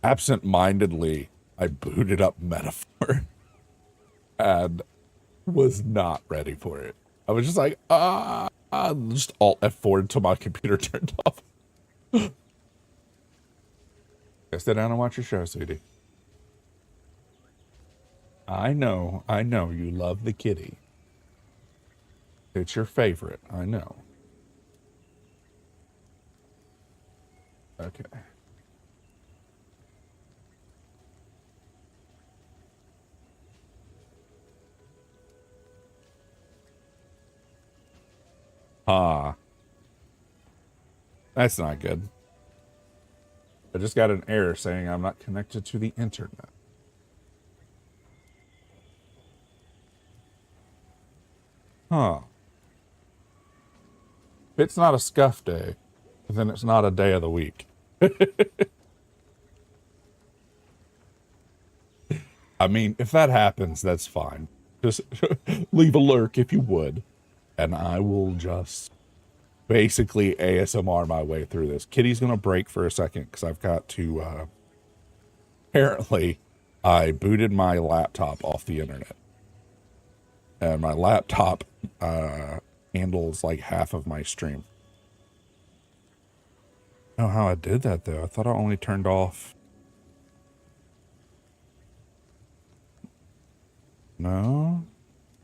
absent-mindedly, I booted up Metaphor and was not ready for it. I was just like, just Alt F4 until my computer turned off. Sit down and watch your show, sweetie. I know, you love the kitty. It's your favorite, I know. Okay. Ah, that's not good. I just got an error saying I'm not connected to the internet. Huh. If it's not a scuff day, then it's not a day of the week. I mean, if that happens, that's fine. Just leave a lurk if you would, and I will just basically ASMR my way through this. Kitty's gonna break for a second because I've got to, apparently, I booted my laptop off the internet. And my laptop handles like half of my stream. I don't know how I did that though. I thought I only turned off. No?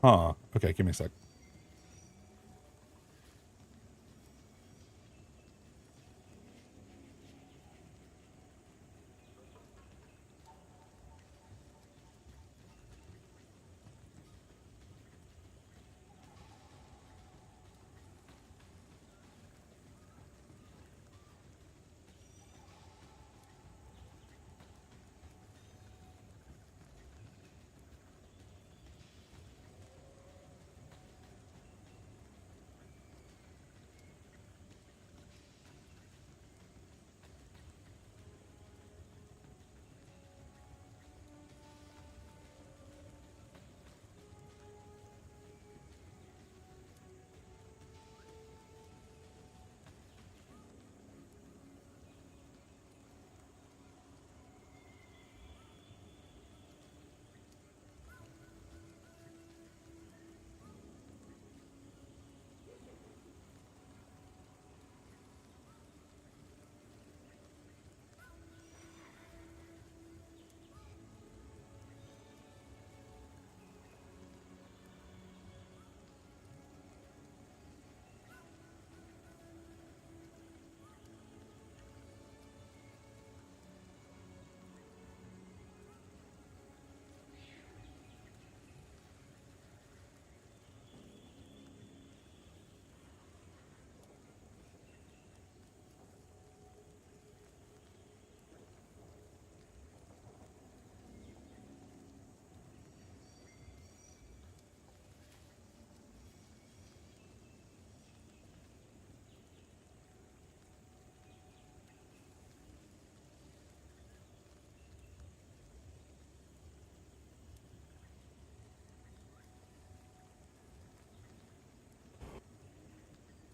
Huh. Okay, give me a sec.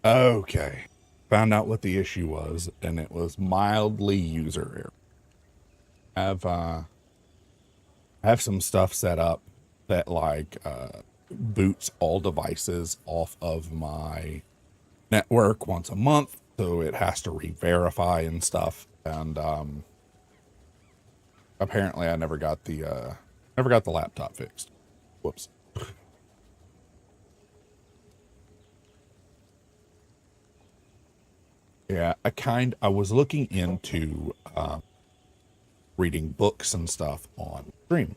Okay. Found out what the issue was, and it was mildly user error. I have some stuff set up that like boots all devices off of my network once a month, so it has to re-verify and stuff. And apparently I never got the laptop fixed. Whoops. Yeah, I was looking into reading books and stuff on stream.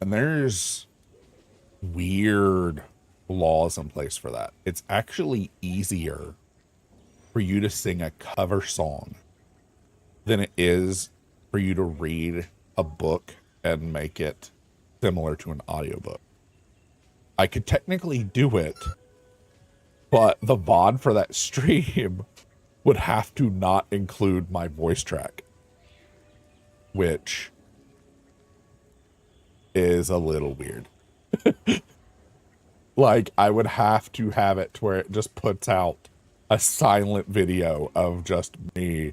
And there's weird laws in place for that. It's actually easier for you to sing a cover song than it is for you to read a book and make it similar to an audiobook. I could technically do it, but the VOD for that stream would have to not include my voice track, which is a little weird. Like, I would have to have it to where it just puts out a silent video of just me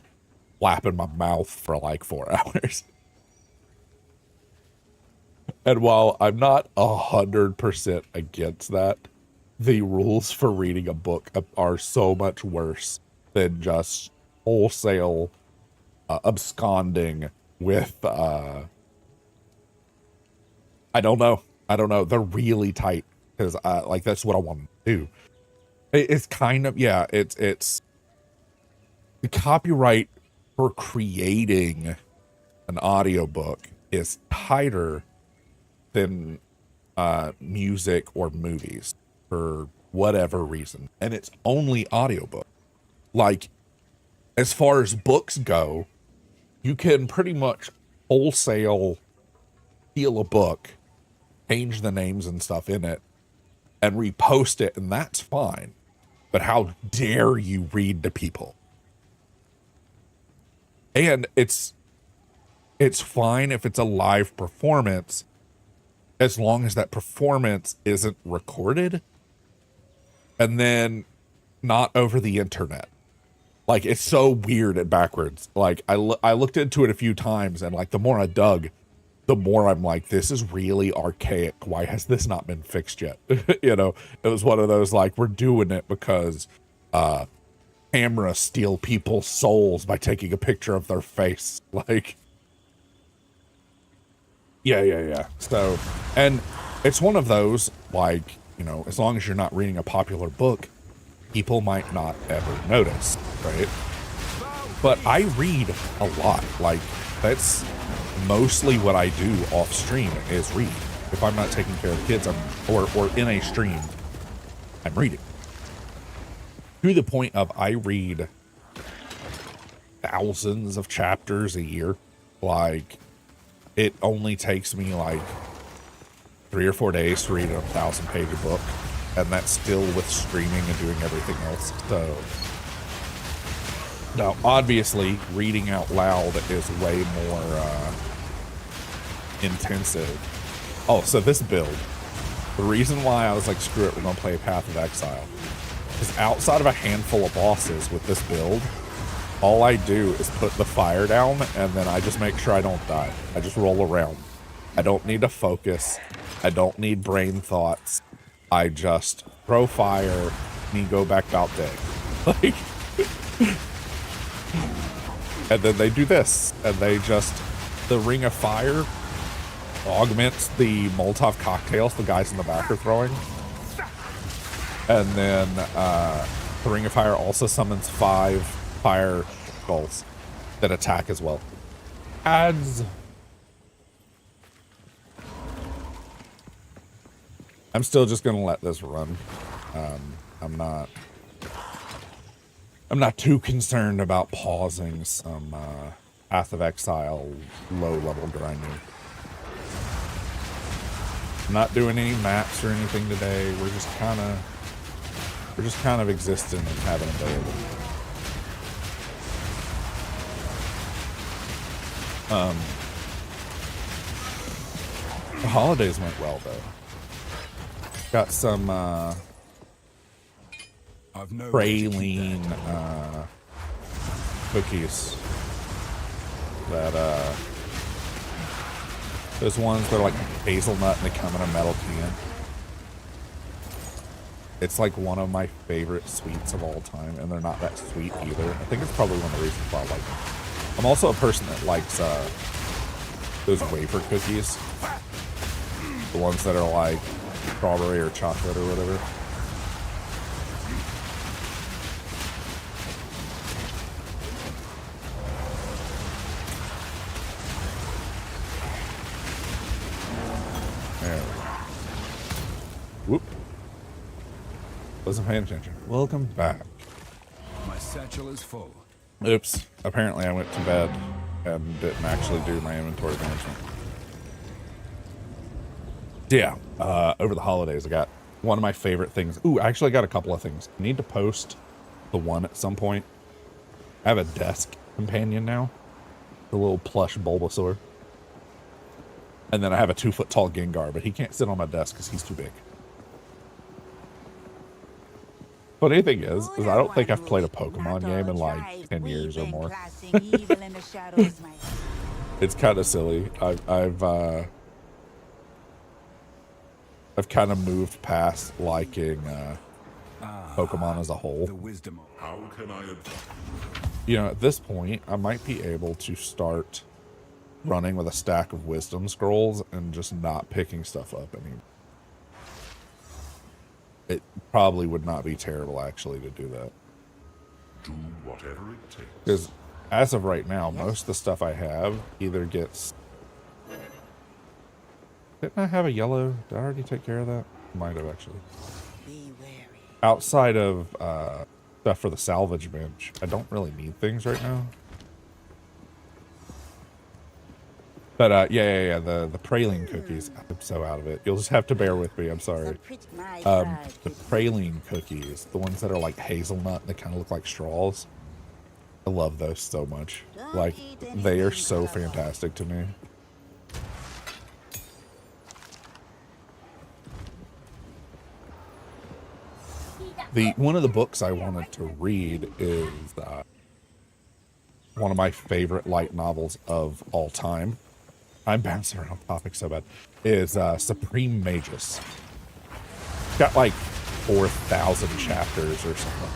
flapping my mouth for like 4 hours. And while I'm not 100% against that, the rules for reading a book are so much worse than just wholesale absconding with, I don't know. They're really tight because like that's what I want to do. It's kind of, yeah, it's the copyright for creating an audiobook is tighter than music or movies for whatever reason. And it's only audiobook. Like, as far as books go, you can pretty much wholesale steal a book, change the names and stuff in it, and repost it, and that's fine. But how dare you read to people? And it's fine if it's a live performance, as long as that performance isn't recorded and then not over the internet. Like, it's so weird and backwards. Like, I looked into it a few times, and like the more I dug, the more I'm like, this is really archaic. Why has this not been fixed yet? You know, it was one of those like, we're doing it because cameras steal people's souls by taking a picture of their face. Like, yeah. So, and it's one of those, like, you know, as long as you're not reading a popular book, people might not ever notice, right? But I read a lot. Like, that's mostly what I do off stream is read. If I'm not taking care of kids, or in a stream, I'm reading. To the point of I read thousands of chapters a year. Like, it only takes me like 3 or 4 days to read a 1,000-page book, and that's still with streaming and doing everything else. So now, obviously, reading out loud is way more intensive. Oh, so this build, the reason why I was like, screw it, we're gonna play Path of Exile, is outside of a handful of bosses with this build, all I do is put the fire down, and then I just make sure I don't die. I just roll around. I don't need to focus. I don't need brain thoughts. I just throw fire, and go back about day. Like, and then they do this, and they just, the Ring of Fire augments the Molotov cocktails the guys in the back are throwing. And then the Ring of Fire also summons 5 fire bolts that attack as well. Adds. I'm still just gonna let this run. I'm not too concerned about pausing some Path of Exile low-level grinding. I'm not doing any maps or anything today. We're just kind of existing and having a day of it. The holidays went well though. Got some praline cookies that those ones that are like hazelnut and they come in a metal can. It's like one of my favorite sweets of all time, and they're not that sweet either. I think it's probably one of the reasons why I like them. I'm also a person that likes those wafer cookies, the ones that are like strawberry or chocolate or whatever. There we go. Whoop. Wasn't paying attention. Welcome back. My satchel is full. Oops. Apparently I went to bed and didn't actually do my inventory management. Yeah. Over the holidays, I got one of my favorite things. Ooh, actually I got a couple of things. I need to post the one at some point. I have a desk companion now. The little plush Bulbasaur. And then I have a 2-foot-tall Gengar, but he can't sit on my desk because he's too big. Funny thing is I don't think I've played a Pokemon game in like 10 years or more. It's kind of silly. I've kind of moved past liking Pokemon as a whole. The wisdom. How can I advise? You know, at this point, I might be able to start running with a stack of wisdom scrolls and just not picking stuff up anymore. It probably would not be terrible, actually, to do that. Do whatever it takes. Because as of right now, most of the stuff I have either gets... Didn't I have a yellow? Did I already take care of that? Might have, actually. Outside of stuff for the salvage bench, I don't really need things right now. But yeah, the praline cookies, I'm so out of it. You'll just have to bear with me, I'm sorry. The praline cookies, the ones that are like hazelnut, they kind of look like straws. I love those so much. Like, they are so fantastic to me. One of the books I wanted to read is one of my favorite light novels of all time. I'm bouncing around topics so bad. Is Supreme Magus. It's got like 4,000 chapters or something.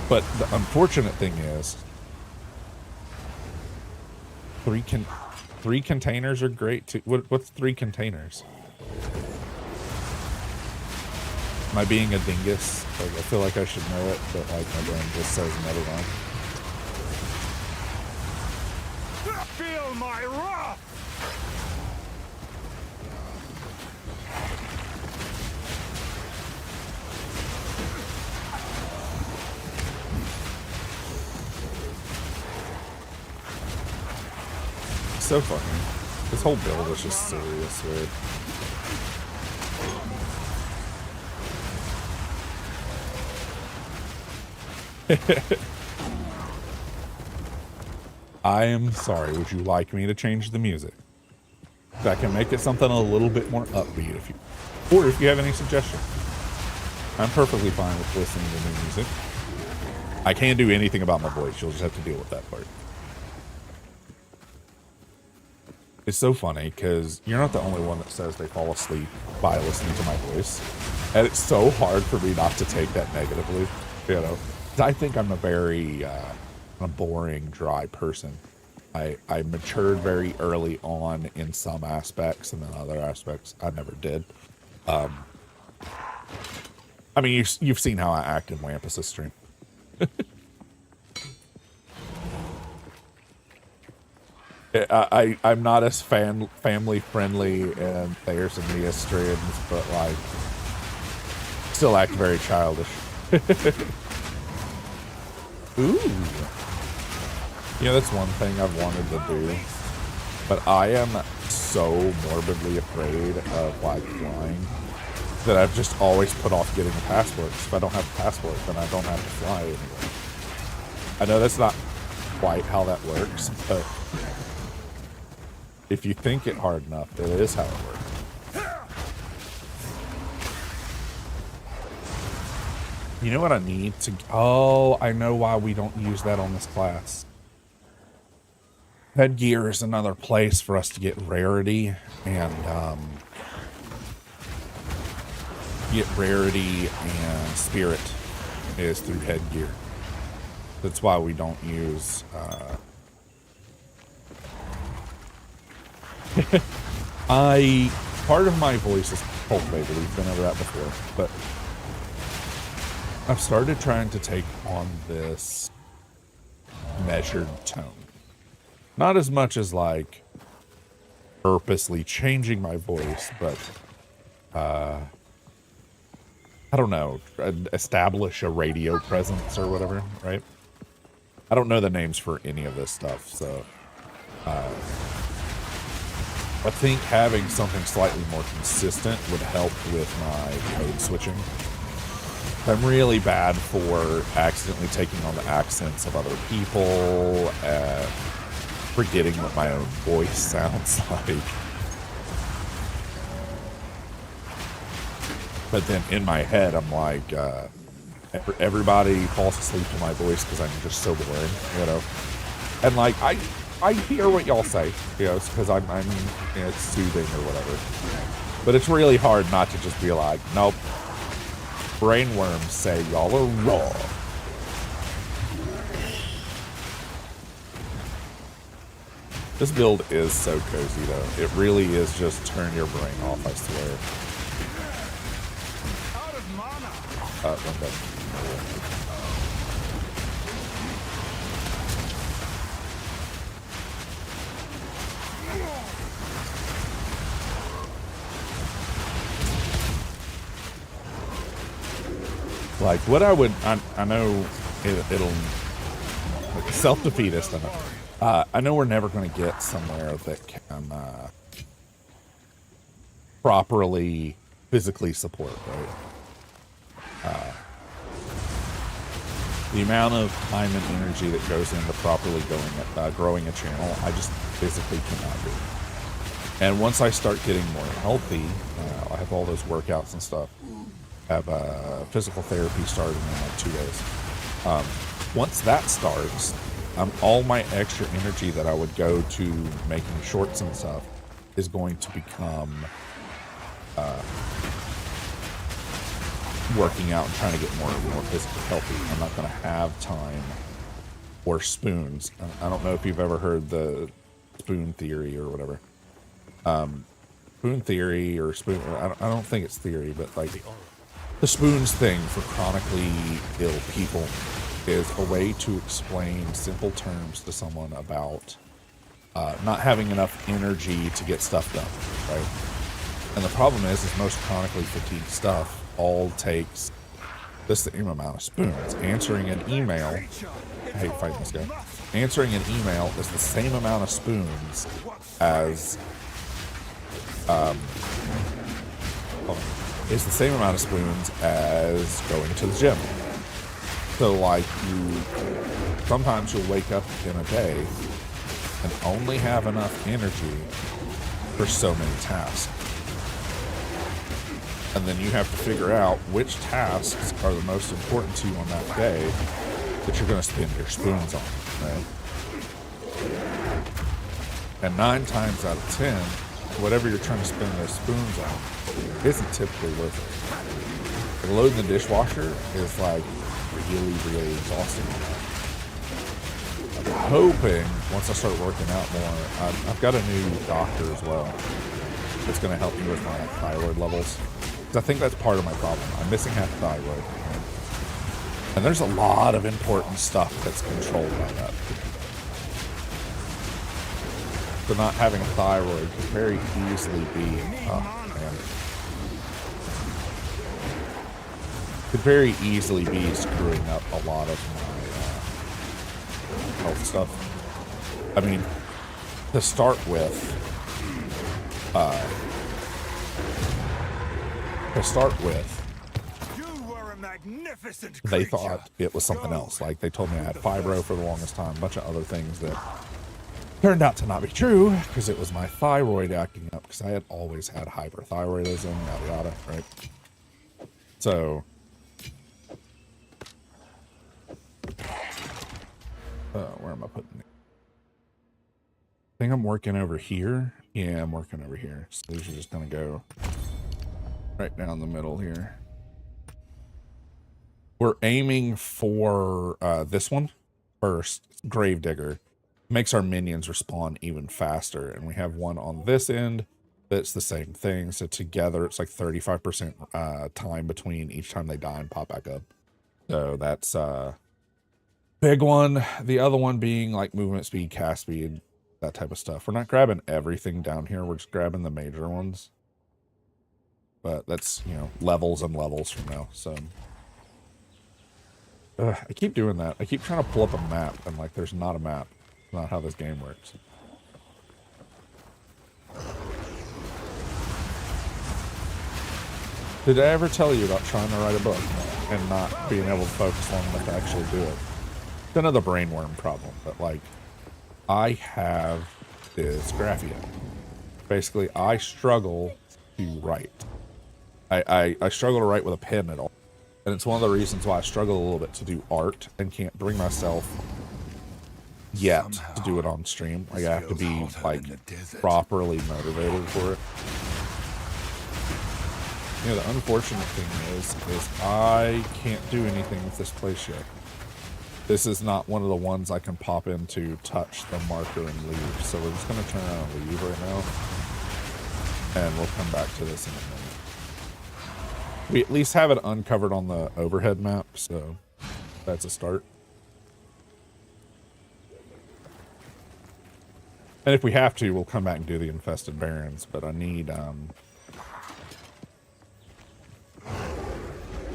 But the unfortunate thing is, three containers are great too. What's 3 containers? Am I being a dingus? Like, I feel like I should know it, but like my brain just says never mind. Feel my wrath! So funny. This whole build is just serious, weird. I am sorry. Would you like me to change the music? I can make it something a little bit more upbeat if you have any suggestions. I'm perfectly fine with listening to new music. I can't do anything about my voice. You'll just have to deal with that part. It's so funny because you're not the only one that says they fall asleep by listening to my voice. And it's so hard for me not to take that negatively, you know. I think I'm a very boring, dry person. I matured very early on in some aspects, and then other aspects I never did. I mean, you've seen how I act in Wampus' stream. I'm not as family friendly in Thayers and Mia's streams, but like, still act very childish. Ooh. You know, that's one thing I've wanted to do, but I am so morbidly afraid of like flying that I've just always put off getting a passport. If I don't have a passport, then I don't have to fly anywhere. I know that's not quite how that works, but if you think it hard enough, it is how it works. You know what I need to... Oh, I know why we don't use that on this class. Headgear is another place for us to get rarity and spirit is through headgear. That's why we don't use part of my voice is cultivated. We've been over that before, but I've started trying to take on this measured tone. Not as much as like purposely changing my voice, but I don't know, establish a radio presence or whatever, right? I don't know the names for any of this stuff, so I think having something slightly more consistent would help with my code switching. I'm really bad for accidentally taking on the accents of other people, forgetting what my own voice sounds like. But then in my head, I'm like, everybody falls asleep to my voice because I'm just so boring, you know. And like I hear what y'all say, you know, because I'm you know, it's soothing or whatever. But it's really hard not to just be like, nope. Brainworms say y'all are raw. This build is so cozy though. It really is just turn your brain off, I swear. Out of mana. One button. Like what I would, I know it'll self-defeatist. I know we're never going to get somewhere that can properly physically support, right? The amount of time and energy that goes into properly growing a channel, I just physically cannot do. And once I start getting more healthy, I have all those workouts and stuff. Have physical therapy starting in like 2 days. Once that starts, all my extra energy that I would go to making shorts and stuff is going to become working out and trying to get more physically healthy. I'm not going to have time for spoons. I don't know if you've ever heard the spoon theory or whatever. Spoon theory or spoon, I don't think it's theory, but like the spoons thing for chronically ill people is a way to explain simple terms to someone about not having enough energy to get stuff done, right? And the problem is most chronically fatigued stuff all takes the same amount of spoons. Answering an email, I hate fighting this guy. Answering an email is the same amount of spoons as going to the gym. So like sometimes you'll wake up in a day and only have enough energy for so many tasks. And then you have to figure out which tasks are the most important to you on that day that you're going to spend your spoons on, right? And 9 times out of 10, whatever you're trying to spend those spoons on isn't typically worth it. Loading the dishwasher is like really, really exhausting. I'm hoping once I start working out more, I've got a new doctor as well that's going to help me with my thyroid levels. Because I think that's part of my problem. I'm missing half the thyroid. And there's a lot of important stuff that's controlled by that. So not having a thyroid could very easily be, could very easily be screwing up a lot of my health stuff. I mean, to start with, they thought it was something else. Like they told me I had fibro for the longest time, a bunch of other things that turned out to not be true because it was my thyroid acting up because I had always had hyperthyroidism, yada yada, right? So, where am I putting it? I think I'm working over here. Yeah, I'm working over here. So these are just gonna go right down the middle here. We're aiming for this one first, Gravedigger. Makes our minions respawn even faster. And we have one on this end that's the same thing. So together it's like 35% time between each time they die and pop back up. So that's big one. The other one being like movement speed, cast speed, that type of stuff. We're not grabbing everything down here. We're just grabbing the major ones. But that's, you know, levels and levels from now. So I keep doing that. I keep trying to pull up a map and like there's not a map. It's not how this game works. Did I ever tell you about trying to write a book and not being able to focus long enough to actually do it? It's another brainworm problem, but like I have dysgraphia. Basically, I struggle to write. I struggle to write with a pen at all. And it's one of the reasons why I struggle a little bit to do art and can't bring myself yet to do it on stream. Like, I have to be, like, properly motivated for it. You know, the unfortunate thing is I can't do anything with this place yet. This is not one of the ones I can pop into, touch the marker, and leave. So we're just going to turn around and leave right now. And we'll come back to this in a minute. We at least have it uncovered on the overhead map, so that's a start. And if we have to, we'll come back and do the Infested Barrens, but I need,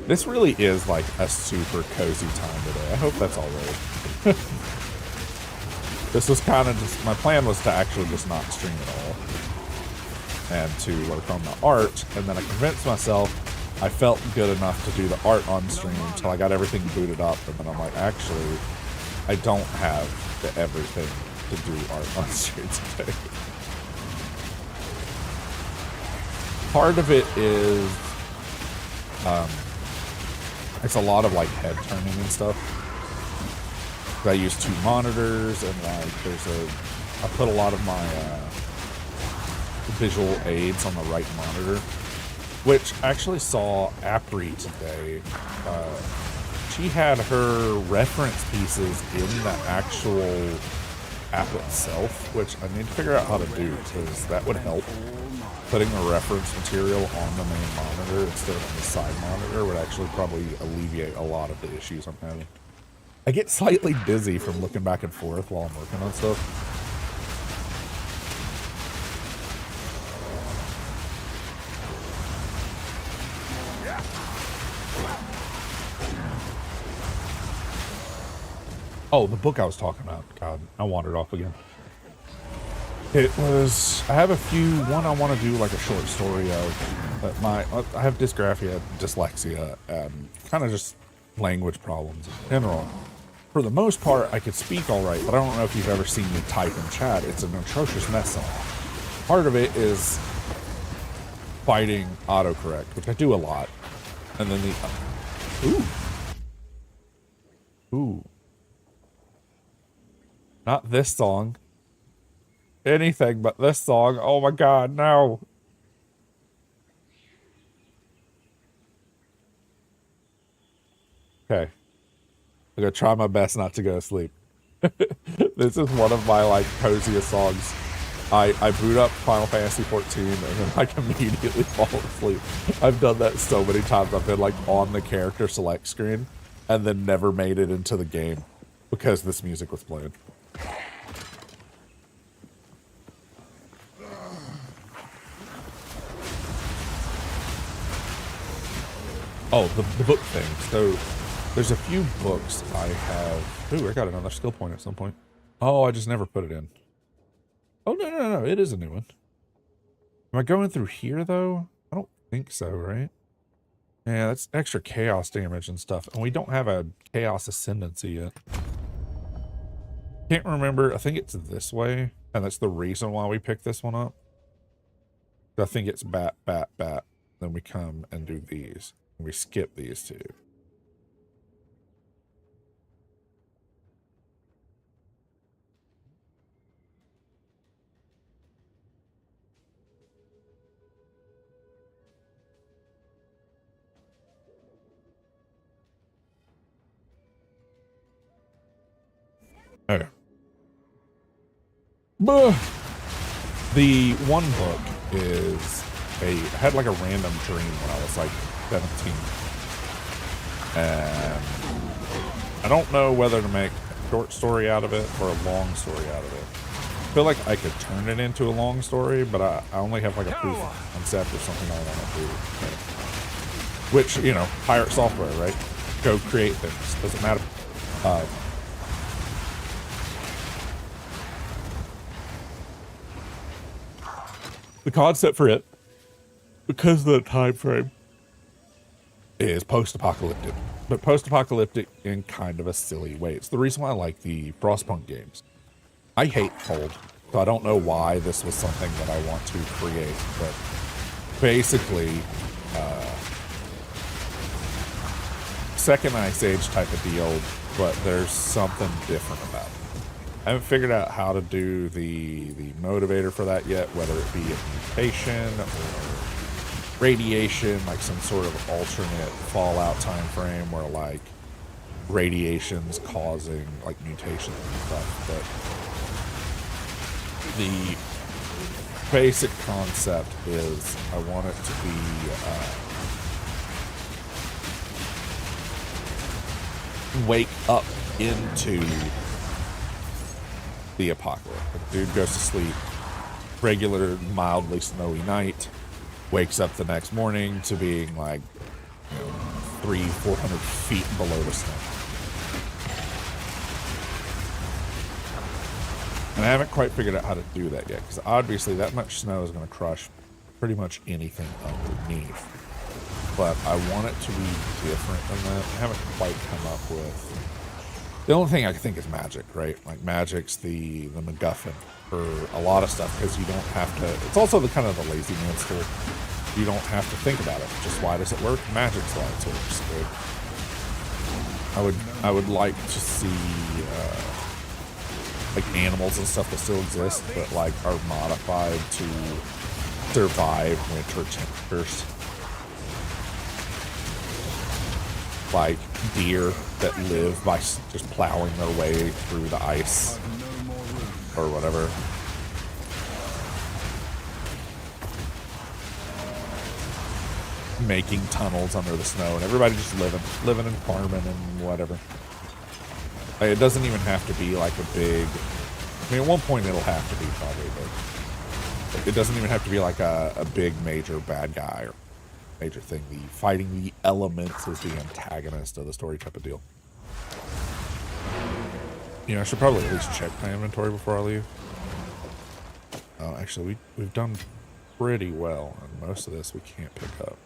this really is like a super cozy time today. I hope that's all right. This was kind of just, my plan was to actually just not stream at all. And to work on the art, and then I convinced myself I felt good enough to do the art on stream until I got everything booted up, and then I'm like, actually, I don't have the everything to do art on stream today. Part of it is, it's a lot of like head turning and stuff. I use 2 monitors, and like I put a lot of my visual aids on the right monitor. Which I actually saw Apri today. She had her reference pieces in the actual app itself, which I need to figure out how to do, because that would help. Putting the reference material on the main monitor instead of on the side monitor would actually probably alleviate a lot of the issues I'm having. I get slightly dizzy from looking back and forth while I'm working on stuff. Oh, the book I was talking about. God, I wandered off again. It was, I have a few, one I want to do like a short story of, but I have dysgraphia, dyslexia, and kind of just language problems in general. For the most part, I could speak all right, but I don't know if you've ever seen me type in chat. It's an atrocious mess up. Part of it is fighting autocorrect, which I do a lot. And then Ooh. Not this song. Anything but this song. Oh my god, no. Okay. I'm gonna try my best not to go to sleep. This is one of my, like, coziest songs. I boot up Final Fantasy 14 and then, like, immediately fall asleep. I've done that so many times. I've been, like, on the character select screen and then never made it into the game because this music was playing. Oh, the book thing. So there's a few books I have. Ooh, I got another skill point at some point. Oh, I just never put it in. Oh, no. It is a new one. Am I going through here, though? I don't think so, right? Yeah, that's extra chaos damage and stuff. And we don't have a chaos ascendancy yet. Can't remember. I think it's this way. And that's the reason why we picked this one up. I think it's bat. Then we come and do these. And we skip these two. Okay. The one book is I had like a random dream when I was like 17. And I don't know whether to make a short story out of it or a long story out of it. I feel like I could turn it into a long story, but I only have like a proof of concept or something I want to do. Which, you know, pirate software, right? Go create things. Doesn't matter. The concept for it, because of the time frame, is post-apocalyptic. But post-apocalyptic in kind of a silly way. It's the reason why I like the Frostpunk games. I hate cold, so I don't know why this was something that I want to create. But basically, second Ice Age type of deal, but there's something different about it. I haven't figured out how to do the motivator for that yet, whether it be a mutation or radiation, like some sort of alternate Fallout time frame where like radiation's causing like mutations and stuff. But the basic concept is I want it to be wake up into the apocalypse. The dude goes to sleep, regular, mildly snowy night, wakes up the next morning to being like, 300-400 feet below the snow. And I haven't quite figured out how to do that yet, because obviously that much snow is going to crush pretty much anything underneath. But I want it to be different than that. I haven't quite come up with... The only thing I can think is magic, right? Like magic's the MacGuffin for a lot of stuff, because you don't have to... It's also the kind of the lazy man's tool. You don't have to think about it. Just why does it work? Magic's why it works. I would like to see like animals and stuff that still exist, but like are modified to survive winter temperatures. Like deer that live by just plowing their way through the ice or whatever. Making tunnels under the snow, and everybody just living and farming and whatever. Like, it doesn't even have to be like a big... I mean, at one point it'll have to be probably, but it doesn't even have to be like a big major bad guy or major thing. The fighting the elements is the antagonist of the story type of deal. You know, I should probably at least check my inventory before I leave. Oh, actually, we've done pretty well, and most of this we can't pick up.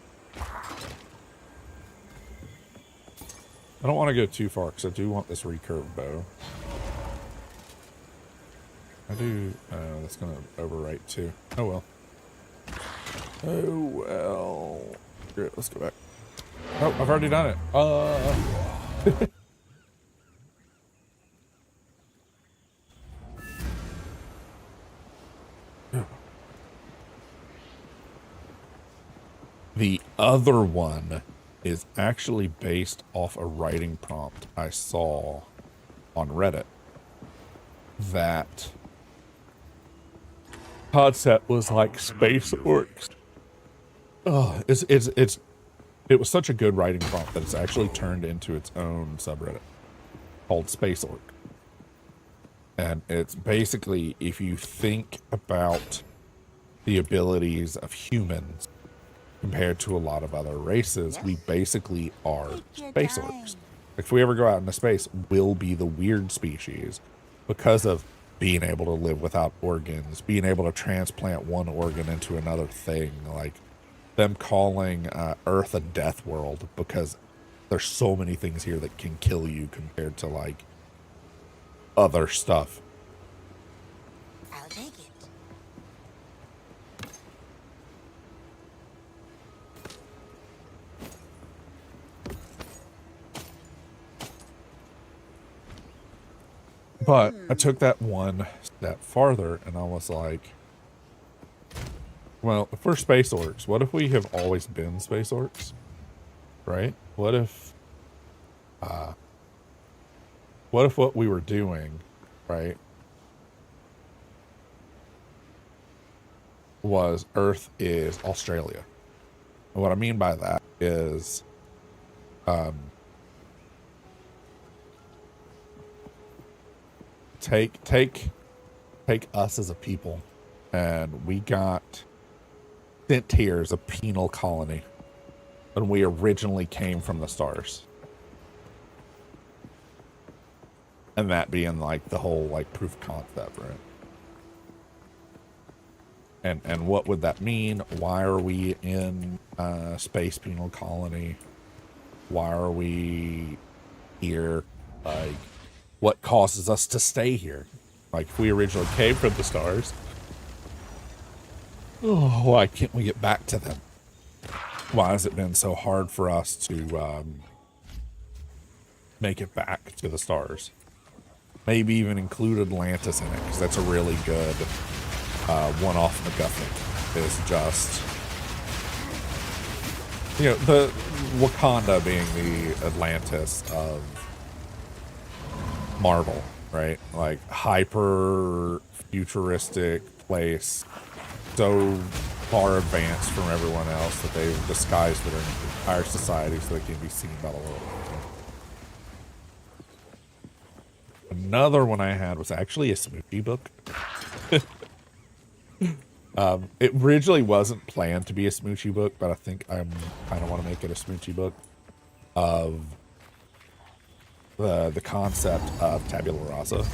I don't want to go too far because I do want this recurve bow. I do. That's going to overwrite too. Oh well. Oh well. Great, let's go back. Oh, I've already done it. The other one is actually based off a writing prompt I saw on Reddit. That concept was like space orcs. Oh, it was such a good writing prompt that it's actually turned into its own subreddit called Space Orc. And it's basically, if you think about the abilities of humans compared to a lot of other races, we basically are space orcs. If we ever go out into space, we'll be the weird species because of being able to live without organs, being able to transplant one organ into another thing, like them calling Earth a death world because there's so many things here that can kill you compared to like other stuff. I'll take it. But I took that one step farther and I was like, well, if we're space orcs, what if we have always been space orcs? Right? What if what we were doing, right, was Earth is Australia? And what I mean by that is, take us as a people, and we got sent here as a penal colony when we originally came from the stars. And that being like the whole like proof of concept, right? And what would that mean? Why are we in space penal colony? Why are we here? Like, what causes us to stay here? Like, if we originally came from the stars, why can't we get back to them? Why has it been so hard for us to make it back to the stars. Maybe even include Atlantis in it, because that's a really good one-off MacGuffin. Is just, you know, the Wakanda being the Atlantis of Marvel, right? Like hyper futuristic place, so far advanced from everyone else that they've disguised their entire society so they can be seen by the world. Another one I had was actually a smoochie book. It originally wasn't planned to be a smoochie book, but I think I kind of want to make it a smoochie book of the concept of tabula rasa.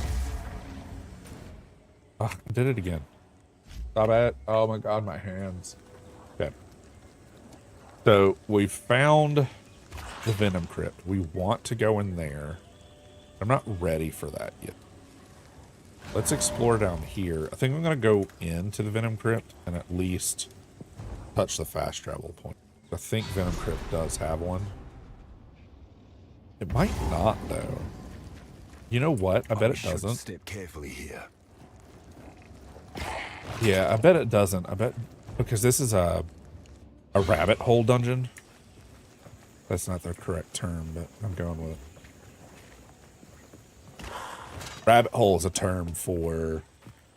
Oh, I did it again. Stop it. Oh my god, my hands. Okay. So we found the Venom Crypt. We want to go in there. I'm not ready for that yet. Let's explore down here. I think I'm going to go into the Venom Crypt and at least touch the fast travel point. I think Venom Crypt does have one. It might not, though. You know what? I bet it doesn't. Step carefully here. Yeah, I bet it doesn't. I bet because this is a rabbit hole dungeon. That's not the correct term, but I'm going with it. Rabbit hole is a term for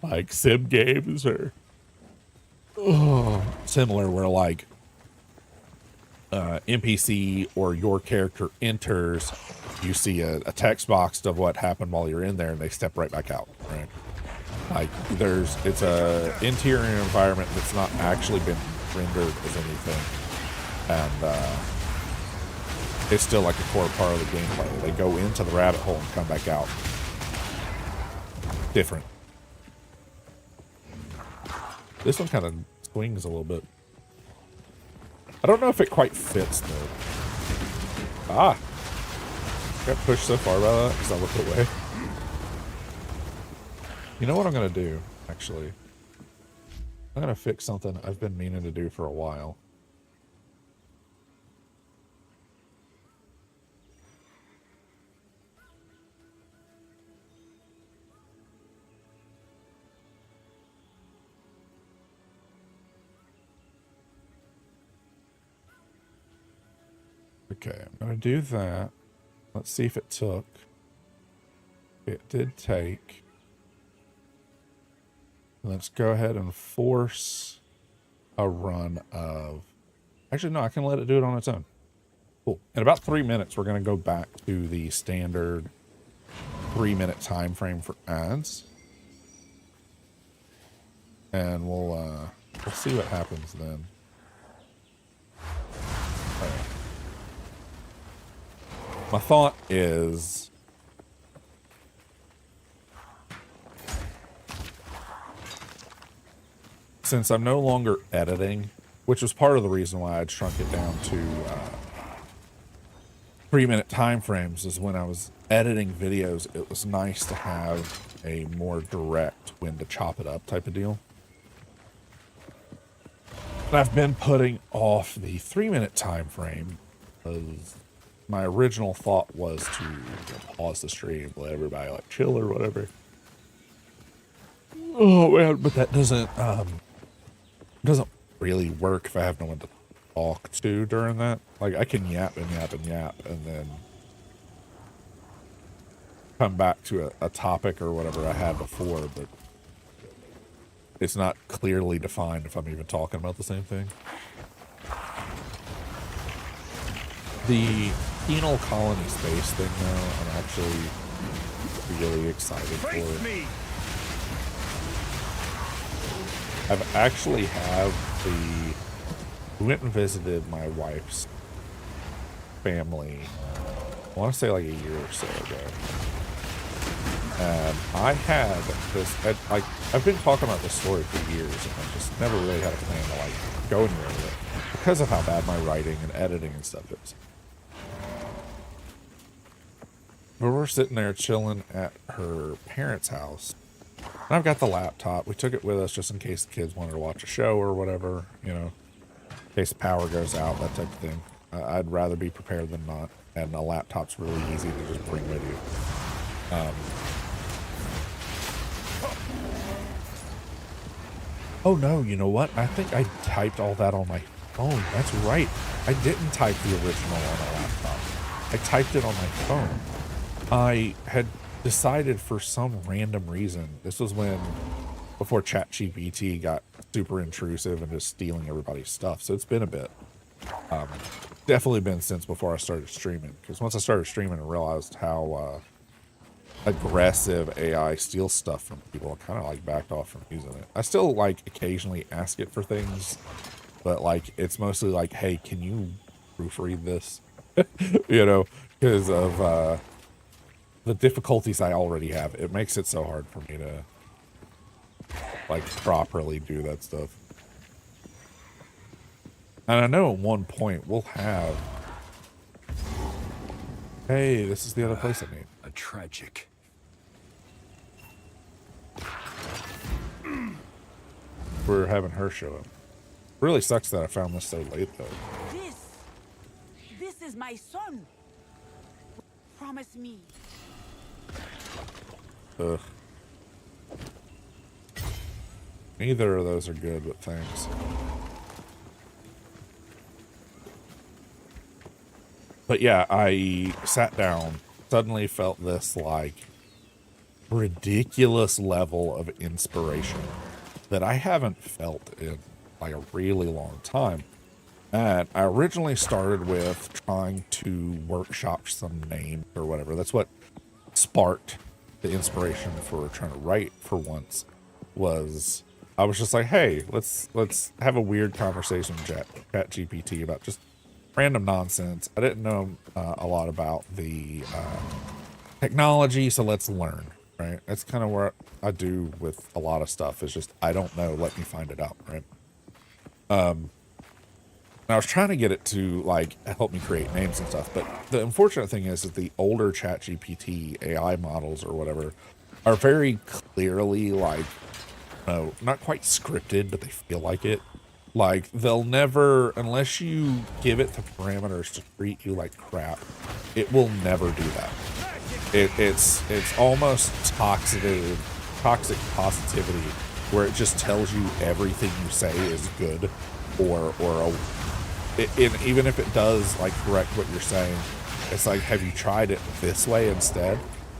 like sim games or similar, where like NPC or your character enters, you see a text box of what happened while you're in there, and they step right back out. Right? Like it's a interior environment that's not actually been rendered as anything, and it's still like a core part of the gameplay. They go into the rabbit hole and come back out. Different. This one kind of swings a little bit. I don't know if it quite fits though. Ah! Got pushed so far by that because I looked away. You know what I'm going to do, actually? I'm going to fix something I've been meaning to do for a while. Okay, I'm going to do that. Let's see if it took. It did take. Let's go ahead and force a run of... Actually, no, I can let it do it on its own. Cool. In about 3 minutes, we're going to go back to the standard 3-minute time frame for ads. And we'll see what happens then. All right. My thought is... since I'm no longer editing, which was part of the reason why I'd shrunk it down to 3-minute time frames, is when I was editing videos, it was nice to have a more direct when to chop it up type of deal. And I've been putting off the 3-minute time frame because my original thought was to pause the stream, let everybody like chill or whatever. Oh man, but that doesn't really work if I have no one to talk to during that. Like I can yap and yap and yap and then come back to a topic or whatever I had before, but it's not clearly defined if I'm even talking about the same thing. The penal colony space thing though, I'm actually really excited for it. I've actually we went and visited my wife's family, I want to say like a year or so ago. And I had this, I've been talking about this story for years, and I just never really had a plan to like go anywhere with it because of how bad my writing and editing and stuff is. But we're sitting there chilling at her parents' house. And I've got the laptop. We took it with us just in case the kids wanted to watch a show or whatever, you know, in case the power goes out, that type of thing. I'd rather be prepared than not. and a laptop's really easy to just bring with you. Oh no, you know what? I think I typed all that on my phone. That's right. I didn't type the original on a laptop. I typed it on my phone. I had decided for some random reason, this was before ChatGPT got super intrusive and just stealing everybody's stuff. So it's been a bit. Definitely been since before I started streaming. Because once I started streaming, I realized how aggressive AI steals stuff from people. I kind of like backed off from using it. I still like occasionally ask it for things, but like it's mostly like, hey, can you proofread this? You know, because of the difficulties I already have. It makes it so hard for me to like properly do that stuff. And I know at one point we'll have, hey, this is the other place I need. A tragic. We're having her show up. Really sucks that I found this so late though. This is my son. Promise me. Ugh. Neither of those are good, but thanks. But yeah, I sat down, suddenly felt this like ridiculous level of inspiration that I haven't felt in like a really long time. And I originally started with trying to workshop some name or whatever. That's what sparked the inspiration for trying to write for once. Was I was just like, hey, let's have a weird conversation with Chat GPT about just random nonsense. I didn't know a lot about the technology, so let's learn. Right? That's kind of where I do with a lot of stuff. Is just I don't know, let me find it out. Right? And I was trying to get it to like help me create names and stuff, but the unfortunate thing is that the older ChatGPT AI models or whatever are very clearly like, not quite scripted, but they feel like it. Like they'll never, unless you give it the parameters to treat you like crap, it will never do that. It's almost toxic positivity, where it just tells you everything you say is good, even if it does like correct what you're saying, it's like, have you tried it this way instead?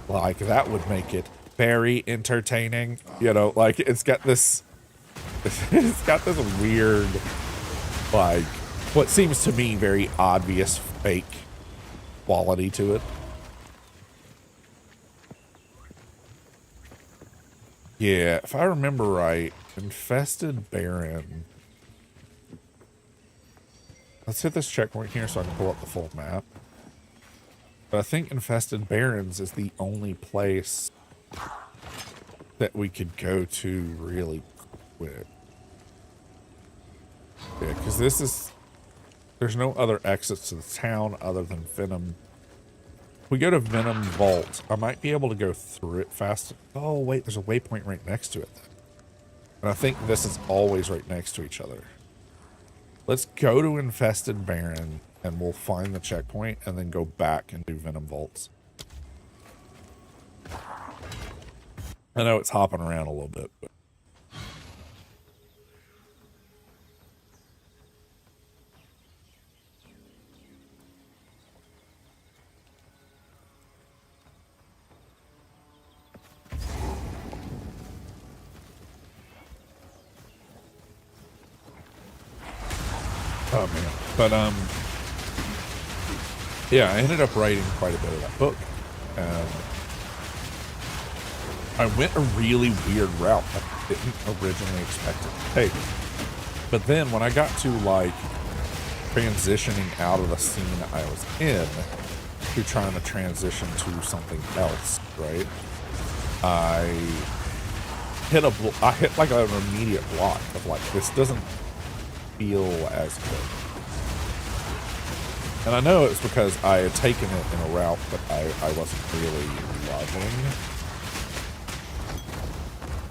Like that would make it very entertaining. You know, like it's got this weird, like what seems to me very obvious fake quality to it. Yeah, if I remember right, Infested Baron. Let's hit this checkpoint here so I can pull up the full map. But I think Infested Barrens is the only place that we could go to really quick. Yeah, because there's no other exits to the town other than Venom. If we go to Venom Vault, I might be able to go through it fast. Oh, wait, there's a waypoint right next to it. And I think this is always right next to each other. Let's go to Infested Baron, and we'll find the checkpoint, and then go back and do Venom Vaults. I know it's hopping around a little bit, but... Oh man, but yeah, I ended up writing quite a bit of that book. I went a really weird route that I didn't originally expect it to take. But then when I got to like transitioning out of the scene I was in to trying to transition to something else, right? I hit like an immediate block of like, this doesn't feel as good. And I know it's because I had taken it in a route that I wasn't really loving.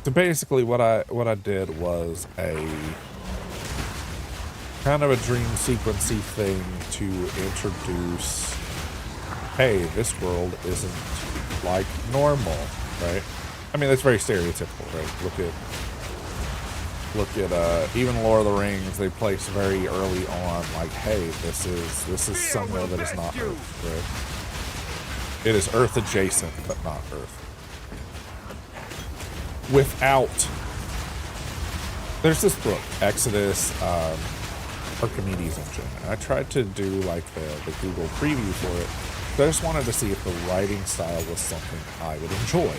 So basically what I did was a kind of a dream sequency thing to introduce hey, this world isn't like normal, right? I mean, that's very stereotypical, right? Look at even Lord of the Rings. They place very early on, like, hey, this is somewhere that is not Earth, right? It is Earth adjacent, but not Earth. Without, there's this book, Exodus, Archimedes engine. And I tried to do like the Google preview for it, but I just wanted to see if the writing style was something I would enjoy.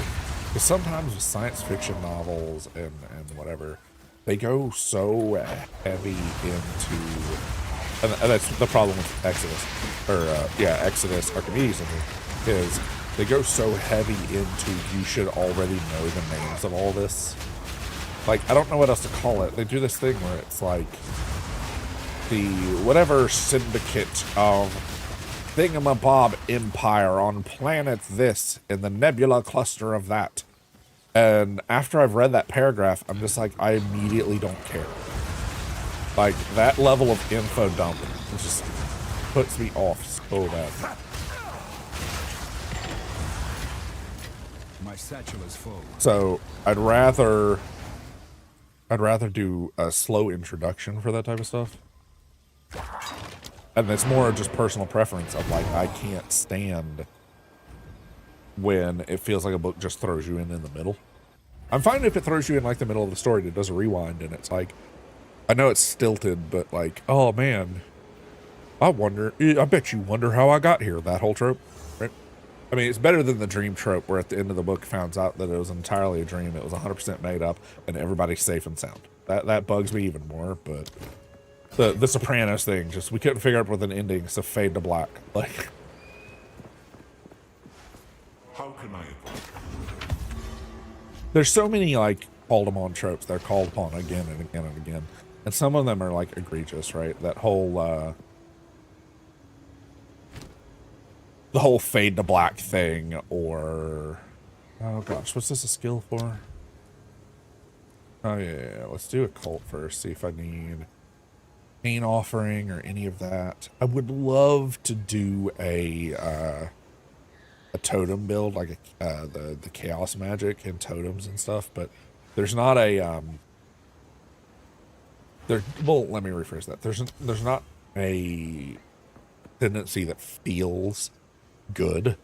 Because sometimes with science fiction novels and whatever, they go so heavy into, and that's the problem with Exodus, or Exodus Archimedes engine, is they go so heavy into you should already know the names of all this. Like, I don't know what else to call it. They do this thing where it's like the whatever syndicate of thingamabob empire on planet this in the nebula cluster of that. And after I've read that paragraph, I'm just like, I immediately don't care. Like, that level of info dump just puts me off so bad. My satchel is full. So I'd rather do a slow introduction for that type of stuff. And it's more just personal preference of like, I can't stand when it feels like a book just throws you in the middle. I'm fine if it throws you in like the middle of the story and it does a rewind and it's like, I know it's stilted, but like, oh man, I bet you wonder how I got here, that whole trope, right? I mean, it's better than the dream trope where at the end of the book finds out that it was entirely a dream, it was 100% made up, and everybody's safe and sound. That bugs me even more, but the Sopranos thing, just we couldn't figure out with an ending, so fade to black. Like, How can I advise? there's so many like called upon tropes that are called upon again and again and again, and some of them are like egregious, right? That whole the whole fade to black thing, or oh gosh, what's this a skill for? Oh yeah, let's do a cult first, see if I need pain offering or any of that. I would love to do a totem build, like the chaos magic and totems and stuff, but there's not a well, let me rephrase that. There's not a tendency that feels good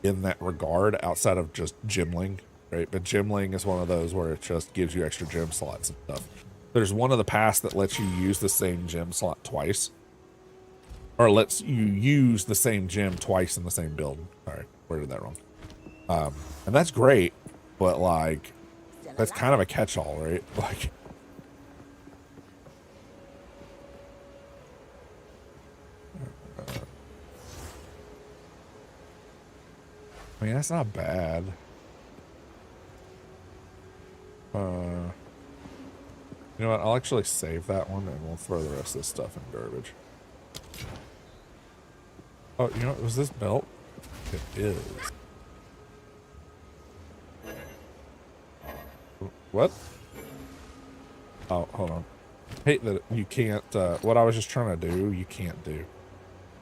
in that regard outside of just gemling, right? But gemling is one of those where it just gives you extra gem slots and stuff. There's one of the paths that lets you use the same gem slot twice, or lets you use the same gem twice in the same build. Sorry, worded that wrong. And that's great, but like, that's kind of a catch-all, right? Like, I mean, that's not bad. You know what? I'll actually save that one and we'll throw the rest of this stuff in garbage. Oh, you know what? Was this belt? It is. What? Oh, hold on. Hate that you can't, what I was just trying to do, you can't do.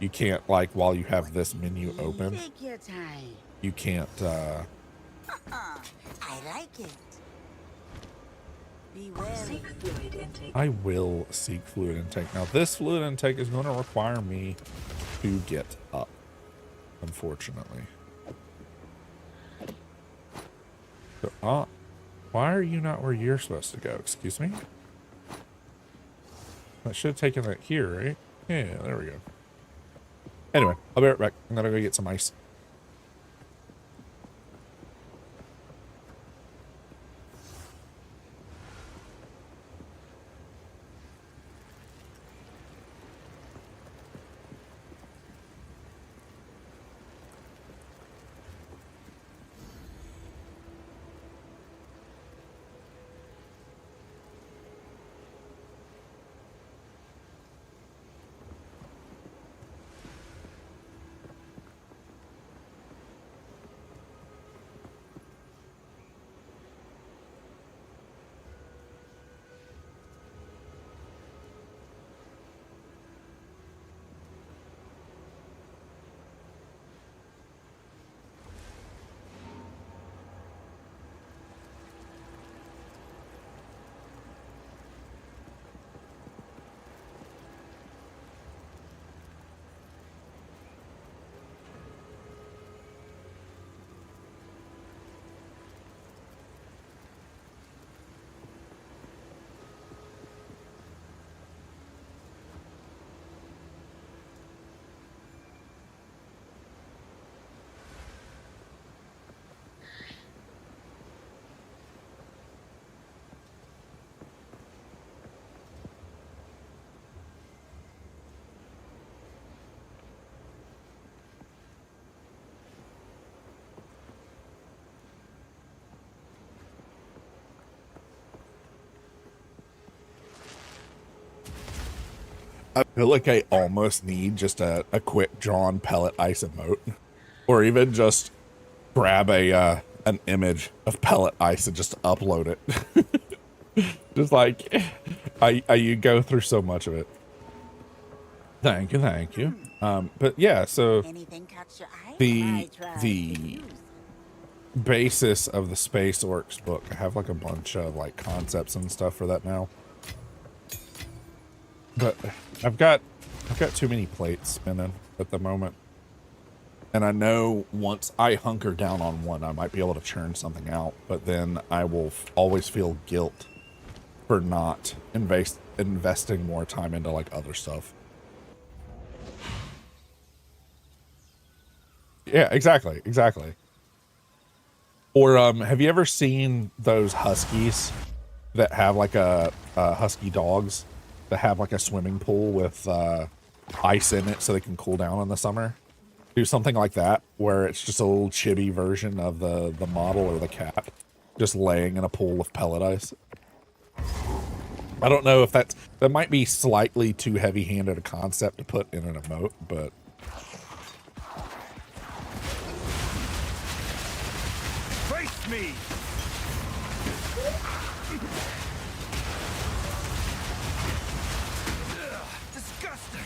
You can't, like, while you have this menu open, Take your time. you can't, I like it. Be wary. I will seek fluid intake. Now, this fluid intake is going to require me to get up, unfortunately. So, why are you not where you're supposed to go? Excuse me? I should have taken that here, right? Yeah, there we go. Anyway, I'll be right back. I'm going to go get some ice. I feel like I almost need just a quick drawn pellet ice emote, or even just grab a an image of pellet ice and just upload it. Just like you go through so much of it. Thank you, thank you. But yeah, so Anything catch your eye? the I try the to use. basis of the Space Orcs book, I have like a bunch of like concepts and stuff for that now. But I've got too many plates spinning at the moment. And I know once I hunker down on one, I might be able to churn something out, but then I will always feel guilt for not investing more time into like other stuff. Yeah, exactly, exactly. Or have you ever seen those huskies that have like a husky dogs that have like a swimming pool with ice in it so they can cool down in the summer? Do something like that where it's just a little chibi version of the model or the cat just laying in a pool of pellet ice. I don't know if that might be slightly too heavy-handed a concept to put in an emote, but Face me! Ugh, disgusting!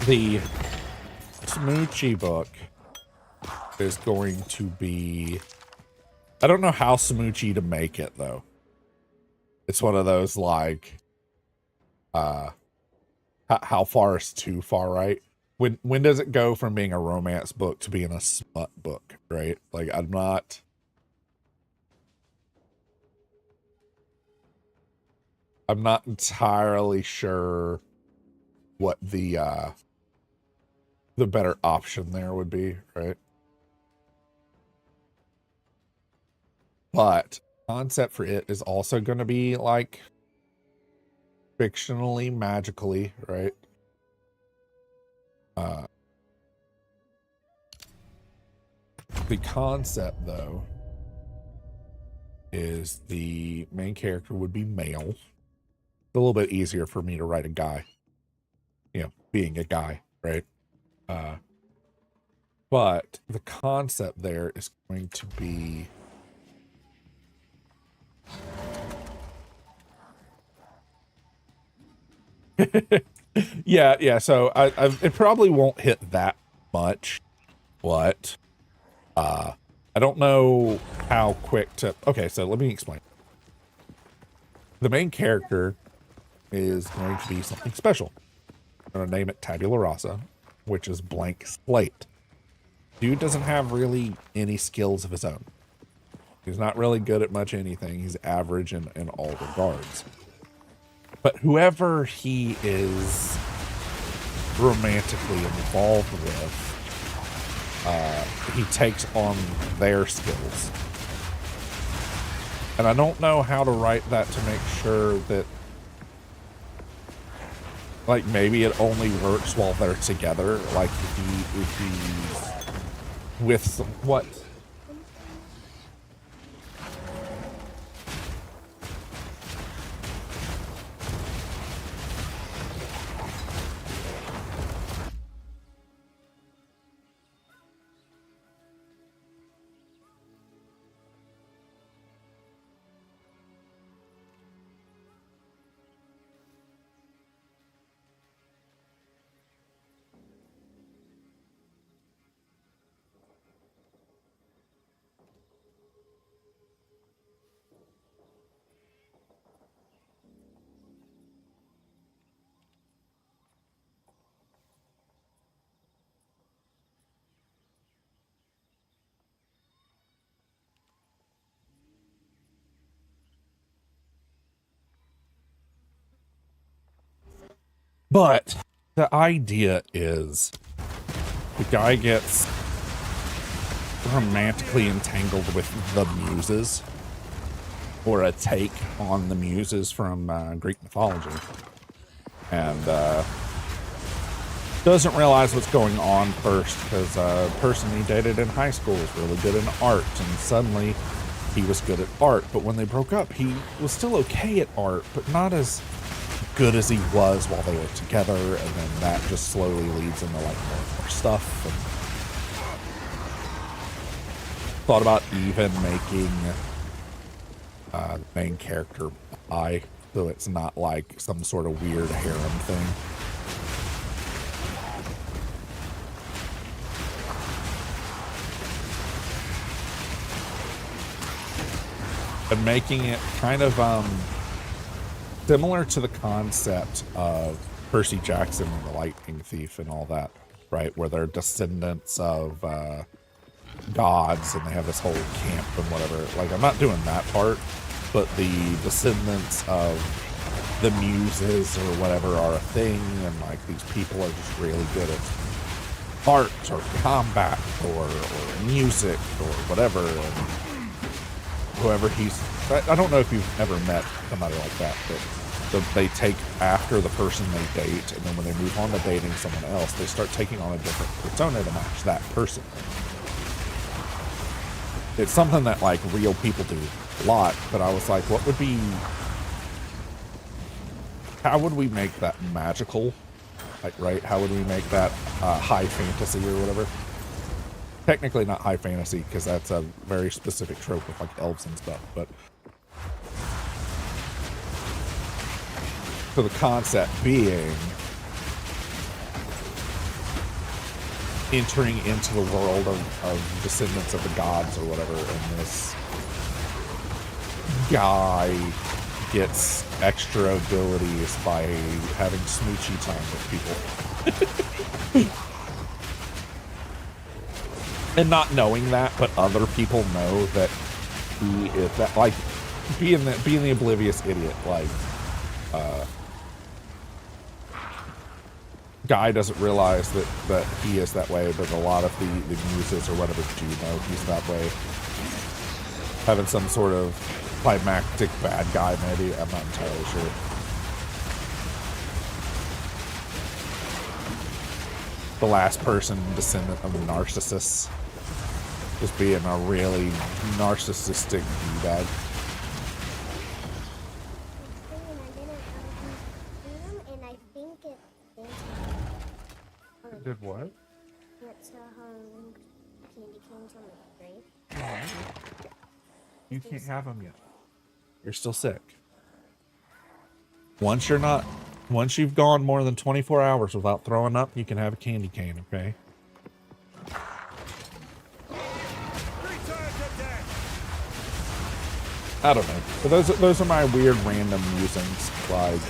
the Smoochie book is going to be... I don't know how smoochy to make it, though. It's one of those, like... how far is too far, right? When does it go from being a romance book to being a smut book, right? Like, I'm not entirely sure what the better option there would be, right? But concept for it is also going to be like fictionally, magically, right? The concept, though, is the main character would be male. It's a little bit easier for me to write a guy, you know, being a guy, right? But the concept there is going to be yeah. So it probably won't hit that much, but I don't know how quick to. Okay, so let me explain. The main character is going to be something special. I'm gonna name it Tabula Rasa, which is blank slate. Dude doesn't have really any skills of his own. He's not really good at much anything. He's average in all regards. But whoever he is romantically involved with, he takes on their skills. And I don't know how to write that to make sure that, like, maybe it only works while they're together. Like, if he's with some, what? But the idea is the guy gets romantically entangled with the muses, or a take on the muses from Greek mythology. And doesn't realize what's going on first because a person he dated in high school was really good in art, and suddenly he was good at art. But when they broke up, he was still okay at art, but not as good as he was while they were together. And then that just slowly leads into like more and more stuff. And thought about even making the main character bi, so it's not like some sort of weird harem thing. And making it kind of similar to the concept of Percy Jackson and the Lightning Thief and all that, right? Where they're descendants of gods and they have this whole camp and whatever. Like, I'm not doing that part, but the descendants of the muses or whatever are a thing, and like these people are just really good at art or combat or music or whatever. And whoever I don't know if you've ever met somebody like that, but they take after the person they date, and then when they move on to dating someone else, they start taking on a different persona to match that person. It's something that like real people do a lot, but I was like, how would we make that magical? Like, right? How would we make that high fantasy or whatever? Technically not high fantasy, because that's a very specific trope with like elves and stuff, but so the concept being entering into the world of descendants of the gods or whatever, and this guy gets extra abilities by having smoochy time with people. And not knowing that, but other people know that he is that, like, being the oblivious idiot, like, guy doesn't realize that he is that way, but a lot of the muses or whatever do know he's that way. Having some sort of climactic bad guy, maybe, I'm not entirely sure. The last person descendant of narcissists. Just being a really narcissistic bag. Did what? That's how candy canes on the grave. You can't have them yet. You're still sick. Once you've gone more than 24 hours without throwing up, you can have a candy cane, okay? I don't know. But those are my weird random musings. Like,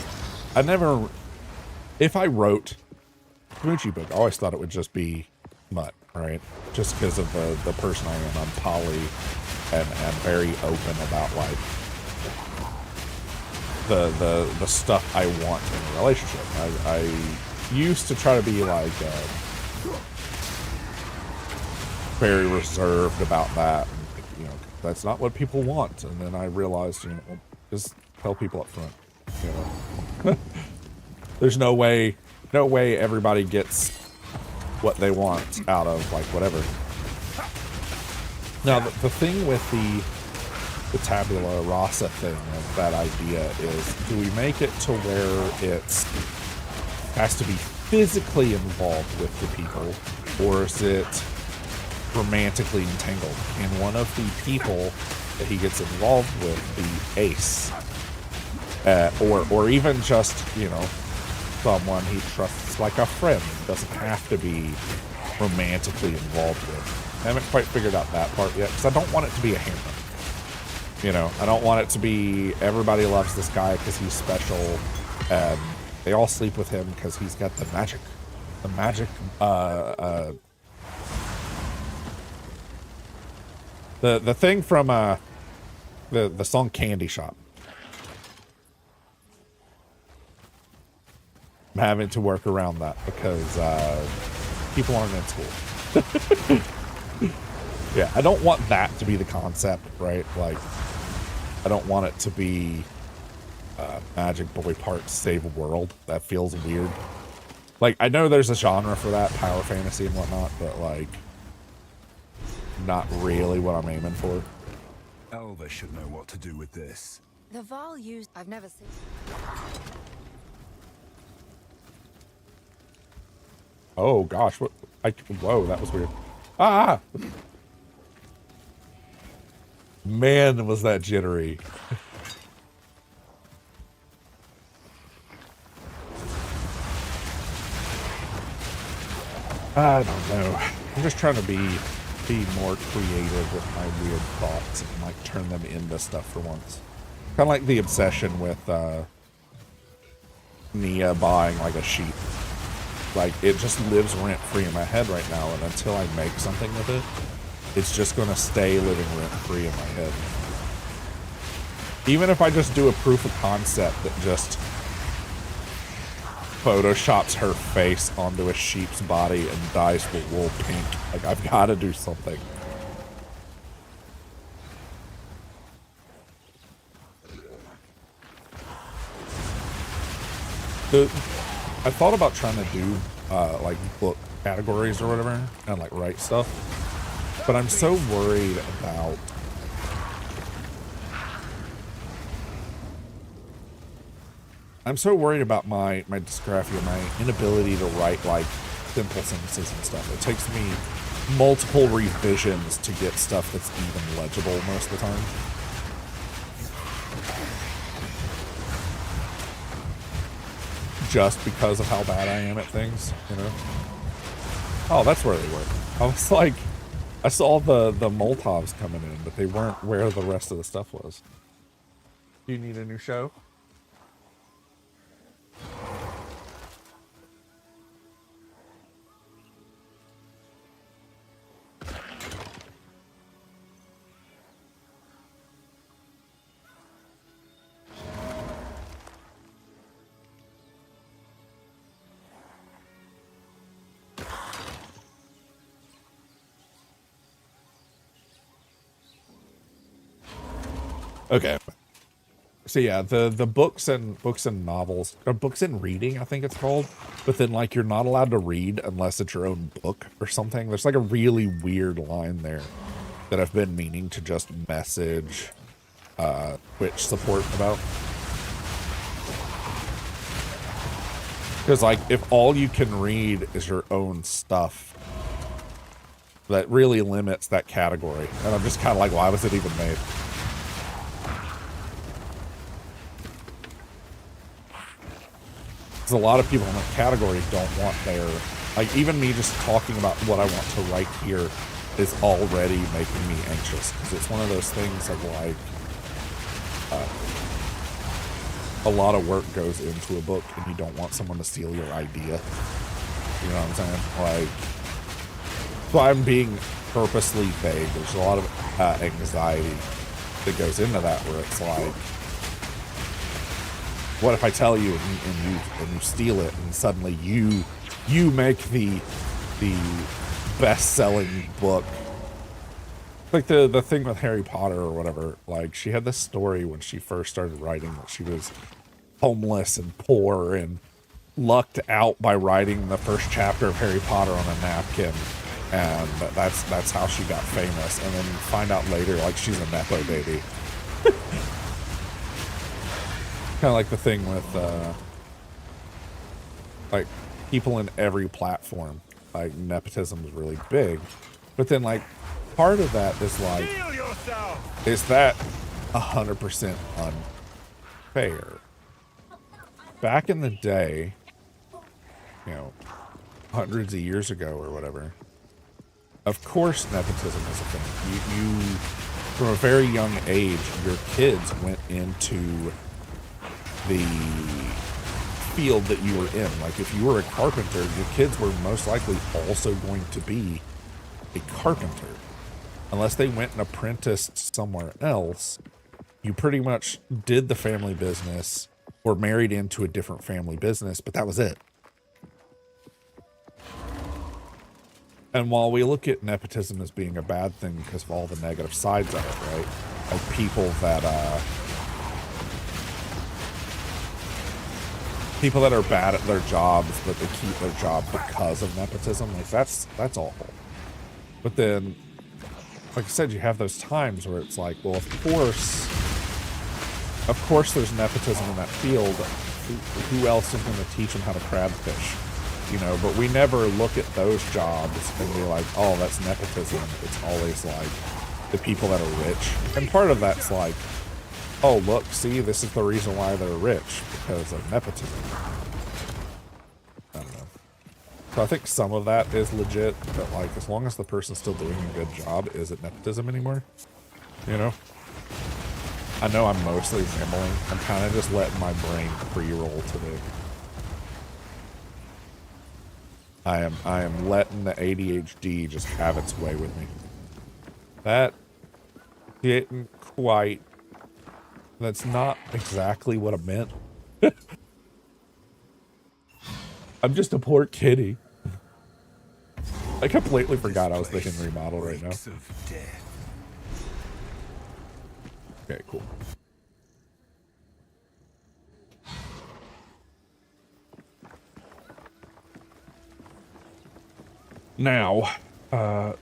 if I wrote a Smoochy book, I always thought it would just be smut, right? Just because of the person I am. I'm poly and very open about like the stuff I want in a relationship. I used to try to be like very reserved about that. You know, that's not what people want. And then I realized, you know, just tell people up front, you know. There's no way everybody gets what they want out of like whatever. Now the thing with the tabula rasa thing of that idea is, do we make it to where it's has to be physically involved with the people, or is it romantically entangled? And one of the people that he gets involved with, the ace, or even just, you know, someone he trusts like a friend, doesn't have to be romantically involved with. I haven't quite figured out that part yet, because I don't want it to be a hammer. You know, I don't want it to be everybody loves this guy because he's special, and they all sleep with him because he's got the magic. The thing from the song Candy Shop. I'm having to work around that because people aren't in school. Yeah, I don't want that to be the concept, right? Like, I don't want it to be Magic Boy Parts Save a World. That feels weird. Like, I know there's a genre for that, power fantasy and whatnot, but like, not really what I'm aiming for. Elva should know what to do with this. The Val used. I've never seen. Oh gosh, what? Whoa, that was weird. Ah! Man, was that jittery. I don't know. I'm just trying to be more creative with my weird thoughts and like turn them into stuff for once. Kind of like the obsession with Nia buying like a sheep. Like, it just lives rent-free in my head right now, and until I make something with it, it's just going to stay living rent-free in my head. Even if I just do a proof of concept that just photoshops her face onto a sheep's body and dyes the wool pink. Like, I've got to do something. I thought about trying to do like book categories or whatever and like write stuff, but I'm so worried about my dysgraphia, my inability to write like simple sentences and stuff. It takes me multiple revisions to get stuff that's even legible most of the time. Just because of how bad I am at things, you know? Oh, that's where they were. I was like, I saw the Molotofs coming in, but they weren't where the rest of the stuff was. Do you need a new show? Okay. So yeah, the books and novels, or books and reading, I think it's called. But then like you're not allowed to read unless it's your own book or something. There's like a really weird line there that I've been meaning to just message Twitch support about. Because like if all you can read is your own stuff, that really limits that category. And I'm just kind of like, why was it even made? A lot of people in that category don't want their, like, even me just talking about what I want to write here is already making me anxious, because it's one of those things of like a lot of work goes into a book and you don't want someone to steal your idea, you know what I'm saying? Like, so I'm being purposely vague. There's a lot of anxiety that goes into that, where it's like, what if I tell you and you steal it, and suddenly you make the best-selling book? Like the thing with Harry Potter or whatever. Like, she had this story when she first started writing that she was homeless and poor and lucked out by writing the first chapter of Harry Potter on a napkin, and that's how she got famous. And then find out later, like, she's a nepo baby. Kind of like the thing with like people in every platform, like nepotism is really big, but then like part of that is like, is that 100% unfair? Back in the day, you know, hundreds of years ago or whatever, of course nepotism was a thing. You from a very young age, your kids went into the field that you were in. Like, if you were a carpenter, your kids were most likely also going to be a carpenter. Unless they went and apprenticed somewhere else, you pretty much did the family business or married into a different family business, but that was it. And while we look at nepotism as being a bad thing because of all the negative sides of it, right? Like people that people that are bad at their jobs, but they keep their job because of nepotism. Like that's awful. But then, like I said, you have those times where it's like, well, of course there's nepotism in that field. Who else is going to teach them how to crab fish? You know, but we never look at those jobs and be like, oh, that's nepotism. It's always like the people that are rich. And part of that's like, oh, look, see, this is the reason why they're rich, because of nepotism. I don't know. So I think some of that is legit, but like, as long as the person's still doing a good job, is it nepotism anymore? You know? I know I'm mostly rambling. I'm kind of just letting my brain pre-roll today. I am letting the ADHD just have its way with me. That didn't quite... That's not exactly what I meant. I'm just a poor kitty. I completely forgot I was thinking remodel right now. Okay, cool. Now,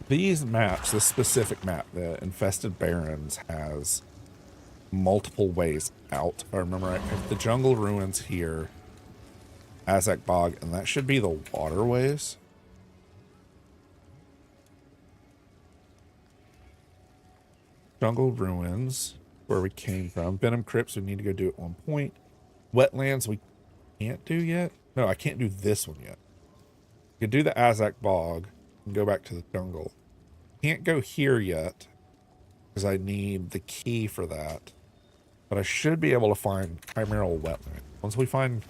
these maps, this specific map, the Infested Barrens, has multiple ways out. If I remember right, the jungle ruins here, Azak Bog, and that should be the waterways. Jungle ruins, where we came from. Venom Crypts, we need to go do at one point. Wetlands, we can't do yet. No, I can't do this one yet. You can do the Azak Bog and go back to the jungle. Can't go here yet because I need the key for that. But I should be able to find Chimeral Wetland. Once we find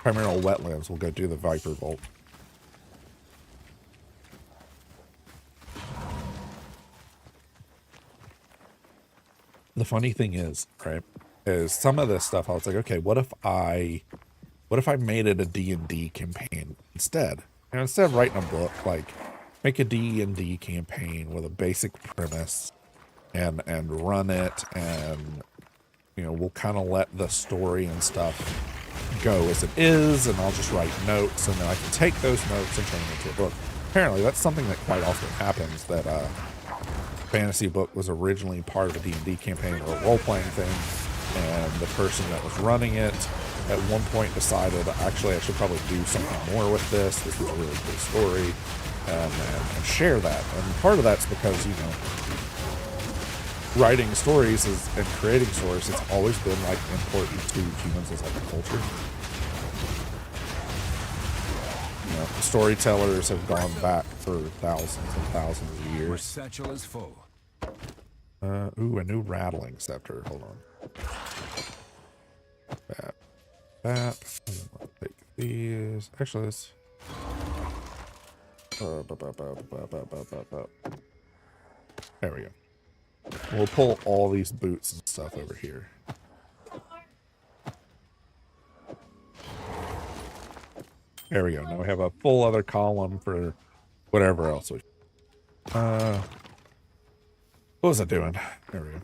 Chimeral Wetlands, we'll go do the Viper Vault. The funny thing is, right, is some of this stuff I was like, okay, what if I made it a D&D campaign instead? You know, instead of writing a book, like, make a D&D campaign with a basic premise and run it, and, you know, we'll kind of let the story and stuff go as it is, and I'll just write notes, and then I can take those notes and turn them into a book. Apparently, that's something that quite often happens, that fantasy book was originally part of a D&D campaign or a role-playing thing, and the person that was running it at one point decided, actually, I should probably do something more with this. This is a really cool story, and share that. And part of that's because, you know, writing stories and creating stories, it's always been like important to humans as like a culture. You know, storytellers have gone back for thousands and thousands of years. My satchel is full. Ooh, a new rattling scepter. Hold on. That. Take these. Actually, let's. There we go. We'll pull all these boots and stuff over here. There we go. Now we have a full other column for whatever else we... what was I doing? There we go.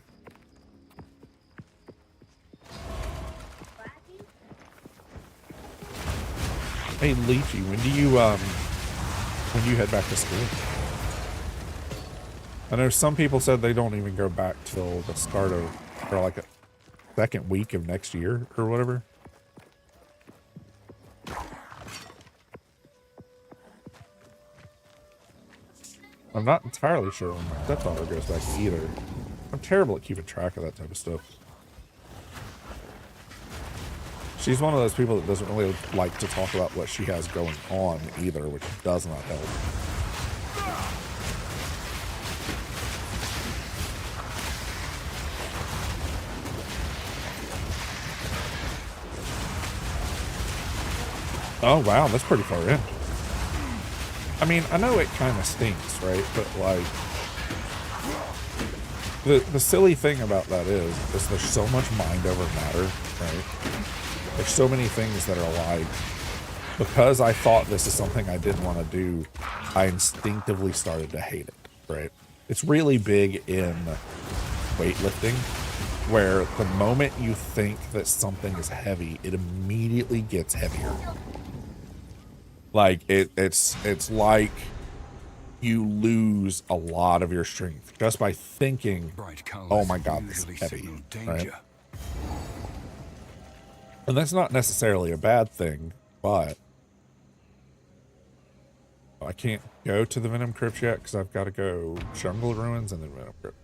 Hey, Leechy, when do you head back to school? I know some people said they don't even go back till the start of, or like a second week of next year or whatever. I'm not entirely sure when my stepdaughter goes back either. I'm terrible at keeping track of that type of stuff. She's one of those people that doesn't really like to talk about what she has going on either, which does not help. Oh, wow, that's pretty far in. I mean, I know it kind of stinks, right? But, like, the silly thing about that is there's so much mind over matter, right? There's so many things that are like, because I thought this is something I didn't want to do, I instinctively started to hate it, right? It's really big in weightlifting, where the moment you think that something is heavy, it immediately gets heavier. Like it's like you lose a lot of your strength just by thinking, Bright colors oh my god, this usually is heavy, signal right? danger. And that's not necessarily a bad thing, but I can't go to the Venom Crypt yet because I've got to go Jungle Ruins and then Venom Crypt.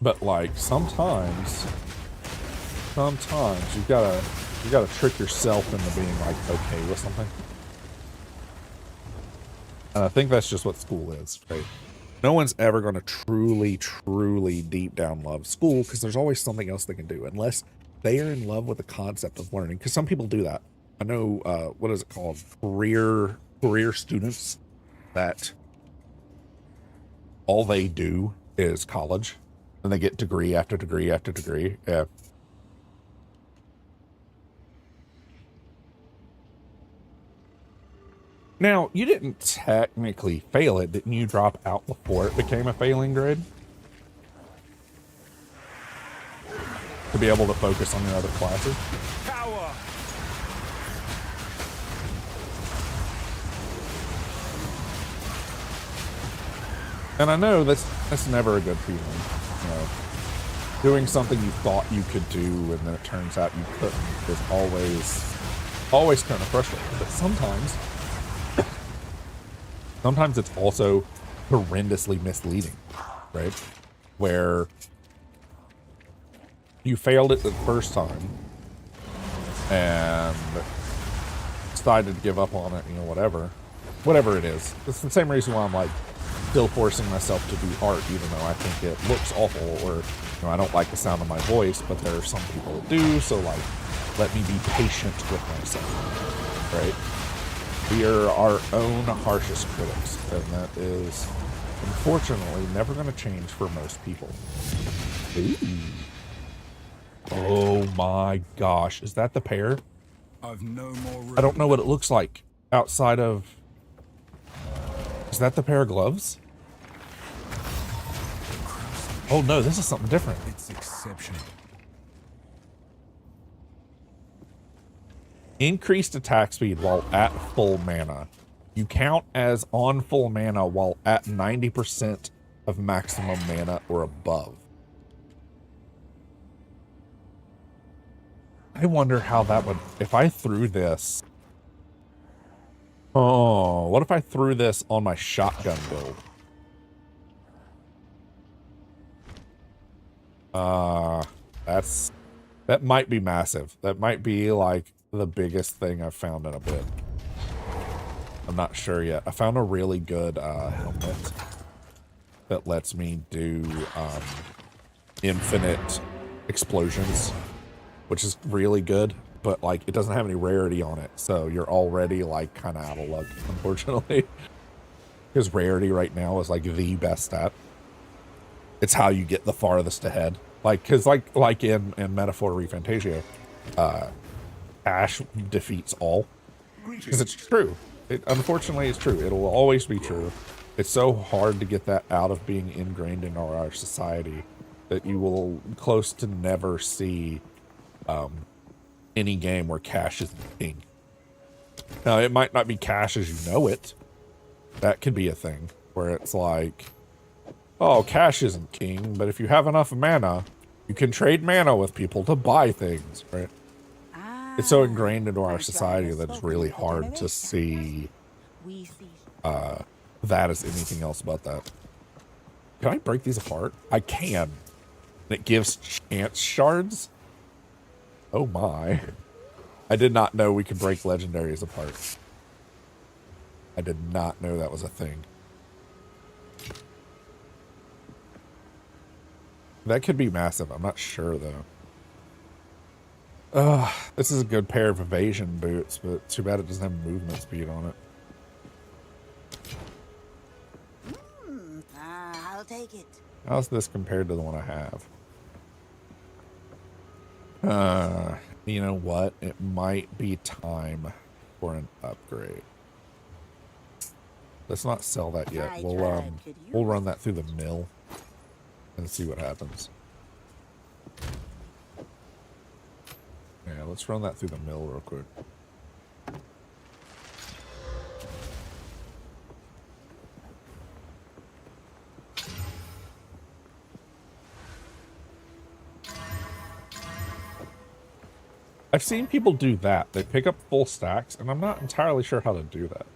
But like sometimes you gotta trick yourself into being like okay with something. And I think that's just what school is, right? No one's ever going to truly deep down love school because there's always something else they can do unless they are in love with the concept of learning. Because some people do that. I know, what is it called? Career students that all they do is college and they get degree after degree after degree. Yeah. Now, you didn't technically fail it. Didn't you drop out before it became a failing grade? To be able to focus on your other classes? Power! And I know that's never a good feeling. You know, doing something you thought you could do and then it turns out you couldn't is always kind of frustrating. But sometimes it's also horrendously misleading, right? Where you failed it the first time and decided to give up on it, you know, whatever it is. It's the same reason why I'm like still forcing myself to do art, even though I think it looks awful or, you know, I don't like the sound of my voice, but there are some people that do. So like, let me be patient with myself, right? We are our own harshest critics, and that is, unfortunately, never going to change for most people. Ooh. Oh my gosh, is that the pear? I've no more room. I don't know what it looks like outside of... Is that the pair of gloves? Oh no, this is something different. It's exceptional. Increased attack speed while at full mana. You count as on full mana while at 90% of maximum mana or above. I wonder how that would... If I threw this... Oh, what if I threw this on my shotgun build? That might be massive. That might be like the biggest thing I've found in a bit. I'm not sure yet. I found a really good helmet that lets me do infinite explosions, which is really good, but like it doesn't have any rarity on it, so you're already like kind of out of luck, unfortunately. Because rarity right now is like the best stat. It's how you get the farthest ahead. Like, because like in Metaphor Refantasia, Ash defeats all. Because it's true. Unfortunately, it's true. It will always be true. It's so hard to get that out of being ingrained in our society that you will close to never see any game where cash is the king. Now, it might not be cash as you know it. That could be a thing where it's like, oh, cash isn't king, but if you have enough mana, you can trade mana with people to buy things, right? It's so ingrained into our society that it's really hard to see that as anything else but that. Can I break these apart? I can. And it gives chance shards? Oh my. I did not know we could break legendaries apart. I did not know that was a thing. That could be massive. I'm not sure, though. This is a good pair of evasion boots, but too bad it doesn't have movement speed on it. I'll take it. How's this compared to the one I have? You know what? It might be time for an upgrade. Let's not sell that yet. We'll run that through the mill. and see what happens. Yeah, let's run that through the mill real quick. I've seen people do that. They pick up full stacks, and I'm not entirely sure how to do that.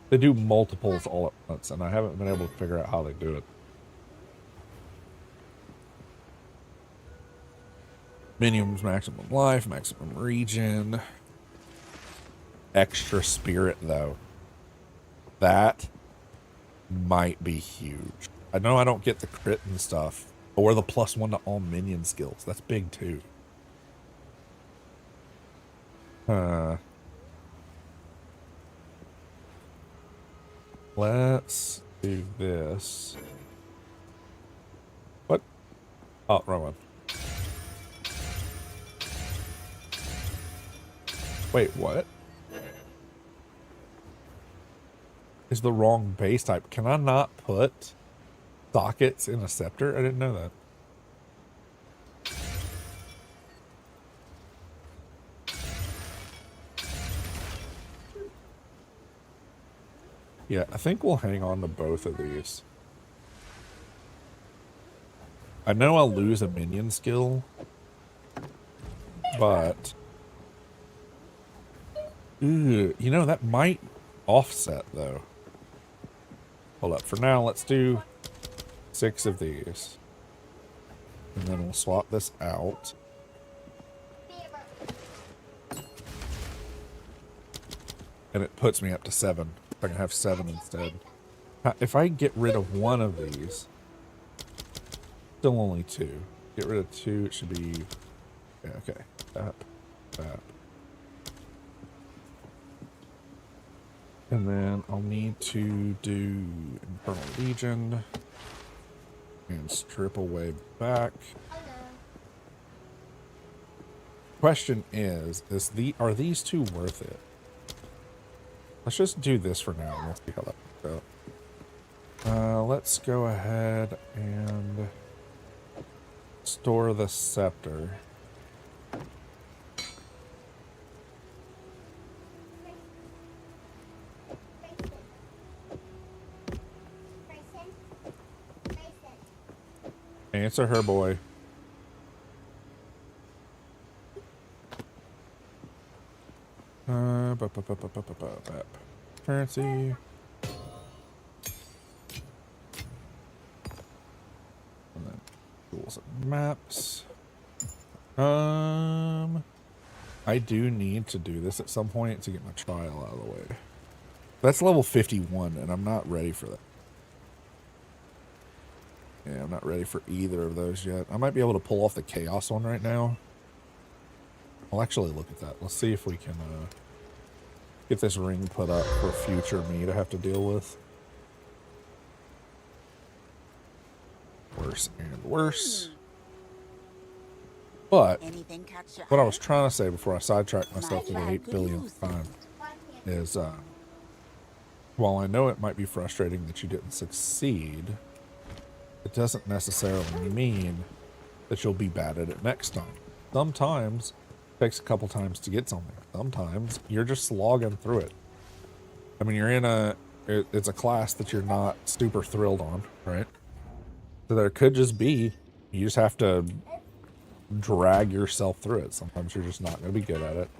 They do multiples all at once, and I haven't been able to figure out how they do it. Minions, maximum life, maximum regen. Extra spirit, though. That might be huge. I know I don't get the crit and stuff, or the +1 to all minion skills. That's big, too. Let's do this. What? Oh, wrong one. Wait, what? Is the wrong base type. Can I not put sockets in a scepter? I didn't know that. Yeah, I think we'll hang on to both of these. I know I'll lose a minion skill, but you know, that might offset though. Hold up, for now let's do 6 of these, and then we'll swap this out. And it puts me up to 7. I can have 7 instead. If I get rid of one of these, still only 2. Get rid of 2, it should be, yeah, okay. That. And then I'll need to do Infernal Legion and strip away back. Question is are these 2 worth it? Let's just do this for now and we'll see how that works out. Let's go ahead and store the scepter. Answer her, boy. Currency. And then tools and maps. I do need to do this at some point to get my trial out of the way. That's level 51, and I'm not ready for that. Yeah, I'm not ready for either of those yet. I might be able to pull off the chaos one right now. I'll actually look at that. Let's see if we can get this ring put up for future me to have to deal with. Worse and worse. But what I was trying to say before I sidetracked myself to the 8 billionth time is, while I know it might be frustrating that you didn't succeed, it doesn't necessarily mean that you'll be bad at it next time. Sometimes it takes a couple times to get something. Sometimes you're just slogging through it. I mean, you're in it's a class that you're not super thrilled on, right? So there could just be, you just have to drag yourself through it. Sometimes you're just not going to be good at it.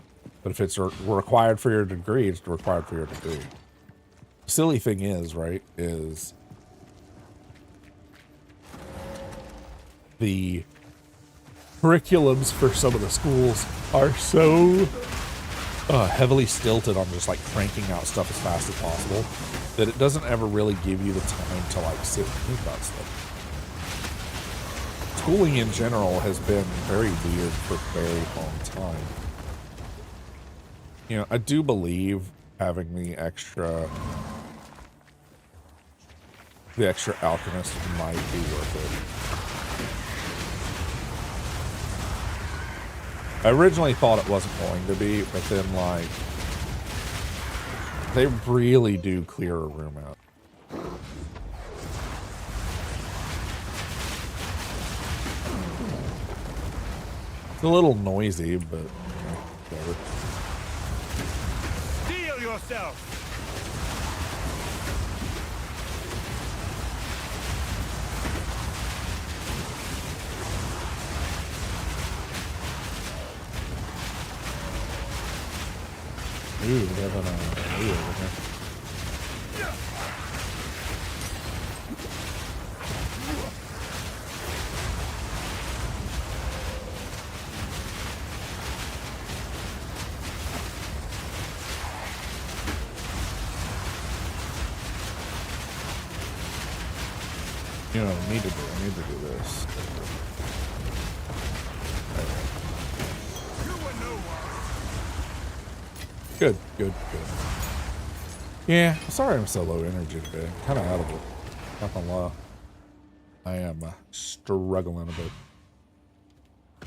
But if it's required for your degree, it's required for your degree. Silly thing is, right, is the curriculums for some of the schools are so heavily stilted on just like cranking out stuff as fast as possible that it doesn't ever really give you the time to like sit and think about stuff. Schooling in general has been very weird for a very long time. You know, I do believe having the extra alchemist might be worth it. I originally thought it wasn't going to be, but then like they really do clear a room out. It's a little noisy, but whatever. Steel yourself! Ooh, we have an ooh over here. You know what I need to do? I need to do this. Good, good, good. Yeah, sorry I'm so low energy today. I'm kind of out of it. Not gonna lie. I am struggling a bit.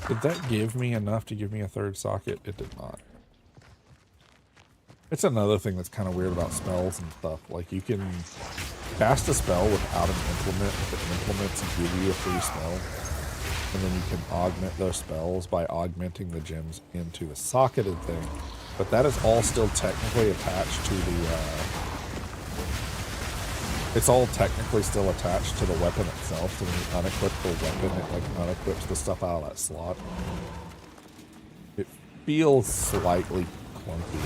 Did that give me enough to give me a third socket? It did not. It's another thing that's kind of weird about spells and stuff. Like, you can cast a spell without an implement if it implements and give you a free spell. And then you can augment those spells by augmenting the gems into a socketed thing. But that is all still technically attached to the, it's all technically still attached to the weapon itself. So when you unequip the weapon, it like unequips the stuff out of that slot. It feels slightly clunky.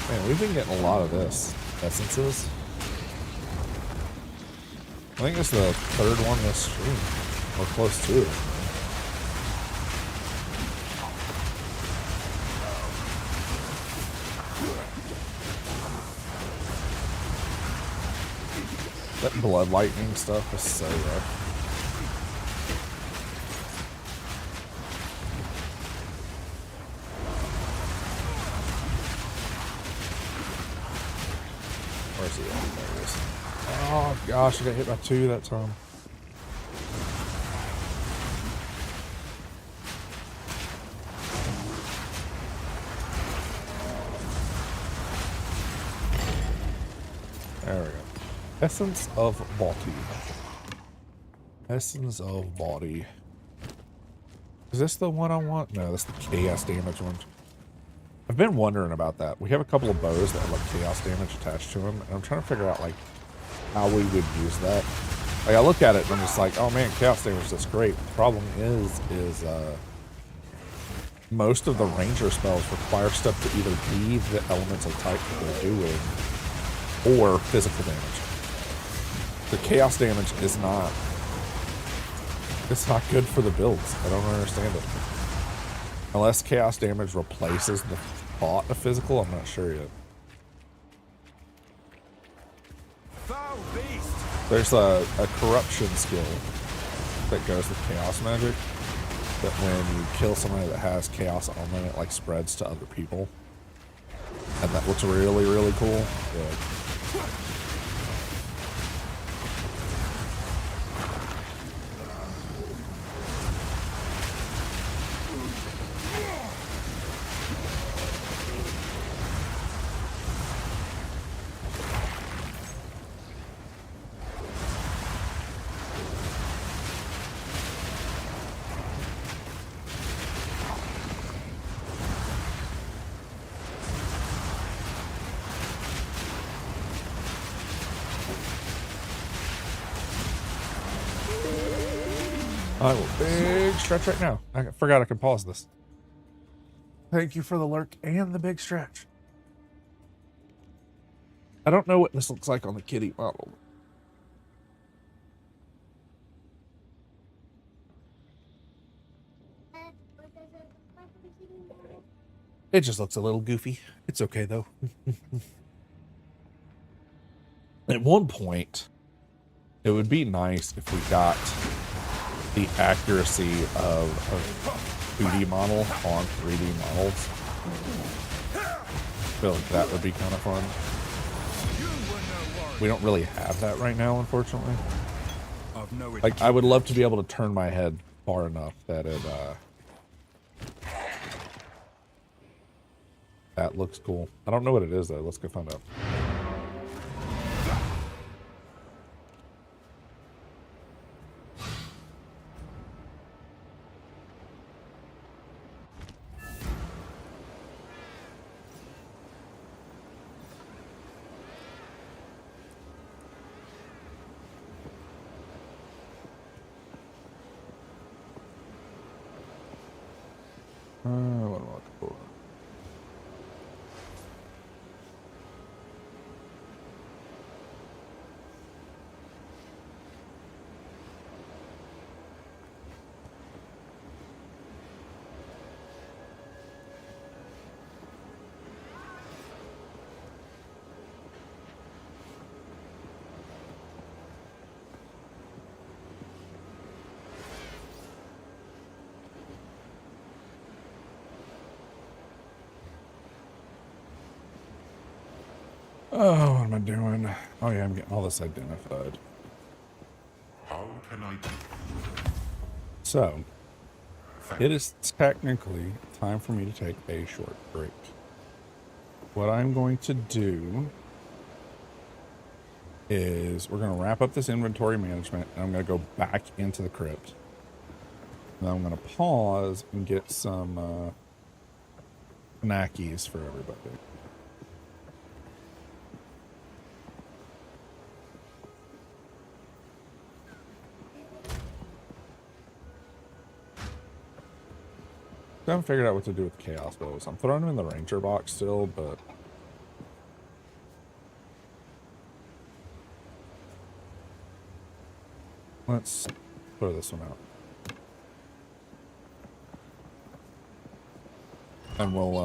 Man, we've been getting a lot of this. Essences. I think it's the third one this stream. Or close to it. That blood lightning stuff is so rough. Where's he at? There he is. Oh gosh, I got hit by 2 that time. There we go. Essence of body. Essence of body. Is this the one I want? No, that's the chaos damage one. I've been wondering about that. We have a couple of bows that have like chaos damage attached to them, and I'm trying to figure out like how we would use that. Like, I look at it and I'm just like, oh man, chaos damage, that's great. The problem is most of the ranger spells require stuff to either be the elemental type that they're doing or physical damage. The chaos damage is not, it's not good for the builds. I don't understand it. Unless chaos damage replaces the thought of physical, I'm not sure yet. Foul beast! There's a corruption skill that goes with chaos magic, that when you kill somebody that has chaos on them, it like spreads to other people. And that looks really, really cool. Yeah. I will big stretch right now. I forgot I could pause this. Thank you for the lurk and the big stretch. I don't know what this looks like on the kitty model. It just looks a little goofy. It's okay though. At one point, it would be nice if we got the accuracy of a 2D model on 3D models. I feel like that would be kind of fun. We don't really have that right now, unfortunately. Like, I would love to be able to turn my head far enough that it, that looks cool. I don't know what it is though. Let's go find out. What am I looking for? Oh, what am I doing? Oh yeah, I'm getting all this identified. How can I be? So, Thank it is technically time for me to take a short break. What I'm going to do is we're going to wrap up this inventory management, and I'm going to go back into the crypt. And I'm going to pause and get some snackies for everybody. I haven't figured out what to do with chaos bows. I'm throwing them in the ranger box still, but let's throw this one out. And we'll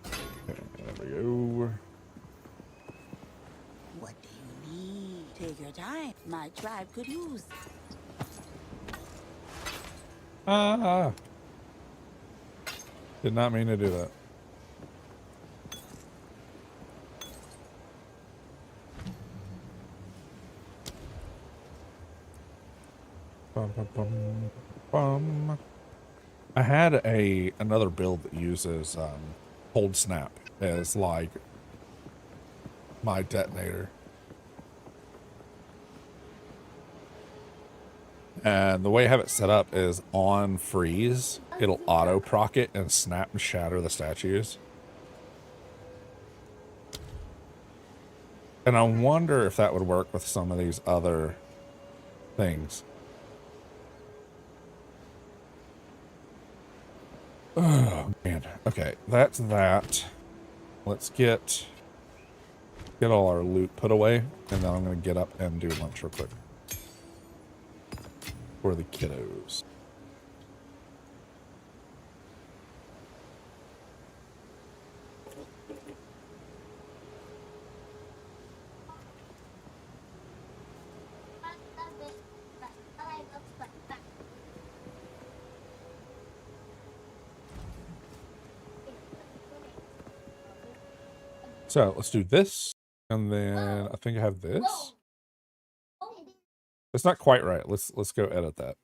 okay, there we go. What do you need? Take your time. My tribe could use. Ah, did not mean to do that. Bum, bum, bum, bum. I had another build that uses cold snap as like my detonator. And the way I have it set up is on freeze, it'll auto proc it and snap and shatter the statues. And I wonder if that would work with some of these other things. Oh man. Okay, that's that. Let's get all our loot put away, and then I'm gonna get up and do lunch real quick for the kiddos. So let's do this, and then I think I have this. It's not quite right. Let's go edit that.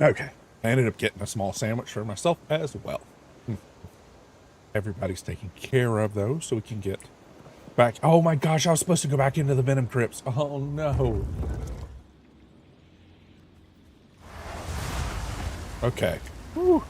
Okay. I ended up getting a small sandwich for myself as well. Everybody's taken care of though, so we can get back. Oh my gosh, I was supposed to go back into the Venom Crypts. Oh no. Okay. Whew.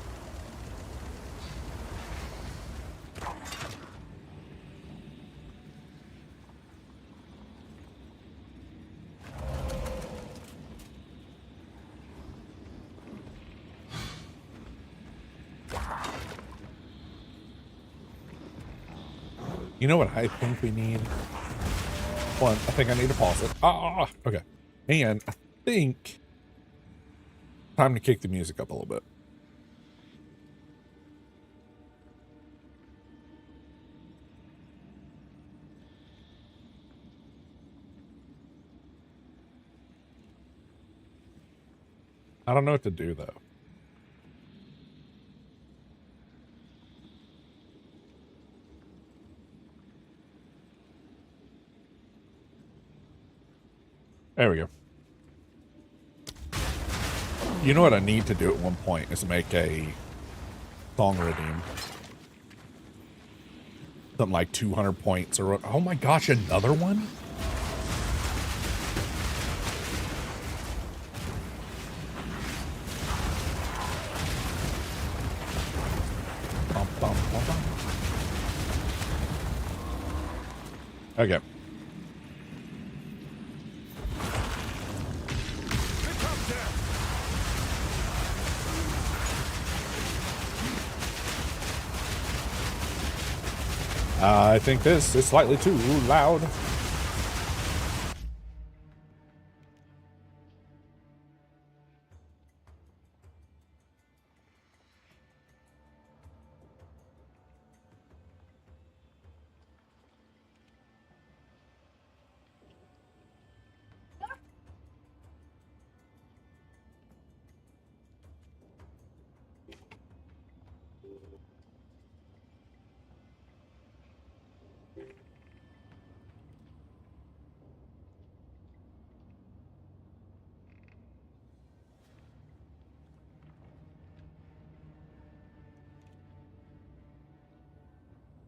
You know what I think we need? One, I think I need to pause it. Ah, okay. And I think time to kick the music up a little bit. I don't know what to do though. There we go. You know what I need to do at one point is make a song redeem. Something like 200 points or, oh my gosh, another one? Bum, bum, bum, bum. Okay. I think this is slightly too loud.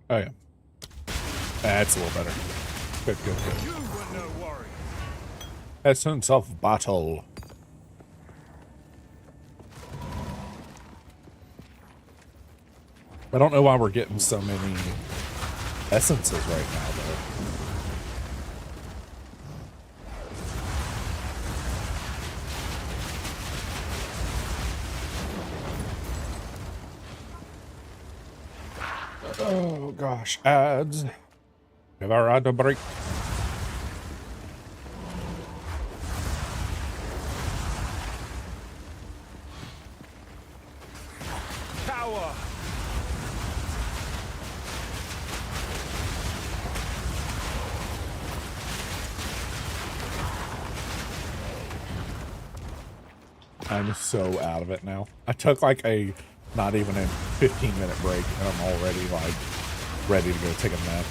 Oh yeah. That's a little better. Good, good, good. You were no worry. Essence of battle. I don't know why we're getting so many essences right now, though. Oh gosh, ads. Have I had a break? Power. I'm so out of it now. I took like a not even a 15-minute break and I'm already like ready to go take a nap.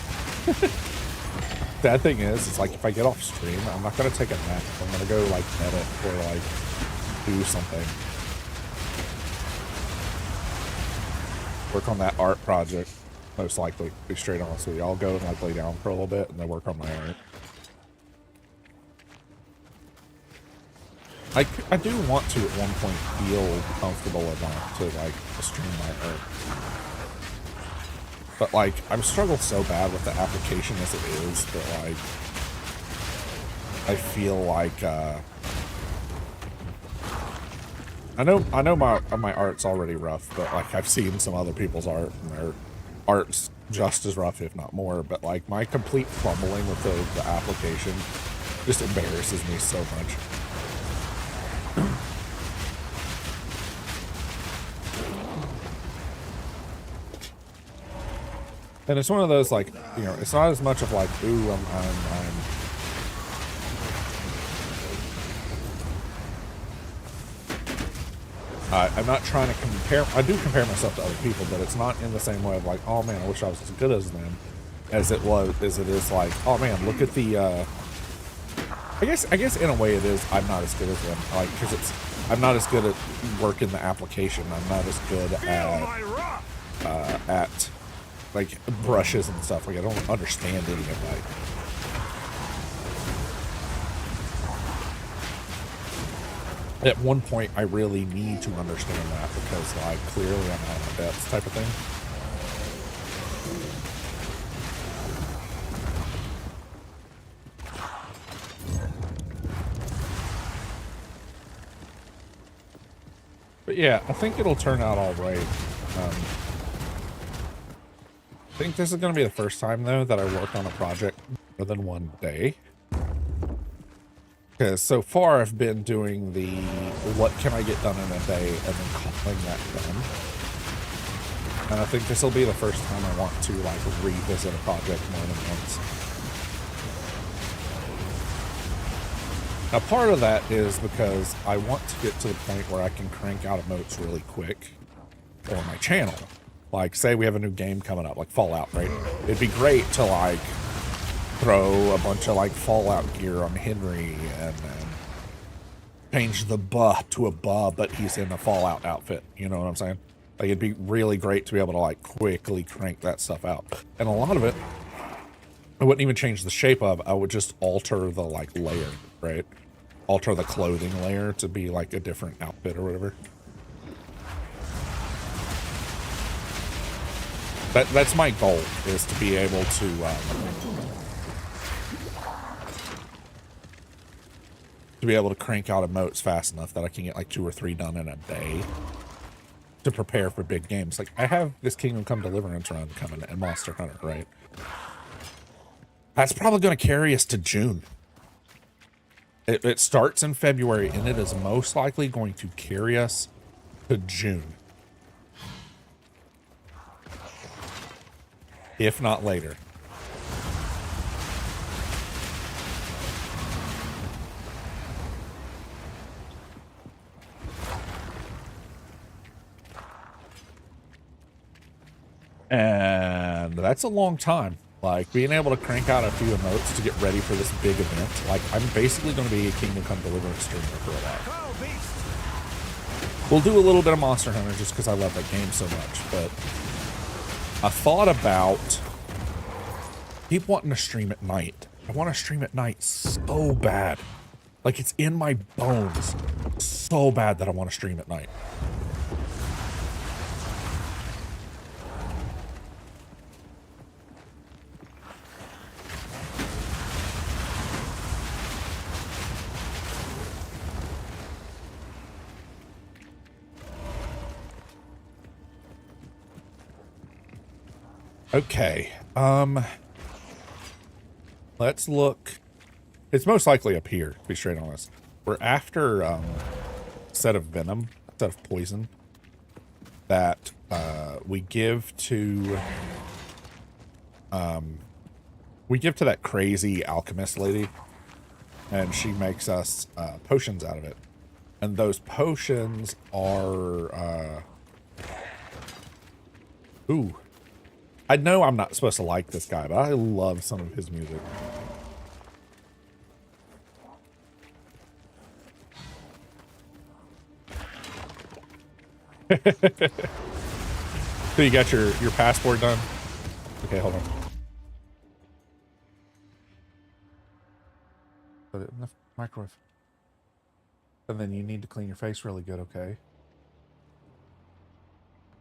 Sad thing is, it's like if I get off stream, I'm not gonna take a nap. I'm gonna go like edit or like do something. Work on that art project, most likely. Be straight honest with you. I'll go and like lay down for a little bit and then work on my art. I do want to at one point feel comfortable enough to like stream my art. But like, I've struggled so bad with the application as it is that like, I feel like, I know my art's already rough, but like I've seen some other people's art and their art's just as rough, if not more, but like my complete fumbling with the application just embarrasses me so much. And it's one of those like, you know, it's not as much of like, ooh, I'm not trying to compare. I do compare myself to other people, but it's not in the same way of like, oh man, I wish I was as good as them, as it is like, oh man, look at the. I guess in a way it is. I'm not as good as them, like because I'm not as good at working the application. I'm not as good Feel at my wrath! like brushes and stuff. Like I don't understand any of that. At one point, I really need to understand that because, like, clearly I'm out of depth type of thing. But yeah, I think it'll turn out all right. I think this is going to be the first time, though, that I worked on a project more than one day. Because so far I've been doing the what can I get done in a day and then calling that done. And I think this will be the first time I want to like revisit a project more than once. Now part of that is because I want to get to the point where I can crank out emotes really quick for my channel. Like say we have a new game coming up, like Fallout, right? It'd be great to like throw a bunch of like Fallout gear on Henry and then change the buh to a buh, but he's in a Fallout outfit. You know what I'm saying? Like it'd be really great to be able to like quickly crank that stuff out. And a lot of it, I wouldn't even change the shape of. I would just alter the like layer, right? Alter the clothing layer to be like a different outfit or whatever. That's my goal, is to be able to crank out emotes fast enough that I can get like 2 or 3 done in a day to prepare for big games. Like I have this Kingdom Come Deliverance run coming and Monster Hunter, right? That's probably going to carry us to June. It starts in February and it is most likely going to carry us to June. If not later. And that's a long time. Like, being able to crank out a few emotes to get ready for this big event. Like, I'm basically going to be a Kingdom Come Deliverance streamer for a while. We'll do a little bit of Monster Hunter just because I love that game so much. But I thought about keep wanting to stream at night. I want to stream at night so bad. Like, it's in my bones so bad that I want to stream at night. Okay, let's look. It's most likely up here, to be straight honest. We're after a set of venom, a set of poison that we give to that crazy alchemist lady, and she makes us potions out of it. And those potions are ooh. I know I'm not supposed to like this guy, but I love some of his music. So you got your passport done? Okay, hold on. Put it in the microwave. And then you need to clean your face really good, okay?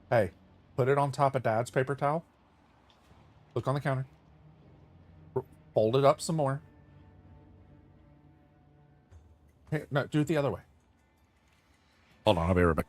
Hey, put it on top of Dad's paper towel. Look on the counter. Fold it up some more. Here, no, do it the other way. Hold on, I'll be right back.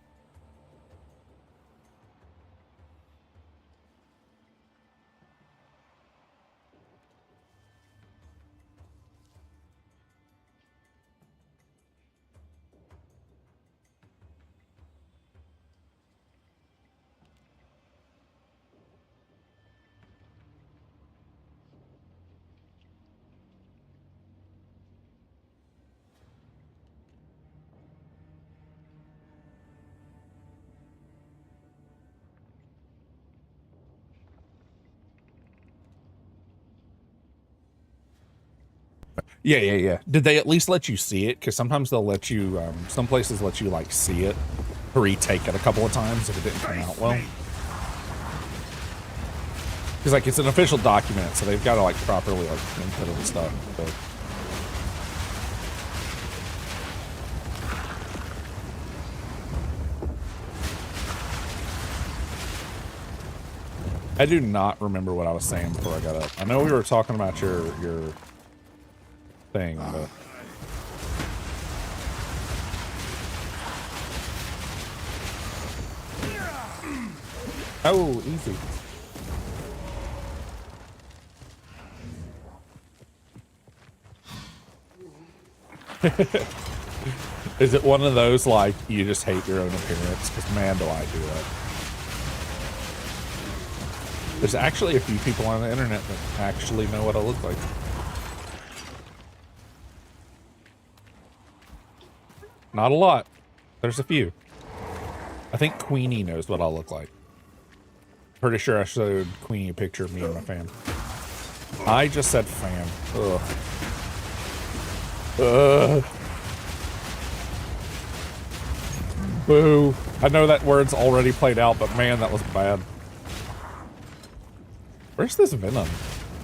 Yeah, yeah, yeah. Did they at least let you see it? Because sometimes they'll let you, some places let you, like, see it, retake it a couple of times if it didn't come out well. Because, like, it's an official document, so they've got to, like, properly, like, input it and stuff. But I do not remember what I was saying before I got up. I know we were talking about your thing, but oh, easy. Is it one of those like you just hate your own appearance? Because man, do I do that. There's actually a few people on the internet that actually know what I look like. Not a lot. There's a few. I think Queenie knows what I look like. Pretty sure I showed Queenie a picture of me and my fam. I just said fam. Ugh. Ugh. Boo. I know that word's already played out, but man, that was bad. Where's this venom?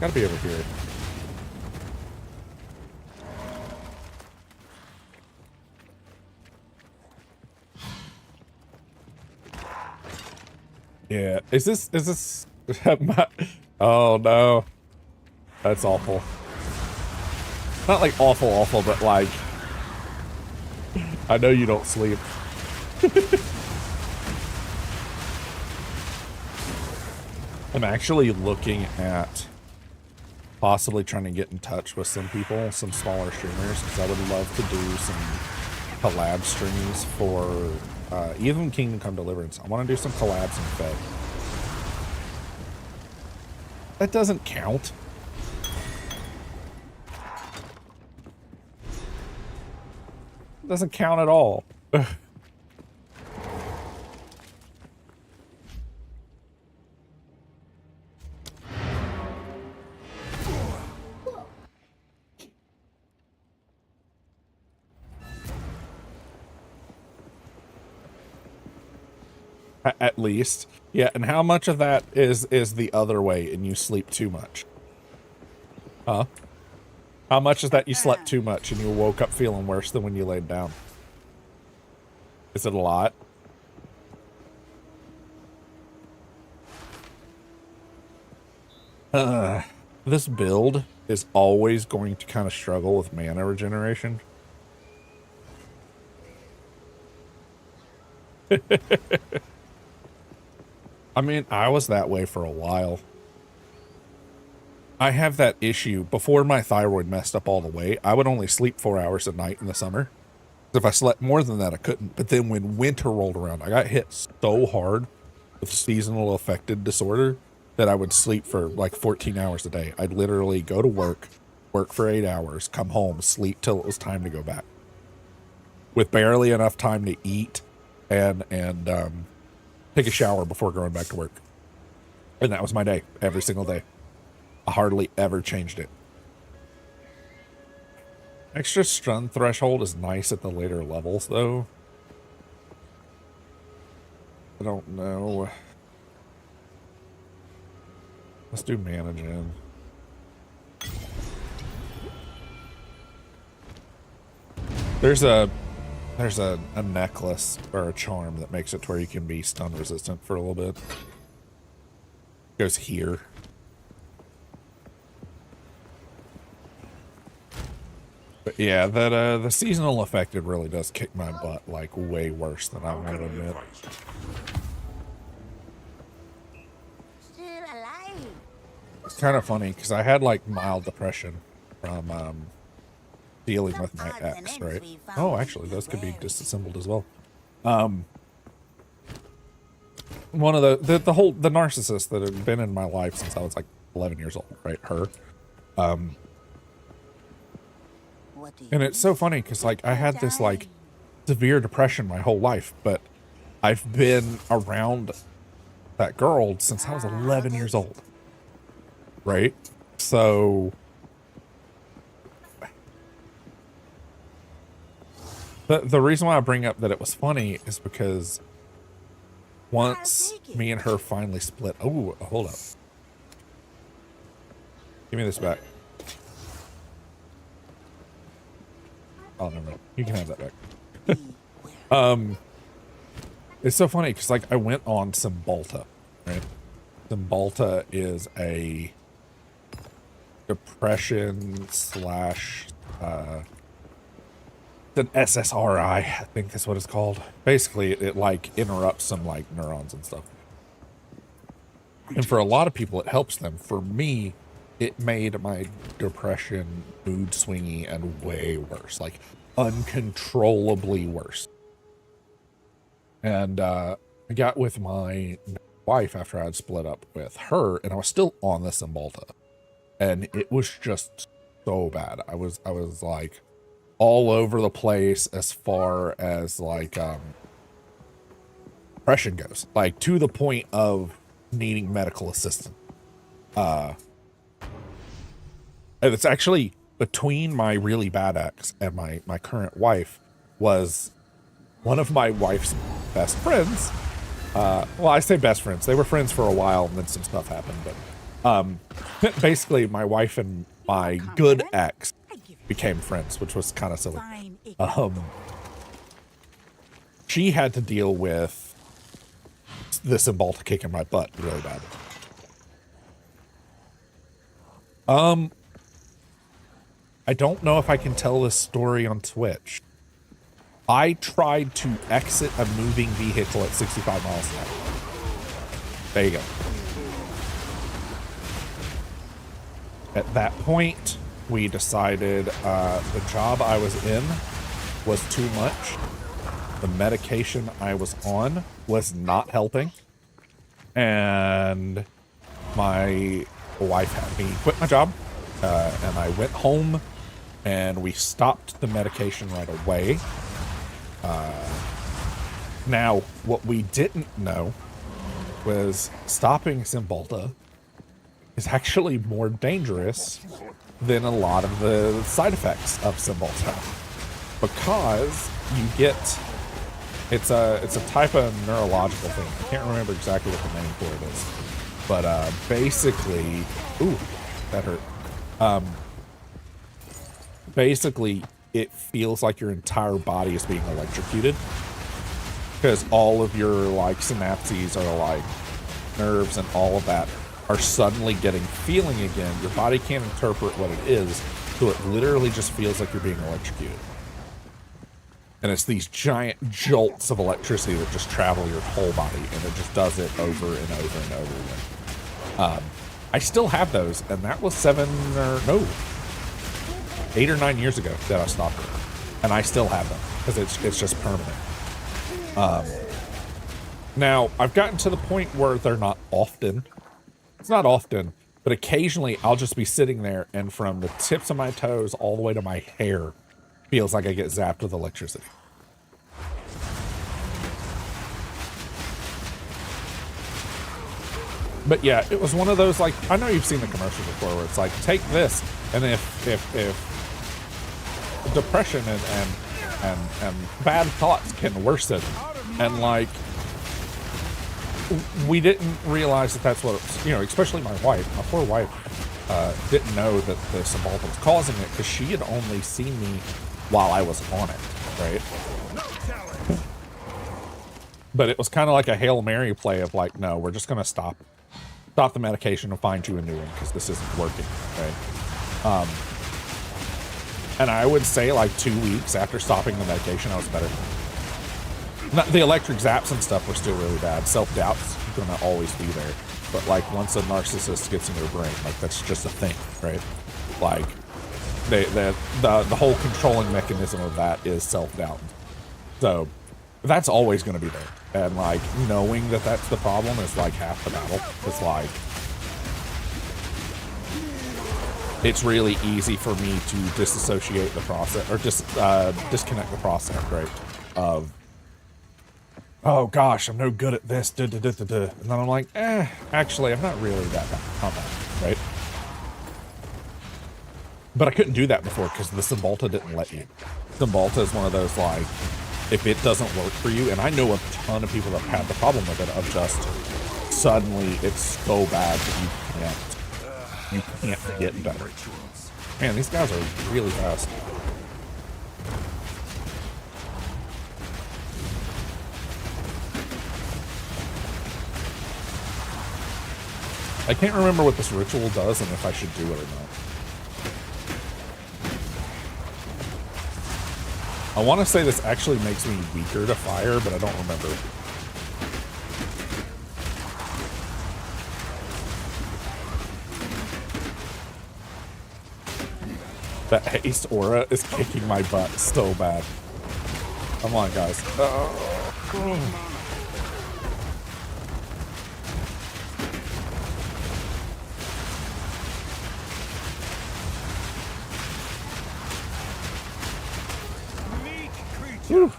Gotta be over here. Yeah, is this oh no. That's awful. Not like awful, but like I know you don't sleep. I'm actually looking at possibly trying to get in touch with some people, some smaller streamers, because I would love to do some collab streams for even Kingdom Come Deliverance. I want to do some collabs in Fed. That doesn't count. It doesn't count at all. At least. Yeah, and how much of that is the other way and you sleep too much? Huh? How much is that you slept too much and you woke up feeling worse than when you laid down? Is it a lot? This build is always going to kind of struggle with mana regeneration. I mean, I was that way for a while. I have that issue. Before my thyroid messed up all the way, I would only sleep 4 hours a night in the summer. If I slept more than that, I couldn't. But then when winter rolled around, I got hit so hard with seasonal affected disorder that I would sleep for like 14 hours a day. I'd literally go to work for 8 hours, come home, sleep till it was time to go back. With barely enough time to eat and take a shower before going back to work. And that was my day, every single day. I hardly ever changed it. Extra stun threshold is nice at the later levels, though. I don't know. Let's do mana gen. There's a necklace or a charm that makes it to where you can be stun resistant for a little bit. Goes here. But yeah, that the seasonal affected really does kick my butt like way worse than I want to admit. Still alive. It's kind of funny because I had like mild depression from dealing with my ex, right? Oh, actually, those could be disassembled as well. One of the narcissist that had been in my life since I was like 11 years old, right? Her. And it's so funny because like I had this like severe depression my whole life, but I've been around that girl since I was 11 years old, right? So The reason why I bring up that it was funny is because once take it. me and her finally split. Oh, hold up. Give me this back. Oh, never mind. You can have that back. It's so funny because like I went on Cymbalta, right? Cymbalta is a depression slash it's an SSRI, I think that's what it's called. Basically, it like interrupts some like neurons and stuff. And for a lot of people, it helps them. For me, it made my depression mood swingy and way worse, like uncontrollably worse. And I got with my wife after I had split up with her, and I was still on the Cymbalta, and it was just so bad. I was like all over the place as far as like depression goes, like to the point of needing medical assistance. And it's actually between my really bad ex and my current wife was one of my wife's best friends. Well, I say best friends. They were friends for a while, and then some stuff happened. But basically, my wife and my good ex became friends, which was kind of silly. She had to deal with the Cymbalta kicking my butt really bad. I don't know if I can tell this story on Twitch. I tried to exit a moving vehicle at 65 miles an hour. There you go. At that point, we decided the job I was in was too much. The medication I was on was not helping. And my wife had me quit my job. And I went home and we stopped the medication right away. Now, what we didn't know was stopping Cymbalta is actually more dangerous than a lot of the side effects of Cymbalta, because you get it's a type of neurological thing. I can't remember exactly what the name for it is, but basically, ooh, that hurt. Basically, it feels like your entire body is being electrocuted, because all of your like synapses or like nerves and all of that are suddenly getting feeling again. Your body can't interpret what it is, so it literally just feels like you're being electrocuted. And it's these giant jolts of electricity that just travel your whole body, and it just does it over and over and over again. I still have those, and that was 8 or 9 years ago that I stopped it, and I still have them because it's just permanent. Now I've gotten to the point where they're not often. It's not often, but occasionally I'll just be sitting there, and from the tips of my toes all the way to my hair, feels like I get zapped with electricity. But yeah, it was one of those, like, I know you've seen the commercial before where it's like, take this, and if depression and bad thoughts can worsen, and like, we didn't realize that that's what it was, you know, especially my wife. My poor wife didn't know that the Cymbalta was causing it, because she had only seen me while I was on it, right? But it was kind of like a Hail Mary play of like, no, we're just going to stop the medication and find you a new one, because this isn't working, right? And I would say like 2 weeks after stopping the medication, I was better. The electric zaps and stuff were still really bad. Self-doubt's gonna always be there. But like once a narcissist gets in your brain, like that's just a thing, right? Like the whole controlling mechanism of that is self-doubt. So that's always gonna be there. And like knowing that that's the problem is like half the battle. It's like, it's really easy for me to disassociate the process, or just disconnect the process, right? Of, oh gosh, I'm no good at this, and then I'm like, actually, I'm not really that bad, not bad, right? But I couldn't do that before because the Cymbalta didn't let you. Cymbalta is one of those, like, if it doesn't work for you, and I know a ton of people that had the problem with it, of just suddenly it's so bad that you can't get better. Man, these guys are really fast. I can't remember what this ritual does and if I should do it or not. I want to say this actually makes me weaker to fire, but I don't remember. That haste aura is kicking my butt so bad. Come on, guys. Whew.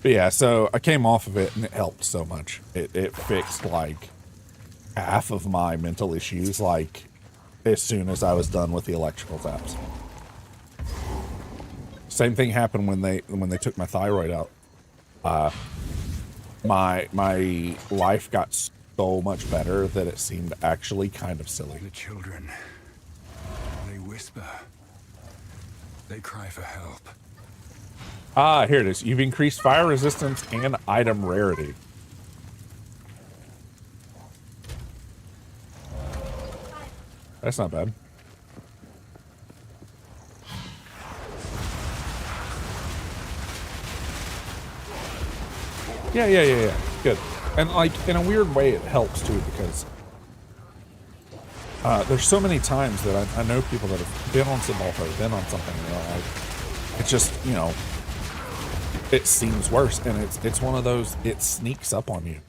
But yeah, so I came off of it and it helped so much. It fixed like half of my mental issues, like as soon as I was done with the electrical taps. Same thing happened when they took my thyroid out. My life got so much better that it seemed actually kind of silly. The children, they whisper. They cry for help. Ah, here it is. You've increased fire resistance and item rarity. That's not bad. Yeah. Good. And like in a weird way, it helps too, because there's so many times that I know people that have been on Cymbalta or been on something, you know, like it's just, you know, it seems worse, and it's one of those, it sneaks up on you.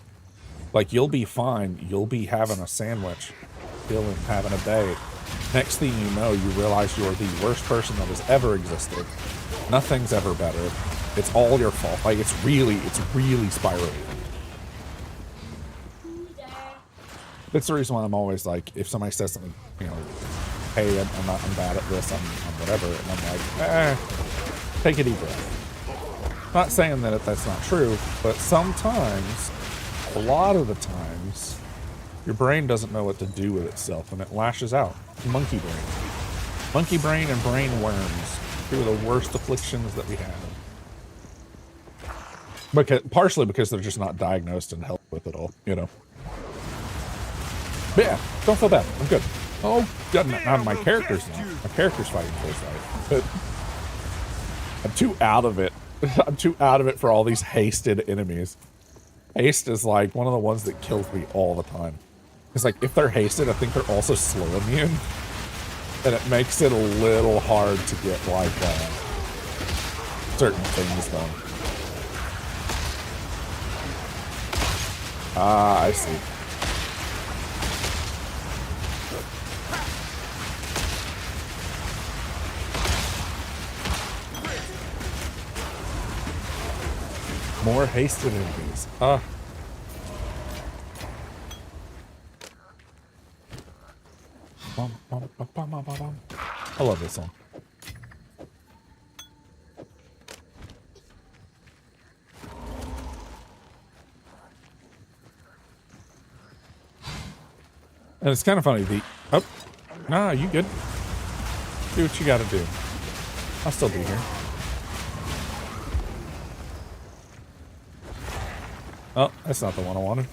Like, you'll be fine, you'll be having a sandwich, chilling, having a day. Next thing you know, you realize you're the worst person that has ever existed. Nothing's ever better. It's all your fault. Like, it's really spiraling. That's the reason why I'm always like, if somebody says something, you know, hey, I'm bad at this, I'm whatever, and I'm like, take a deep breath. Not saying that that's not true, but sometimes, a lot of the times, your brain doesn't know what to do with itself, and it lashes out. Monkey brain. Monkey brain and brain worms. Two of the worst afflictions that we have. Partially because they're just not diagnosed and helped with it all, you know. But yeah, don't feel bad. I'm good. Oh, my character's not. My character's fighting for his life. But I'm too out of it. I'm too out of it for all these hasted enemies. Haste is like one of the ones that kills me all the time. It's like, if they're hasted, I think they're also slow immune. And it makes it a little hard to get, like, certain things done. Ah, I see. More hasted enemies. I love this song. And it's kind of funny. Nah, you good. Do what you gotta do. I'll still be here. Oh, that's not the one I wanted.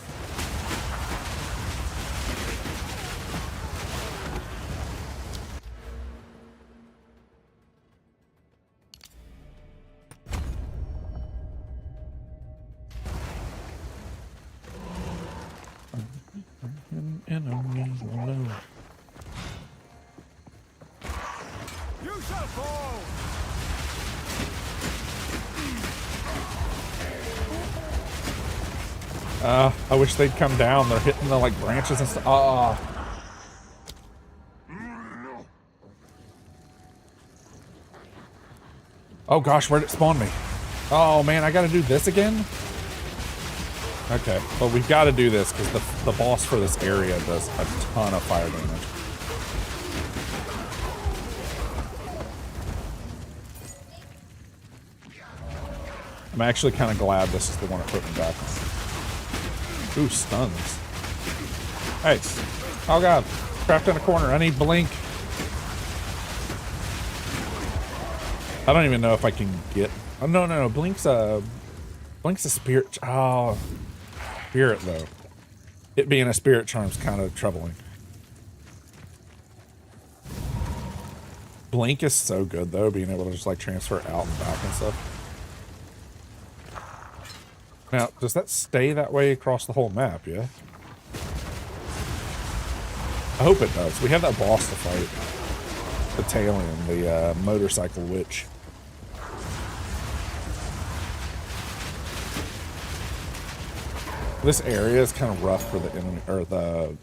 You shall fall. I wish they'd come down. They're hitting the, like, branches and stuff. Oh gosh, where'd it spawn me? Oh man, I gotta do this again? Okay, well, we've got to do this because the boss for this area does a ton of fire damage. I'm actually kind of glad this is the one that put me back on. Ooh, stuns. Hey. Oh god. Trapped in a corner. I need blink. I don't even know if I can get... Oh, no. Blink's a spirit... Oh. Spirit, though. It being a spirit charm's kind of troubling. Blink is so good, though, being able to just, like, transfer out and back and stuff. Now, does that stay that way across the whole map, yeah? I hope it does. We have that boss to fight. The Talion, the motorcycle witch. This area is kind of rough for the enemy, or the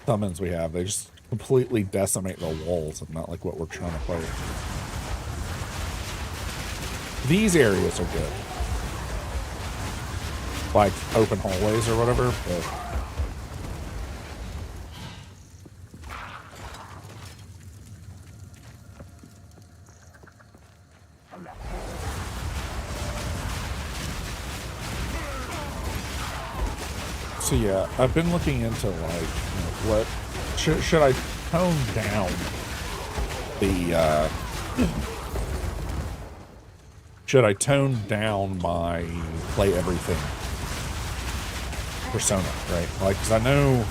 summons we have. They just completely decimate the walls and not like what we're trying to play. These areas are good. Like open hallways or whatever, but so yeah, I've been looking into like, you know, what should I tone down the should I tone down my play everything persona, right? Like, because I know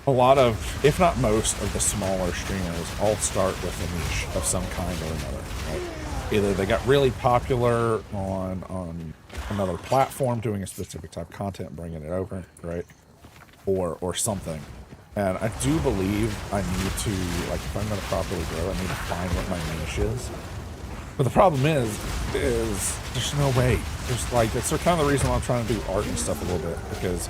a lot of, if not most of the smaller streamers all start with a niche of some kind or another, right? Either they got really popular on another platform doing a specific type of content and bringing it over, right? Or something. And I do believe I need to, like, if I'm going to properly grow, I need to find what my niche is. But the problem is there's no way. There's like, it's kind of the reason why I'm trying to do art and stuff a little bit, because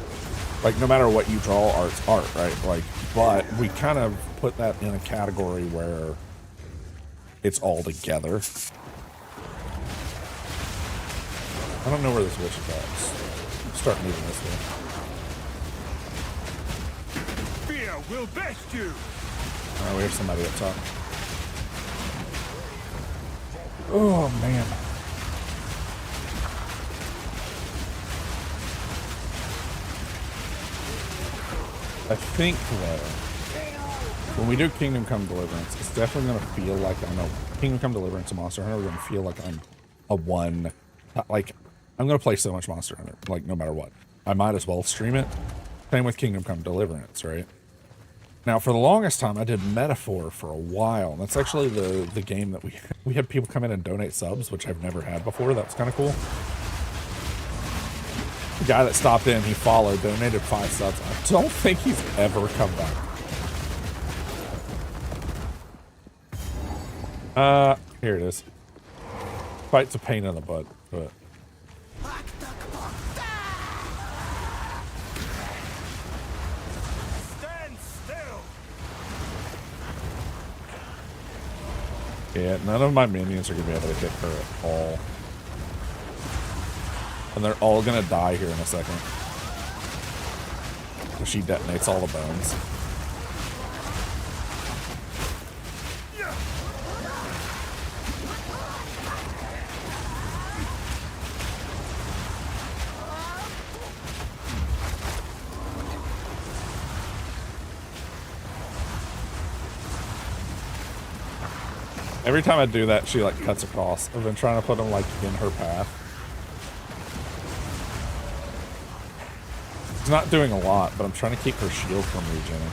like no matter what you draw, art's art, right? Like, but we kind of put that in a category where it's all together. I don't know where this witch is at. Start moving this way. Fear will best you. We have somebody up top. Oh man. I think though, when we do Kingdom Come Deliverance, it's definitely gonna feel like I'm a Kingdom Come Deliverance and Monster Hunter are gonna feel like I'm a one. Like, I'm gonna play so much Monster Hunter, like no matter what. I might as well stream it. Same with Kingdom Come Deliverance, right? Now, for the longest time, I did Metaphor for a while. That's actually the game that we had people come in and donate subs, which I've never had before. That was kind of cool. The guy that stopped in, he followed, donated 5 subs. I don't think he's ever come back. Here it is. Fight's a pain in the butt, but... Yeah, none of my minions are going to be able to hit her at all. And they're all going to die here in a second. If she detonates all the bones. Every time I do that, she like cuts across. I've been trying to put them like in her path. It's not doing a lot, but I'm trying to keep her shield from regenerating.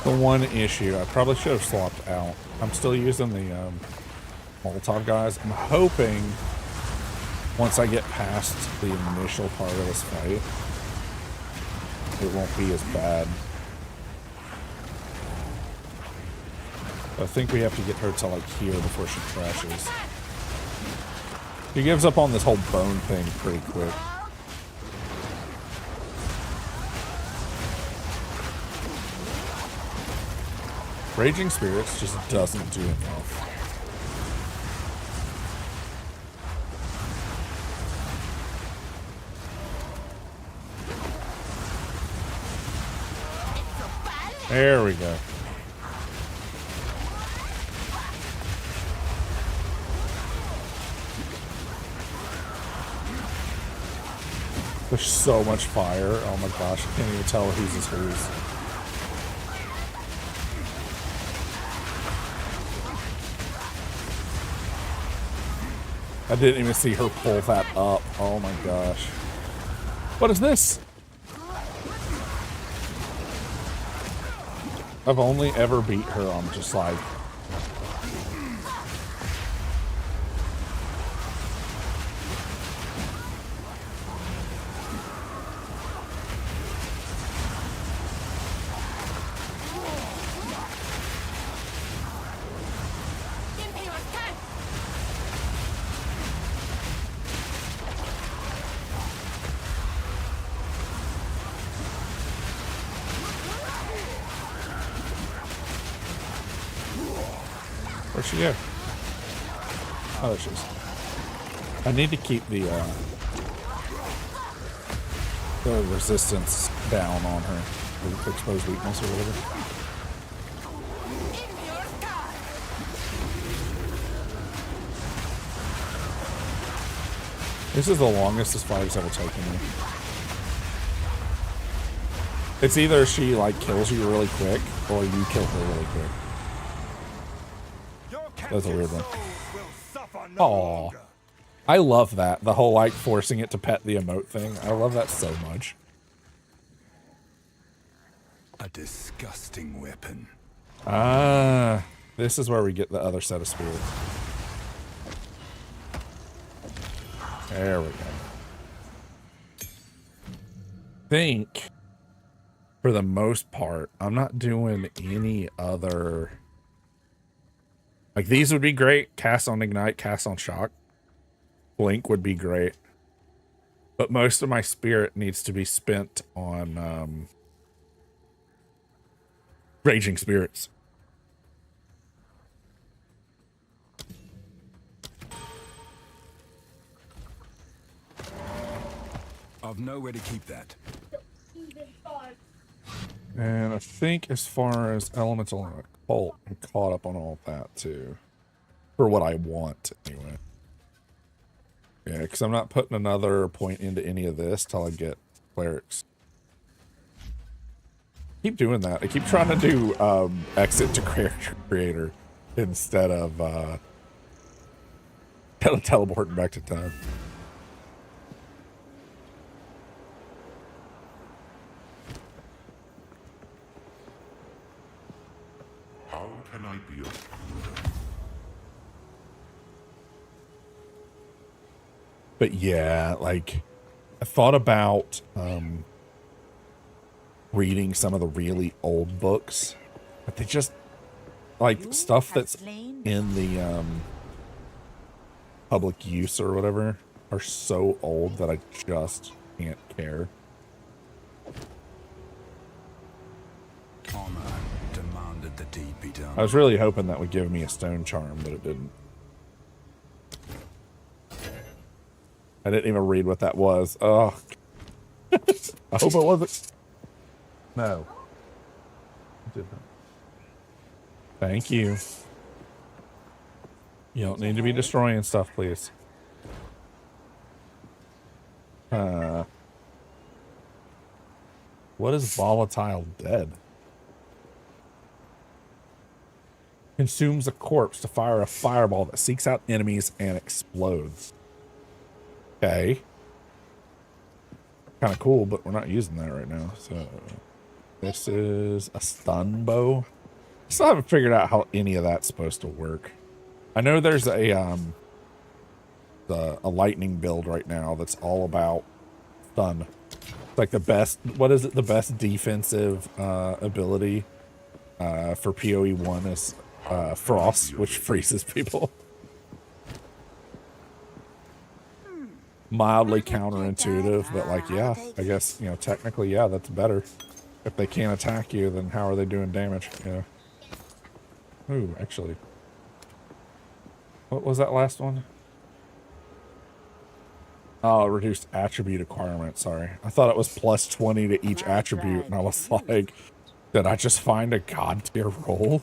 The one issue, I probably should have swapped out. I'm still using the Molotov guys. I'm hoping once I get past the initial part of this fight, it won't be as bad. I think we have to get her to like here before she crashes. She gives up on this whole bone thing pretty quick. Raging Spirits just doesn't do enough. There we go. There's so much fire. Oh my gosh, I can't even tell whose is whose. I didn't even see her pull that up. Oh my gosh. What is this? I've only ever beat her on just like... Where'd she go? Oh, there she is. I need to keep the resistance down on her. The exposed weakness or whatever. This is the longest this fight has ever taken me. It's either she like kills you really quick or you kill her really quick. That's a weird one. Aww. I love that. The whole like forcing it to pet the emote thing. I love that so much. A disgusting weapon. Ah, this is where we get the other set of spirits. There we go. Think, for the most part, I'm not doing any other... Like, these would be great. Cast on Ignite, cast on Shock. Blink would be great. But most of my spirit needs to be spent on Raging Spirits. I've nowhere to keep that. And I think as far as Elemental and Occult, I'm caught up on all that too. For what I want, anyway. Yeah, because I'm not putting another point into any of this till I get Clerics. Keep doing that. I keep trying to do exit to character creator instead of teleporting back to time. How can I be of... But yeah, like I thought about reading some of the really old books, but they just like stuff that's in the public use or whatever are so old that I just can't care. Honor demanded the deed be done. I was really hoping that would give me a stone charm, but it didn't. I didn't even read what that was. Oh, I hope it wasn't. No. It didn't. Thank you. You don't need to be destroying stuff, please. What is volatile dead? Consumes a corpse to fire a fireball that seeks out enemies and explodes. Okay. Kind of cool, but we're not using that right now. So this is a stun bow. Still haven't figured out how any of that's supposed to work. I know there's a lightning build right now that's all about stun. It's like the best, what is it? The best defensive ability for PoE 1 is Frost, which freezes people. Mildly counterintuitive, but like, yeah, I guess, you know, technically, yeah, that's better. If they can't attack you, then how are they doing damage? Yeah. Ooh, actually. What was that last one? Oh, reduced attribute acquirement, sorry. I thought it was plus 20 to each attribute, and I was like, Did I just find a god tier roll?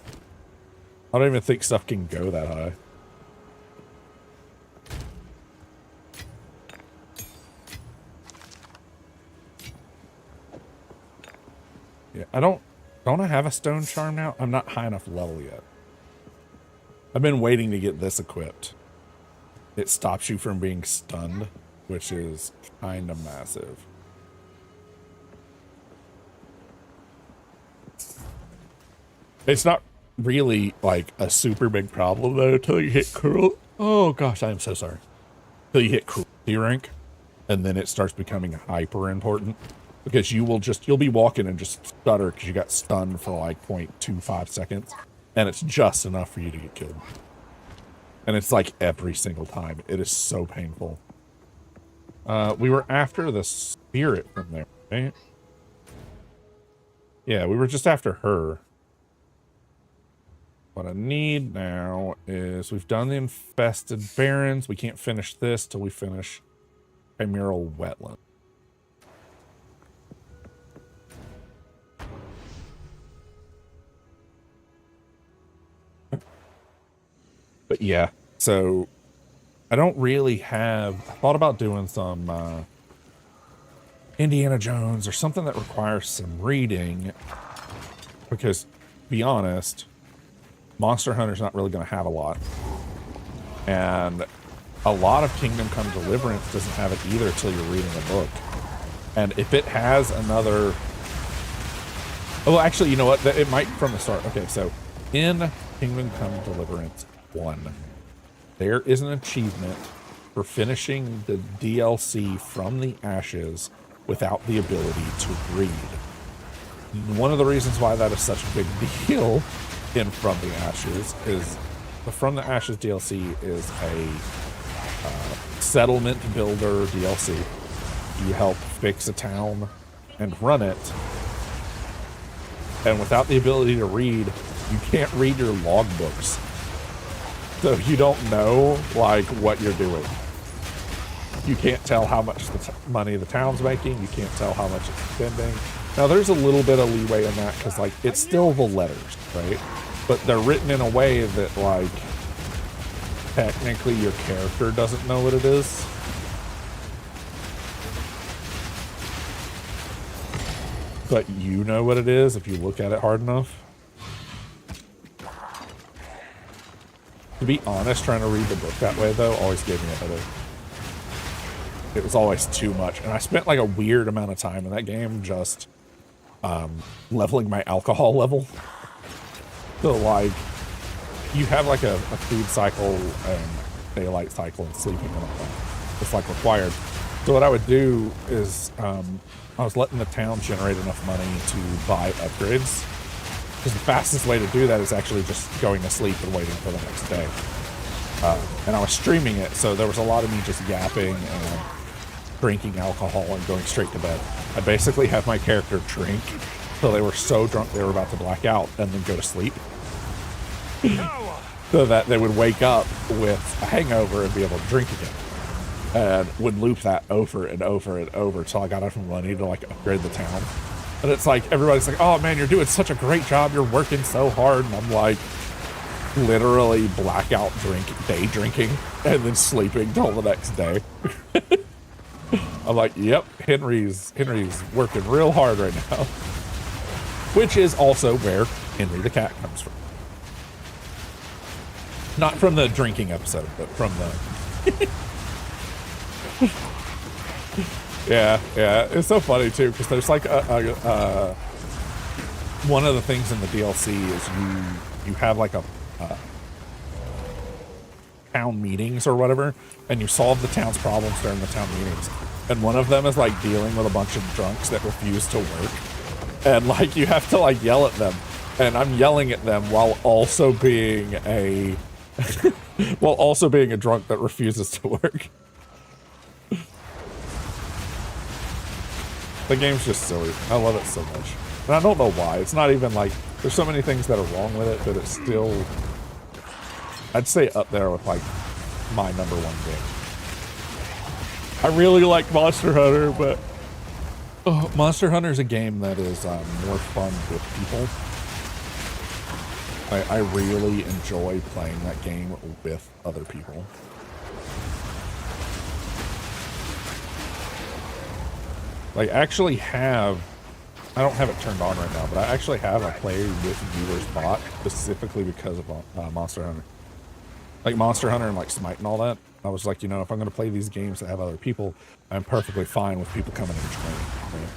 I don't even think stuff can go that high. Yeah, don't I have a stone charm now? I'm not high enough level yet. I've been waiting to get this equipped. It stops you from being stunned, which is kind of massive. It's not really like a super big problem though until you hit cruel. Oh gosh, I am so sorry. Until you hit cruelty rank, and then it starts becoming hyper important because you'll be walking and just stutter because you got stunned for like 0.25 seconds, and it's just enough for you to get killed. And it's like every single time. It is so painful. We were after the spirit from there, right? Yeah, we were just after her. What I need now is we've done the infested barrens. We can't finish this till we finish Chimeral Wetland. But yeah, so I don't really have... I thought about doing some Indiana Jones or something that requires some reading. Because, to be honest, Monster Hunter's not really going to have a lot. And a lot of Kingdom Come Deliverance doesn't have it either until you're reading a book. And if it has another... Oh, actually, you know what? It might from the start. Okay, so in Kingdom Come Deliverance 1, there is an achievement for finishing the DLC From the Ashes without the ability to read. One of the reasons why that is such a big deal in From the Ashes is the From the Ashes DLC is a settlement builder DLC. You help fix a town and run it. And without the ability to read, you can't read your logbooks. So you don't know, like, what you're doing. You can't tell how much money the town's making. You can't tell how much it's spending. Now, there's a little bit of leeway in that because, like, it's still the letters, right? But they're written in a way that, like, technically your character doesn't know what it is. But you know what it is if you look at it hard enough. To be honest, trying to read the book that way, though, always gave me a headache. It was always too much. And I spent, like, a weird amount of time in that game just leveling my alcohol level. So, like, you have, like, a food cycle and daylight cycle and sleeping and all that. It's, like, required. So what I would do is I was letting the town generate enough money to buy upgrades. Because the fastest way to do that is actually just going to sleep and waiting for the next day. And I was streaming it, so there was a lot of me just yapping and drinking alcohol and going straight to bed. I basically had my character drink till they were so drunk they were about to black out and then go to sleep. So that they would wake up with a hangover and be able to drink again. And would loop that over and over and over until I got enough money to, like, upgrade the town. And it's like, everybody's like, oh man, you're doing such a great job. You're working so hard. And I'm like, literally blackout day drinking and then sleeping till the next day. I'm like, yep, Henry's working real hard right now. Which is also where Henry the cat comes from. Not from the drinking episode, but from the... Yeah, it's so funny too because there's like one of the things in the DLC is you have like a town meetings or whatever, and you solve the town's problems during the town meetings. And one of them is like dealing with a bunch of drunks that refuse to work, and like you have to like yell at them, and I'm yelling at them while also being a drunk that refuses to work. The game's just silly. I love it so much. And I don't know why. It's not even like... There's so many things that are wrong with it, but it's still... I'd say up there with, like, my #1 game. I really like Monster Hunter, but Monster Hunter is a game that is more fun with people. I really enjoy playing that game with other people. Like, I actually have, I don't have it turned on right now, but I actually have a play with viewers bot specifically because of Monster Hunter. Like Monster Hunter and like Smite and all that. I was like, you know, if I'm going to play these games that have other people, I'm perfectly fine with people coming and joining. Right?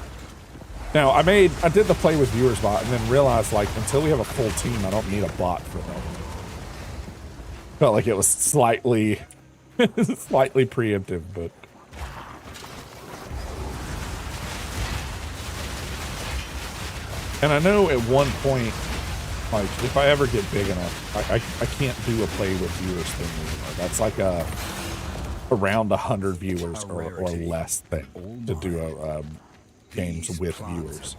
Now, I did the play with viewers bot and then realized, like, until we have a full team, I don't need a bot for them. Felt like it was slightly, slightly preemptive, but. And I know at one point, like, if I ever get big enough, I can't do a play with viewers thing anymore. That's like around 100 viewers or less thing to do a games with viewers.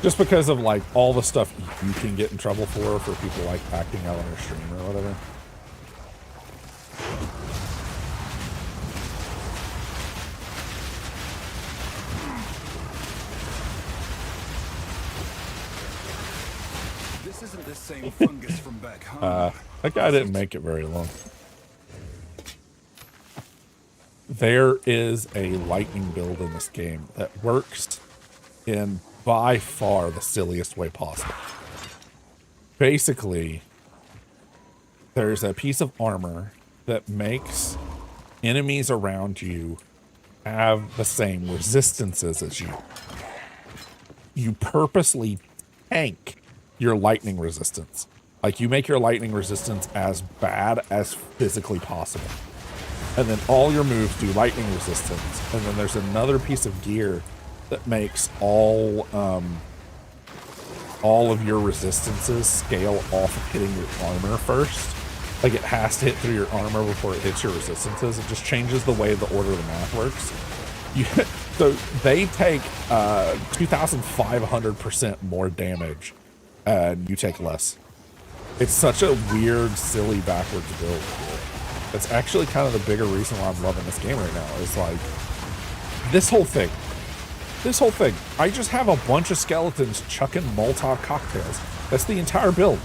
Just because of like all the stuff you can get in trouble for people like acting out on your stream or whatever. This isn't the same fungus from back home. That guy didn't make it very long. There is a lightning build in this game that works in by far the silliest way possible. Basically, there's a piece of armor that makes enemies around you have the same resistances as you. You purposely tank your lightning resistance. Like, you make your lightning resistance as bad as physically possible. And then all your moves do lightning resistance. And then there's another piece of gear that makes all of your resistances scale off of hitting your armor first. Like, it has to hit through your armor before it hits your resistances. It just changes the way the order of the math works. So they take 2,500% more damage, and you take less. It's such a weird, silly, backwards build. That's actually kind of the bigger reason why I'm loving this game right now. Is like this whole thing. I just have a bunch of skeletons chucking Molotov cocktails. That's the entire build.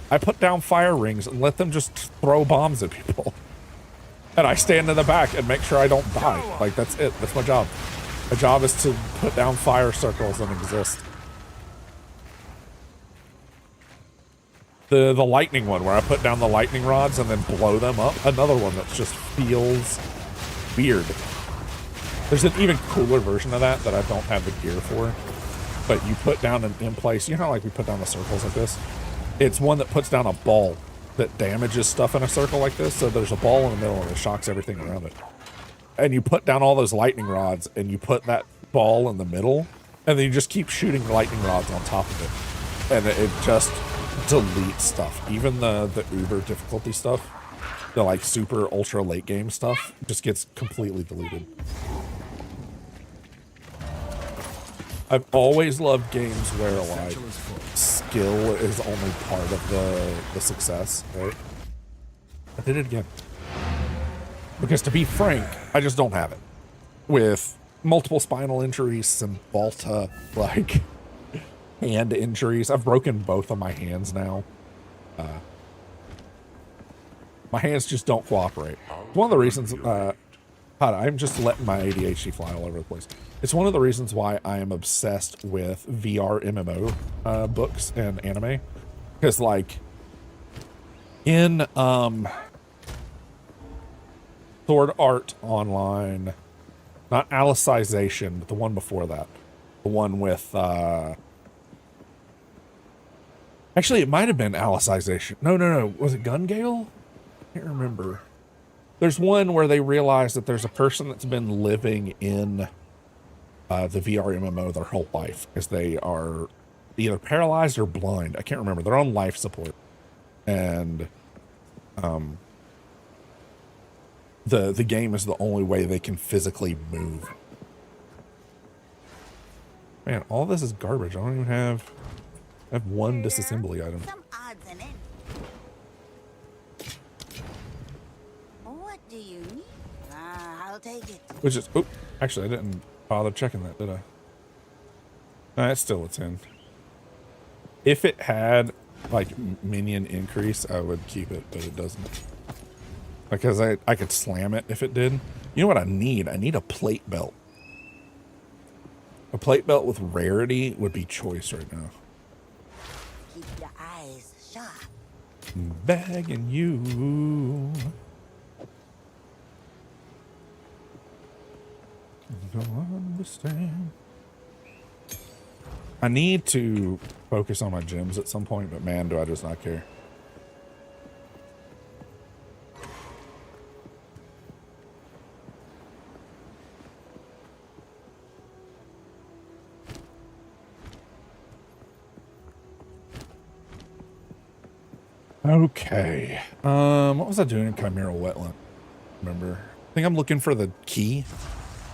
I put down fire rings and let them just throw bombs at people. And I stand in the back and make sure I don't die. Like, that's it. That's my job. My job is to put down fire circles and exist. The lightning one, where I put down the lightning rods and then blow them up. Another one that just feels weird. There's an even cooler version of that I don't have the gear for. But you put down an in place. You know how like we put down the circles like this? It's one that puts down a ball that damages stuff in a circle like this. So there's a ball in the middle and it shocks everything around it. And you put down all those lightning rods and you put that ball in the middle. And then you just keep shooting lightning rods on top of it. And it just delete stuff. Even the uber difficulty stuff, the like super ultra late game stuff, just gets completely deleted. I've always loved games where like skill is only part of the success, right? I did it again. Because to be frank, I just don't have it. With multiple spinal injuries and Balta, like hand injuries. I've broken both of my hands now. My hands just don't cooperate. One of the reasons, I'm just letting my ADHD fly all over the place. It's one of the reasons why I am obsessed with VR MMO books and anime. Because like in Sword Art Online, not Alicization, but the one before that. The one with actually, it might have been Alicization. No. Was it Gun Gale? I can't remember. There's one where they realize that there's a person that's been living in the VR MMO their whole life because they are either paralyzed or blind. I can't remember. They're on life support. And the game is the only way they can physically move. Man, all this is garbage. I don't even have... I have one disassembly item. Some odds and ends. What do you need? I'll take it. Which is... Oh, Actually, I didn't bother checking that, did I? No, it's still a 10. If it had, like, minion increase, I would keep it, but it doesn't. Because I could slam it if it did. You know what I need? I need a plate belt. A plate belt with rarity would be choice right now. Keep your eyes sharp. Begging you. Don't understand. I need to focus on my gems at some point, but man, do I just not care. Okay. What was I doing in Chimeral Wetland? Remember? I think I'm looking for the key.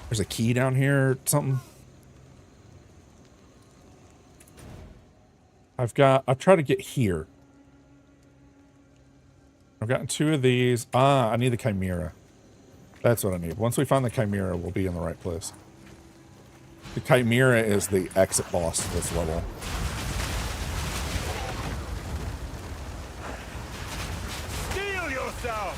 There's a key down here or something. I've tried to get here. I've gotten 2 of these. I need the Chimera. That's what I need. Once we find the Chimera, we'll be in the right place. The Chimera is the exit boss of this level. Steel yourself!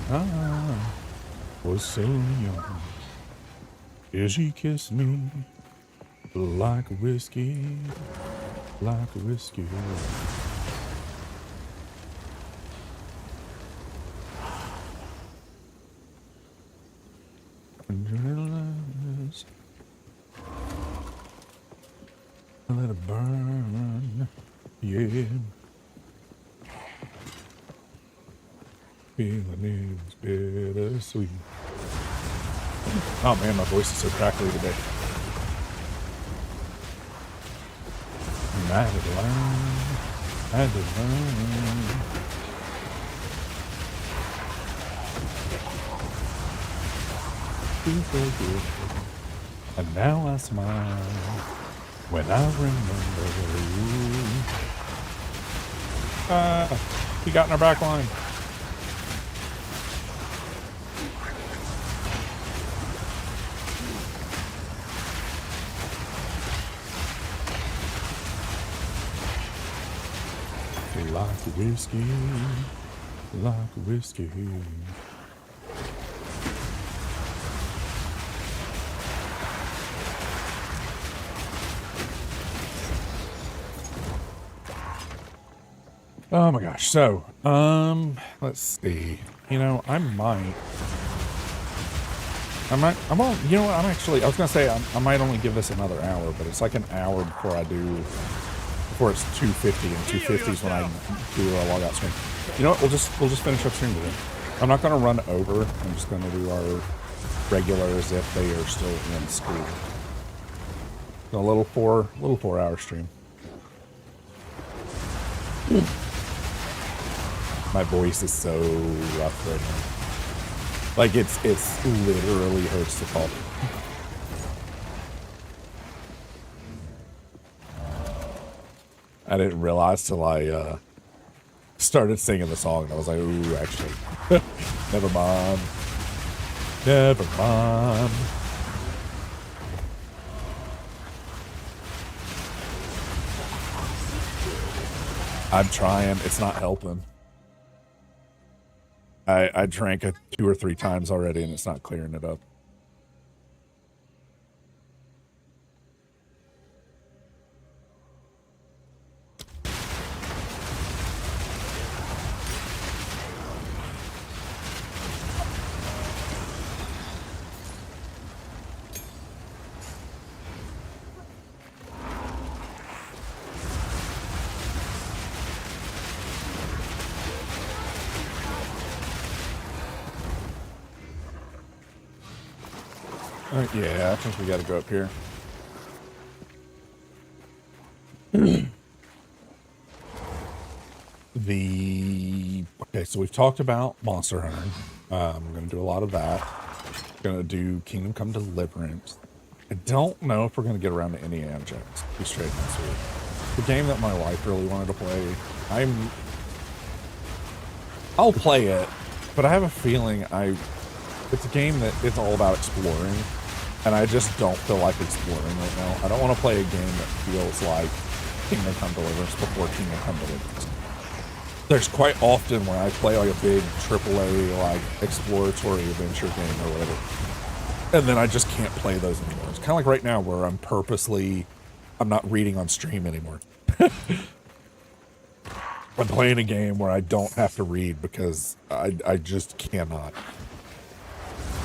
I was so young as she kissed me like whiskey, like whiskey. Let it burn, yeah. Feeling is bittersweet. Oh man, my voice is so crackly today. I had to learn. To forgive. And now I smile when I remember you. He got in our back line. Like whiskey, like whiskey. Oh my gosh. So, let's see. You know, I might, you know what, I was gonna say I might only give this another hour, but it's like an hour before it's 2:50, and 2:50 is when I do a logout stream. You know what, we'll just finish up stream today. I'm not gonna run over, I'm just gonna do our regular as if they are still in school. A little 4-hour stream. My voice is so rough right now. Like it's literally hurts to talk. I didn't realize till I started singing the song, and I was like, ooh, actually, never mind. Never mind. I'm trying. It's not helping. I drank it 2 or 3 times already, and it's not clearing it up. Yeah, I think we got to go up here. Okay, so we've talked about Monster Hunter. I'm gonna do a lot of that. Gonna do Kingdom Come Deliverance. I don't know if we're gonna get around to Indiana Jones. Be straight and sweet. The game that my wife really wanted to play. I'll play it, but I have a feeling it's a game that it's all about exploring, and I just don't feel like exploring right now. I don't want to play a game that feels like Kingdom Come Deliverance before Kingdom Come Deliverance. There's quite often where I play like a big AAA like exploratory adventure game or whatever, and then I just can't play those anymore. It's kind of like right now where I'm not reading on stream anymore. I'm playing a game where I don't have to read because I just cannot.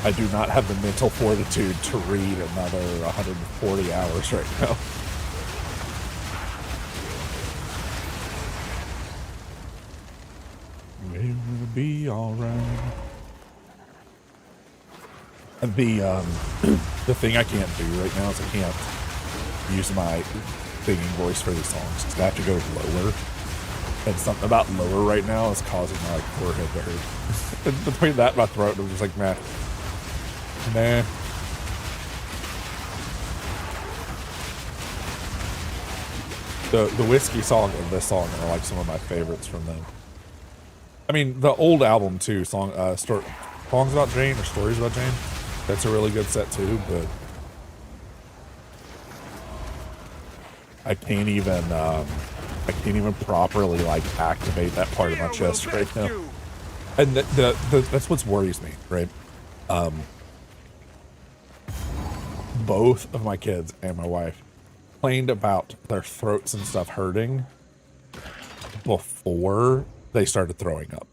I do not have the mental fortitude to read another 140 hours right now. It will be alright. And the thing I can't do right now is I can't use my singing voice for these songs because I have to go lower. And something about lower right now is causing my forehead to hurt. And between that and my throat, I'm just like, nah. The whiskey song and this song are like some of my favorites from them. I mean, the old album too, songs about Jane or stories about Jane. That's a really good set too, but I can't even properly like activate that part of my chest right now. And that's what worries me, right? Both of my kids and my wife complained about their throats and stuff hurting before they started throwing up.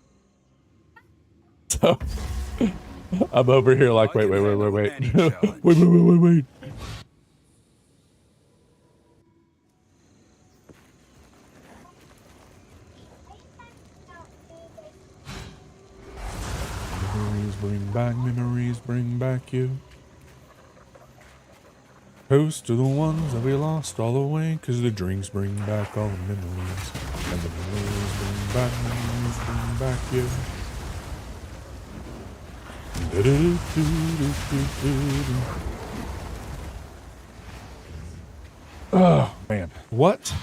So I'm over here like, wait. wait. Memories bring back you. Toast to the ones that we lost all the way, cause the drinks bring back all the memories. And the memories bring back you. Oh man, what?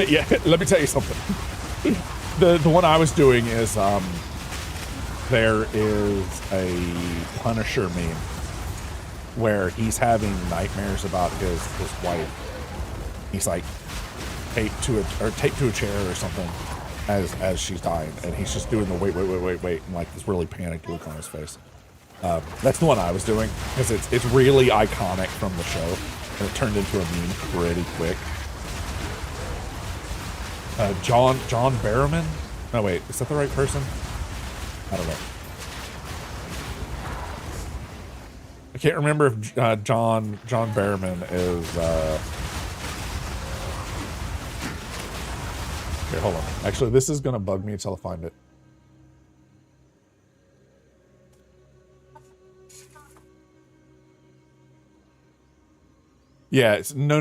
Yeah, let me tell you something. The one I was doing is there is a Punisher meme where he's having nightmares about his wife. He's like taped to a chair or something as she's dying, and he's just doing the wait, and like this really panicked look on his face. That's the one I was doing because it's really iconic from the show, and it turned into a meme pretty quick. John Barrowman? No, wait, is that the right person? I don't know. I can't remember if John Barrowman is. Here, hold on. Actually, this is gonna bug me until I find it. Yeah, it's no.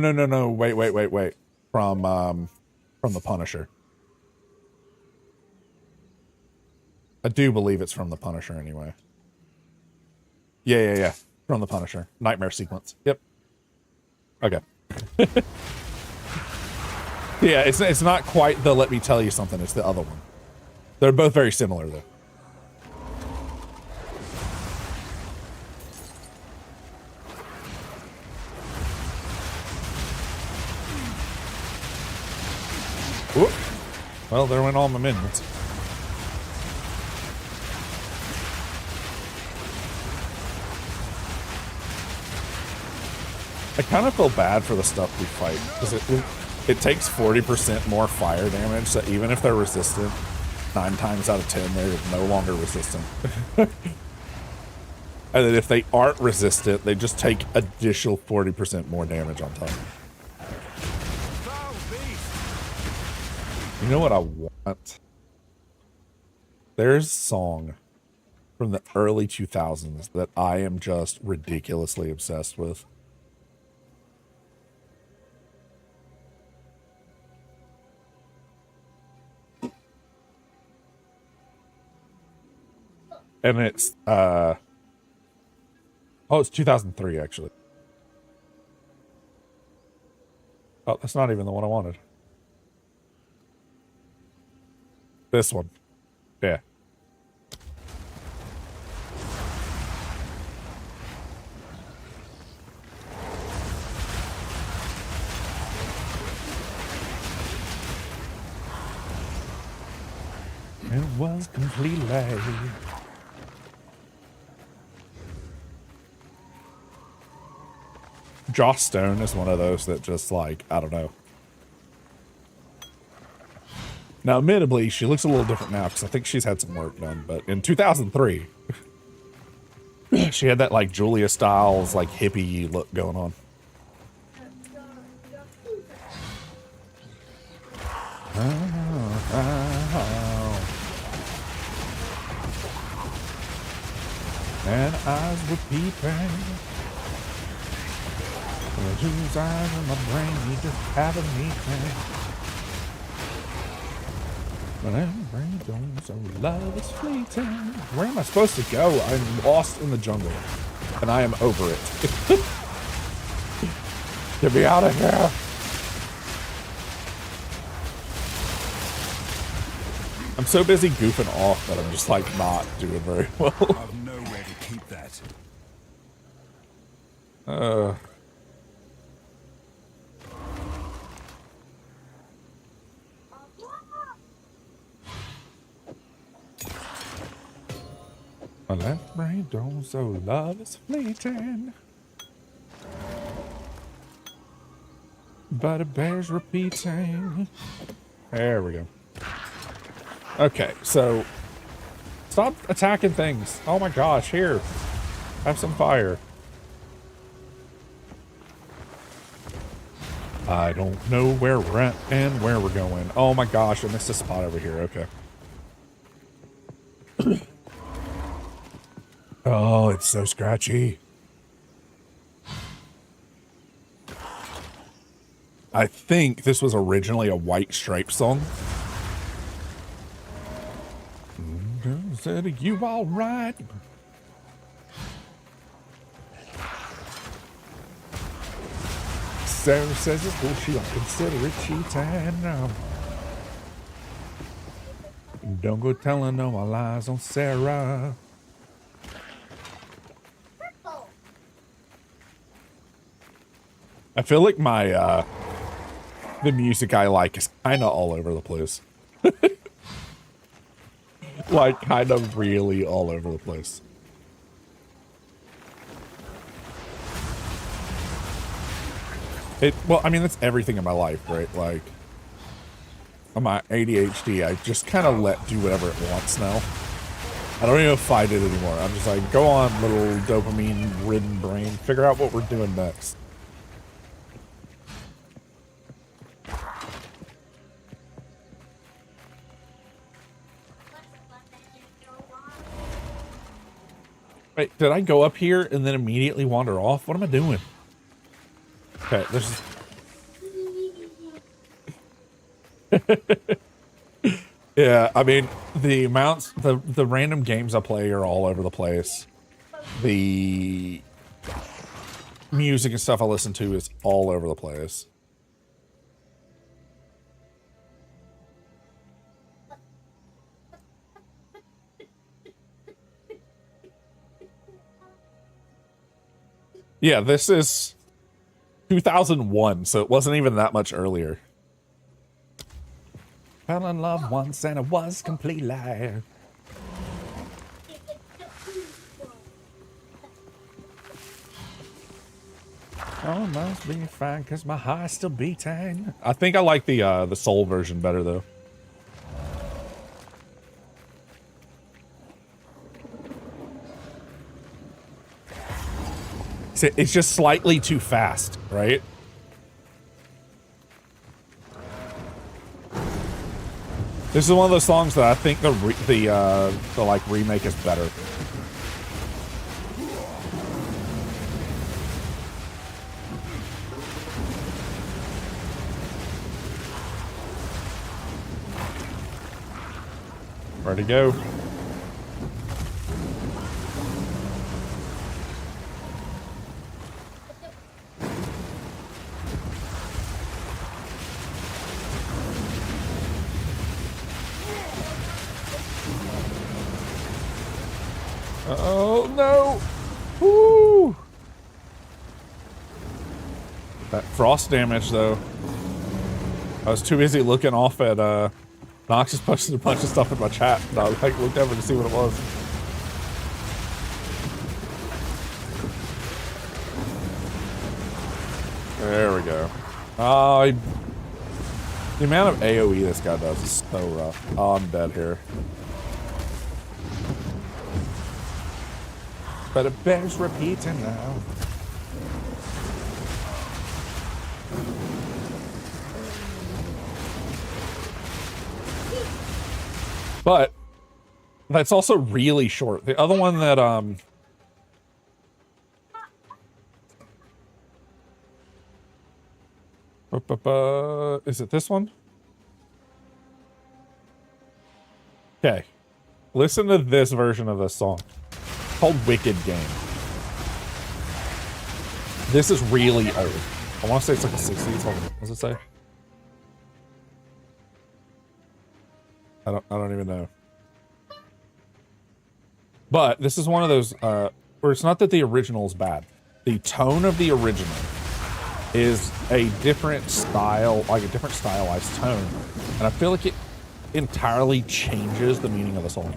Wait. From the Punisher. I do believe it's from the Punisher anyway. Yeah. From the Punisher. Nightmare sequence. Yep. Okay. Yeah, it's not quite the let me tell you something, it's the other one. They're both very similar though. Whoop. Well, there went all my minions. I kind of feel bad for the stuff we fight, because it takes 40% more fire damage, so even if they're resistant, 9 times out of 10, they're no longer resistant. And then if they aren't resistant, they just take additional 40% more damage on top. You know what I want? There's a song from the early 2000s that I am just ridiculously obsessed with. And it's it's 2003 actually. Oh, that's not even the one I wanted. This one. Yeah. It was completely. Joss Stone is one of those that just like, I don't know. Now, admittedly, she looks a little different now because I think she's had some work done. But in 2003, she had that like Julia Stiles, like hippie look going on. And eyes were peeping. Whose eyes in my brain need just having me think. But I'm brain don't so love is fleeting. Where am I supposed to go? I'm lost in the jungle. And I am over it. Get me out of here. I'm so busy goofing off that I'm just like not doing very well. I've nowhere to keep that. My left brain don't so love is fleeting. But it bears repeating. There we go. Okay, so stop attacking things. Oh my gosh, here. Have some fire. I don't know where we're at and where we're going. Oh my gosh, I missed a spot over here. Okay. Oh, it's so scratchy. I think this was originally a White Stripes song. Said, are you all right? Sarah says it's cool. She don't consider it cheating. No. Don't go telling no more lies on Sarah. I feel like my the music I like is kind of all over the place. Like kind of really all over the place. Well, I mean, that's everything in my life, right? Like, on my ADHD, I just kind of do whatever it wants now. I don't even fight it anymore. I'm just like, go on, little dopamine-ridden brain. Figure out what we're doing next. Wait, did I go up here and then immediately wander off? What am I doing? Okay, there's... Yeah, I mean, the amounts, the random games I play are all over the place. The music and stuff I listen to is all over the place. Yeah, this is 2001, so it wasn't even that much earlier. Fell in love once and it was complete lie. Oh, must be fine because my heart's still beating. I think I like the soul version better though. It's just slightly too fast, right? This is one of those songs that I think the like remake is better. Where'd he go? Oh, no. Woo. That frost damage, though. I was too busy looking off at, Noxus posted a bunch of stuff in my chat, and I, like, looked over to see what it was. There we go. The amount of AoE this guy does is so rough. Oh, I'm dead here. But it bears repeating now. But that's also really short. The other one that is it this one? Okay. Listen to this version of this song. It's called Wicked Game. This is really old. I want to say it's like the 60s. Hold on. What does it say? I don't even know. But this is one of those where it's not that the original is bad. The tone of the original is a different style, like a different stylized tone. And I feel like it entirely changes the meaning of the song.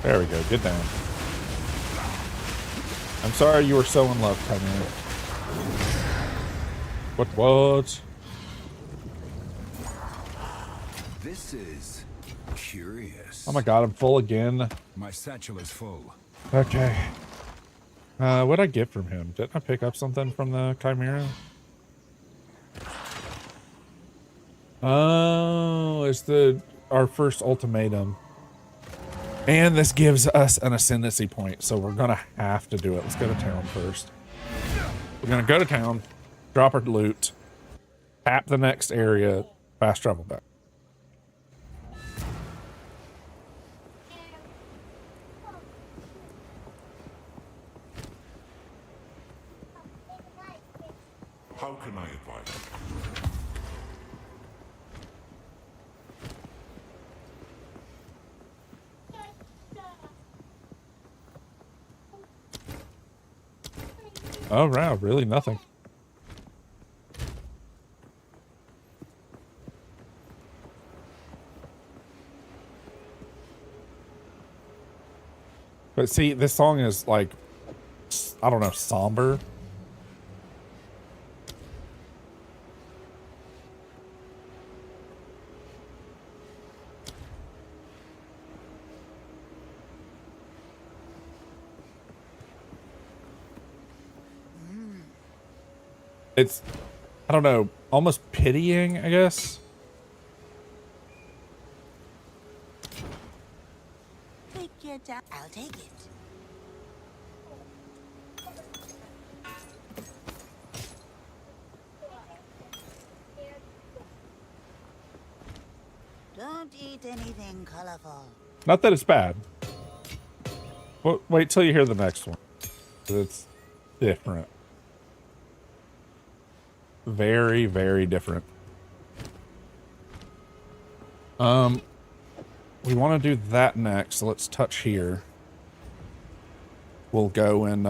There we go. Get down. I'm sorry you were so in love, Chimera. What? This is curious. Oh my god, I'm full again. My satchel is full. Okay. What'd I get from him? Didn't I pick up something from the Chimera? Oh, it's our first ultimatum. And this gives us an ascendancy point, so we're gonna have to do it. Let's go to town first. We're gonna go to town, drop our loot, tap the next area, fast travel back. How can I advise? Oh wow, really nothing. But see, this song is like, I don't know, somber. It's, I don't know, almost pitying, I guess. Take your time. I'll take it. Don't eat anything colorful. Not that it's bad. Well, wait till you hear the next one. It's different. Very, very different. We want to do that next, so let's touch here. We'll go and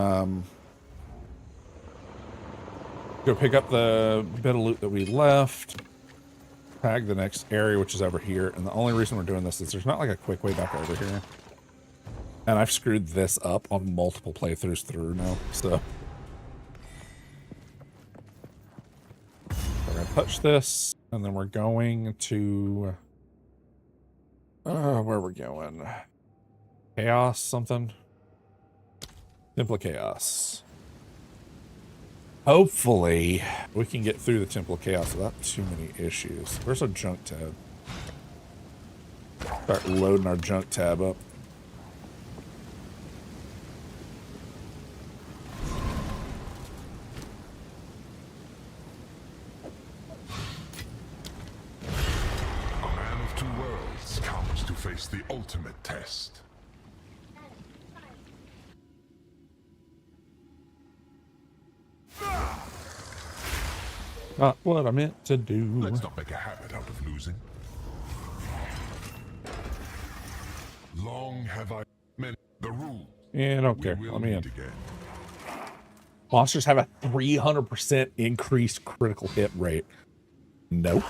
go pick up the bit of loot that we left. Tag the next area, which is over here. And the only reason we're doing this is there's not like a quick way back over here. And I've screwed this up on multiple playthroughs through now, so. We're gonna touch this, and then we're going to, where we're going? Chaos something? Temple of Chaos. Hopefully, we can get through the Temple of Chaos without too many issues. Where's our junk tab? Start loading our junk tab up. A man of two worlds comes to face the ultimate test. Not what I meant to do. Let's not make a habit out of losing. Long have I meant the rules. And okay, We will let me in. meet again. Monsters have a 300% increased critical hit rate. Nope.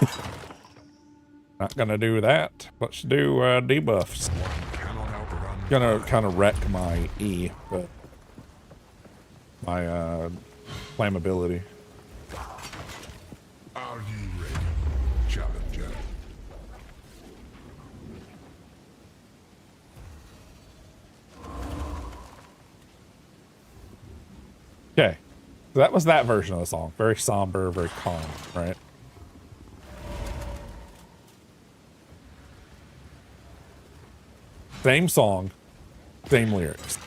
Not gonna do that. Let's do debuffs. One cannot outrun Gonna fire. kind of wreck my E, but my flammability. Are ye ready, challenger? Okay, so that was that version of the song. Very somber, very calm, right? Same song, same lyrics.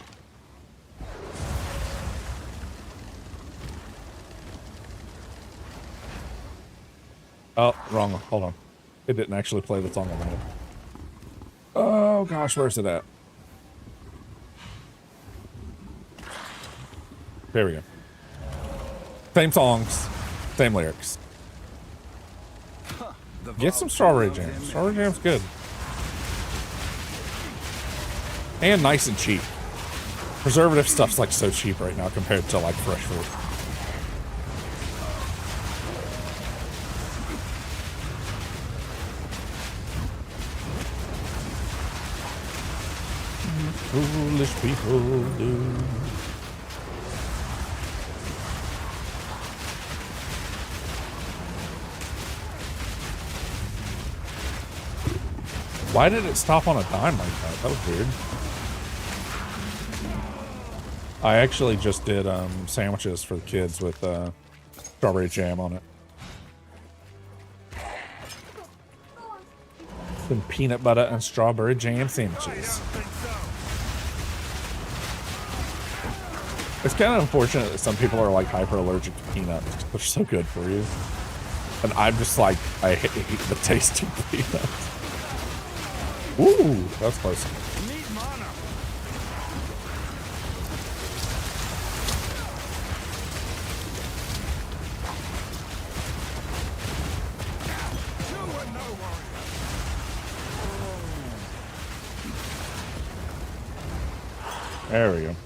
Oh, wrong one. Hold on. It didn't actually play the song I wanted. Oh gosh, where's it at? There we go. Same songs, same lyrics. Get some strawberry jam. Strawberry jam's good. And nice and cheap. Preservative stuff's like so cheap right now compared to like fresh fruit. Foolish people do. Why did it stop on a dime like that? That was weird. I actually just did sandwiches for the kids with strawberry jam on it. Some peanut butter and strawberry jam sandwiches. It's kind of unfortunate that some people are like hyper allergic to peanuts because they're so good for you. And I'm just like, I hate the taste of peanuts. Ooh, that's close. There we go.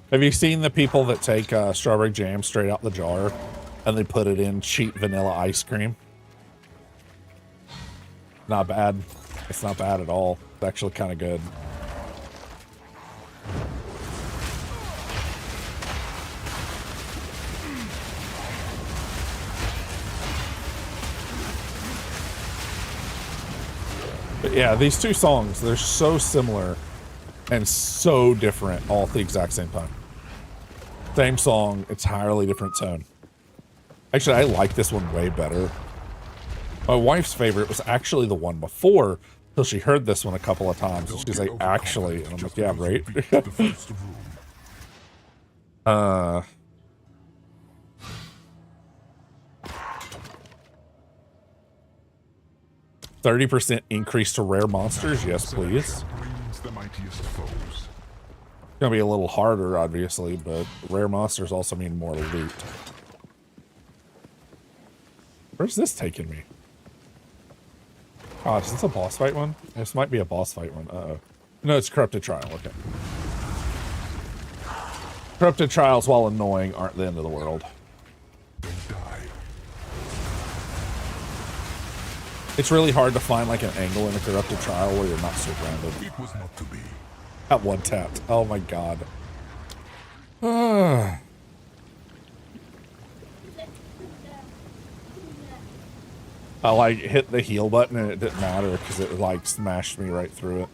Have you seen the people that take strawberry jam straight out the jar and they put it in cheap vanilla ice cream? Not bad. It's not bad at all. It's actually kind of good. But yeah, these two songs, they're so similar and so different all at the exact same time. Same song, entirely different tone. Actually, I like this one way better. My wife's favorite was actually the one before, till she heard this one a couple of times. And she's like, actually, and I'm like, yeah, right. 30% increase to rare monsters, yes, please. The mightiest foes. It's gonna be a little harder, obviously, but rare monsters also mean more loot. Where's this taking me? Oh, is this a boss fight one? This might be a boss fight one. Uh-oh. No, it's Corrupted Trial, okay. Corrupted Trials, while annoying, aren't the end of the world. Don't die. It's really hard to find like an angle in a Corrupted Trial where you're not surrounded. It was not to be. At one tapped. Oh my god. I like hit the heal button and it didn't matter because it like smashed me right through it.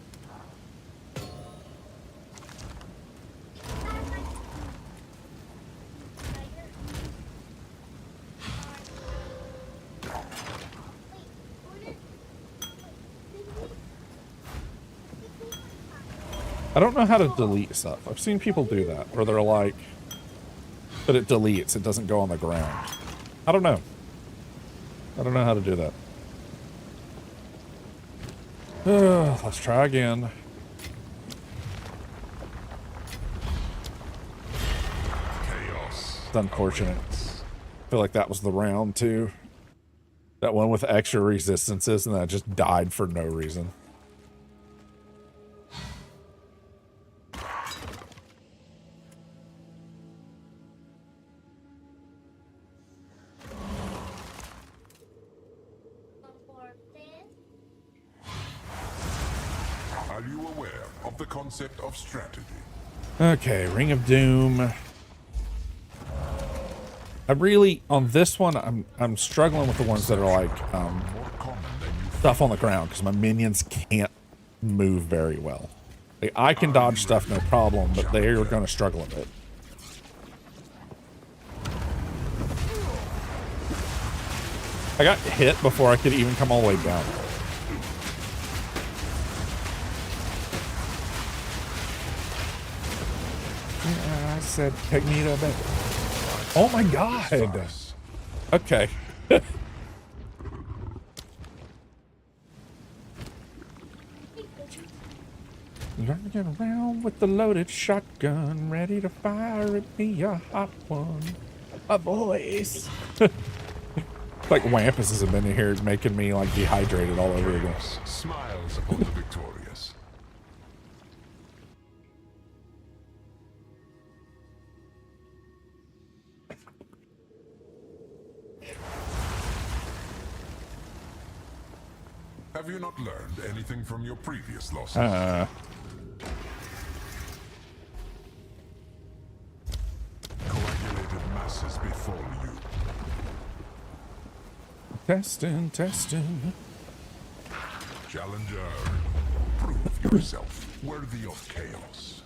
I don't know how to delete stuff. I've seen people do that where they're like, but it deletes, it doesn't go on the ground. I don't know. I don't know how to do that. Let's try again. It's unfortunate. I feel like that was the round too. That one with extra resistances, and then I just died for no reason. Are you aware of the concept of strategy? Okay, Ring of Doom. I really, on this one, I'm struggling with the ones that are like More common than you stuff on the ground, because my minions can't move very well. Like, I can dodge stuff no problem, but they're going to struggle a bit. I got hit before I could even come all the way down. Yeah, I said, take me to bed. Oh my god! Okay. Running around with the loaded shotgun, ready to fire at me a hot one. A voice. Like Wampuses have been in here making me like dehydrated all over again. Smiles upon the victorious. Have you not learned anything from your previous losses? Coagulated masses befall you. Testing, testing. Challenger, prove yourself worthy of chaos.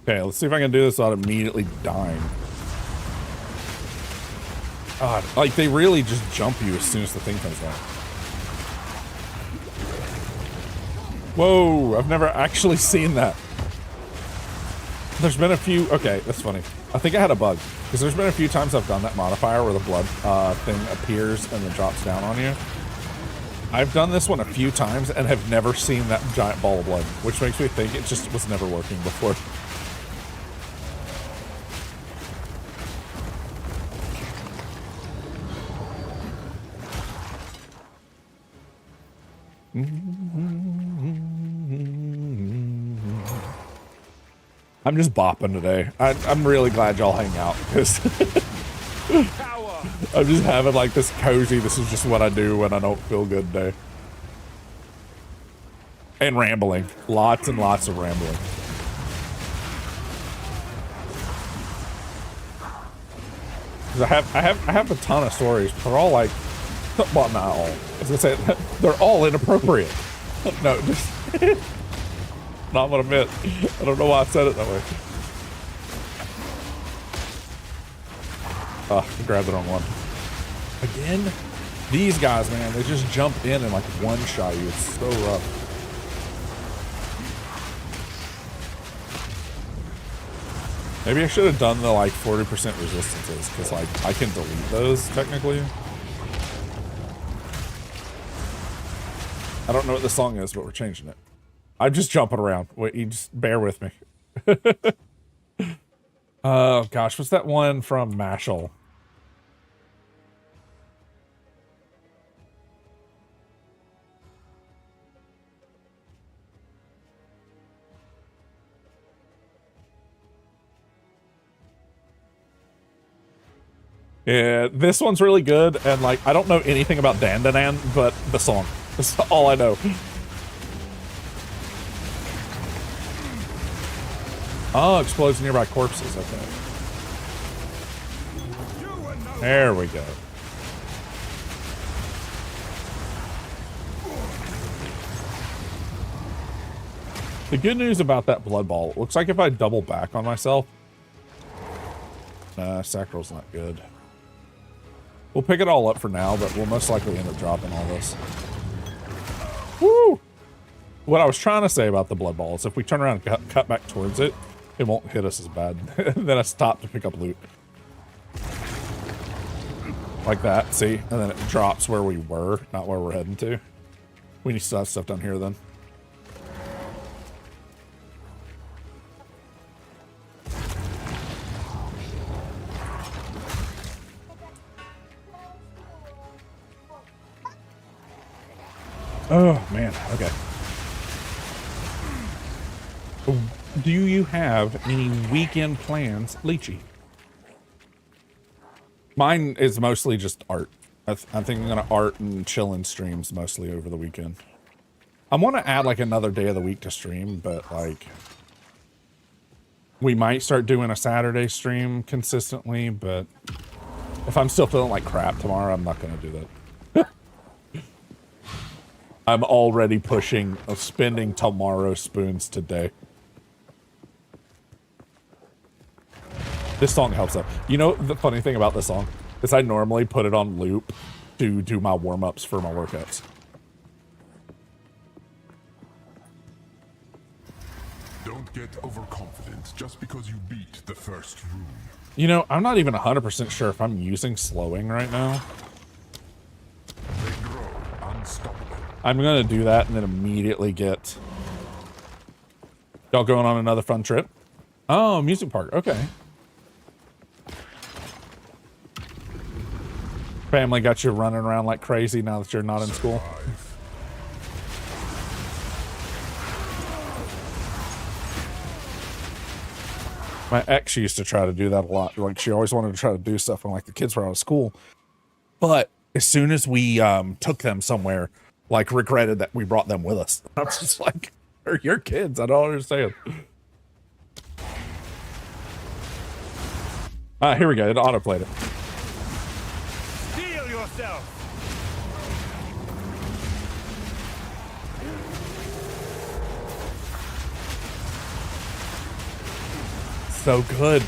Okay, let's see if I can do this without immediately dying. God, like they really just jump you as soon as the thing comes down. Whoa, I've never actually seen that. There's been a few, okay, that's funny. I think I had a bug, because there's been a few times I've done that modifier where the blood thing appears and then drops down on you. I've done this one a few times and have never seen that giant ball of blood, which makes me think it just was never working before. I'm just bopping today. I'm really glad y'all hang out, because I'm just having like this cozy, this is just what I do when I don't feel good day. And rambling. Lots and lots of rambling. I have a ton of stories, but they're all like, well, not all. I was gonna say, they're all inappropriate. No, just not what I meant. I don't know why I said it that way. Oh, I grabbed the wrong one. Again? These guys, man, they just jump in and like one-shot you. It's so rough. Maybe I should have done the like 40% resistances, because like I can delete those technically. I don't know what the song is, but we're changing it. I'm just jumping around. Wait, you just bear with me. Oh gosh, what's that one from Mashal? Yeah, this one's really good, and like I don't know anything about Dandanan, but the song. That's all I know. Oh, explodes nearby corpses. Okay. There we go. The good news about that blood ball, it looks like if I double back on myself, Sacral's not good. We'll pick it all up for now, but we'll most likely end up dropping all this. Woo! What I was trying to say about the blood ball is if we turn around and cut back towards it, it won't hit us as bad. Then I stop to pick up loot. Like that, see? And then it drops where we were, not where we're heading to. We need to have stuff down here then. Oh, man. Okay. Do you have any weekend plans, Lychee? Mine is mostly just art. I think I'm gonna art and chill in streams mostly over the weekend. I want to add like another day of the week to stream, but like we might start doing a Saturday stream consistently, but if I'm still feeling like crap tomorrow, I'm not gonna do that. I'm already pushing spending tomorrow spoons today. This song helps though. You know, the funny thing about this song is I normally put it on loop to do my warm-ups for my workouts. Don't get overconfident just because you beat the first room. You know, I'm not even 100% sure if I'm using slowing right now. They grow unstoppable. I'm gonna do that and then immediately get... Y'all going on another fun trip? Oh, music park. Okay. Family got you running around like crazy now that you're not in school. My ex used to try to do that a lot. Like, she always wanted to try to do stuff when, like, the kids were out of school. But as soon as we took them somewhere, like, regretted that we brought them with us. I was just like, they're your kids. I don't understand. Here we go. It autoplayed it. Steel yourself. So good.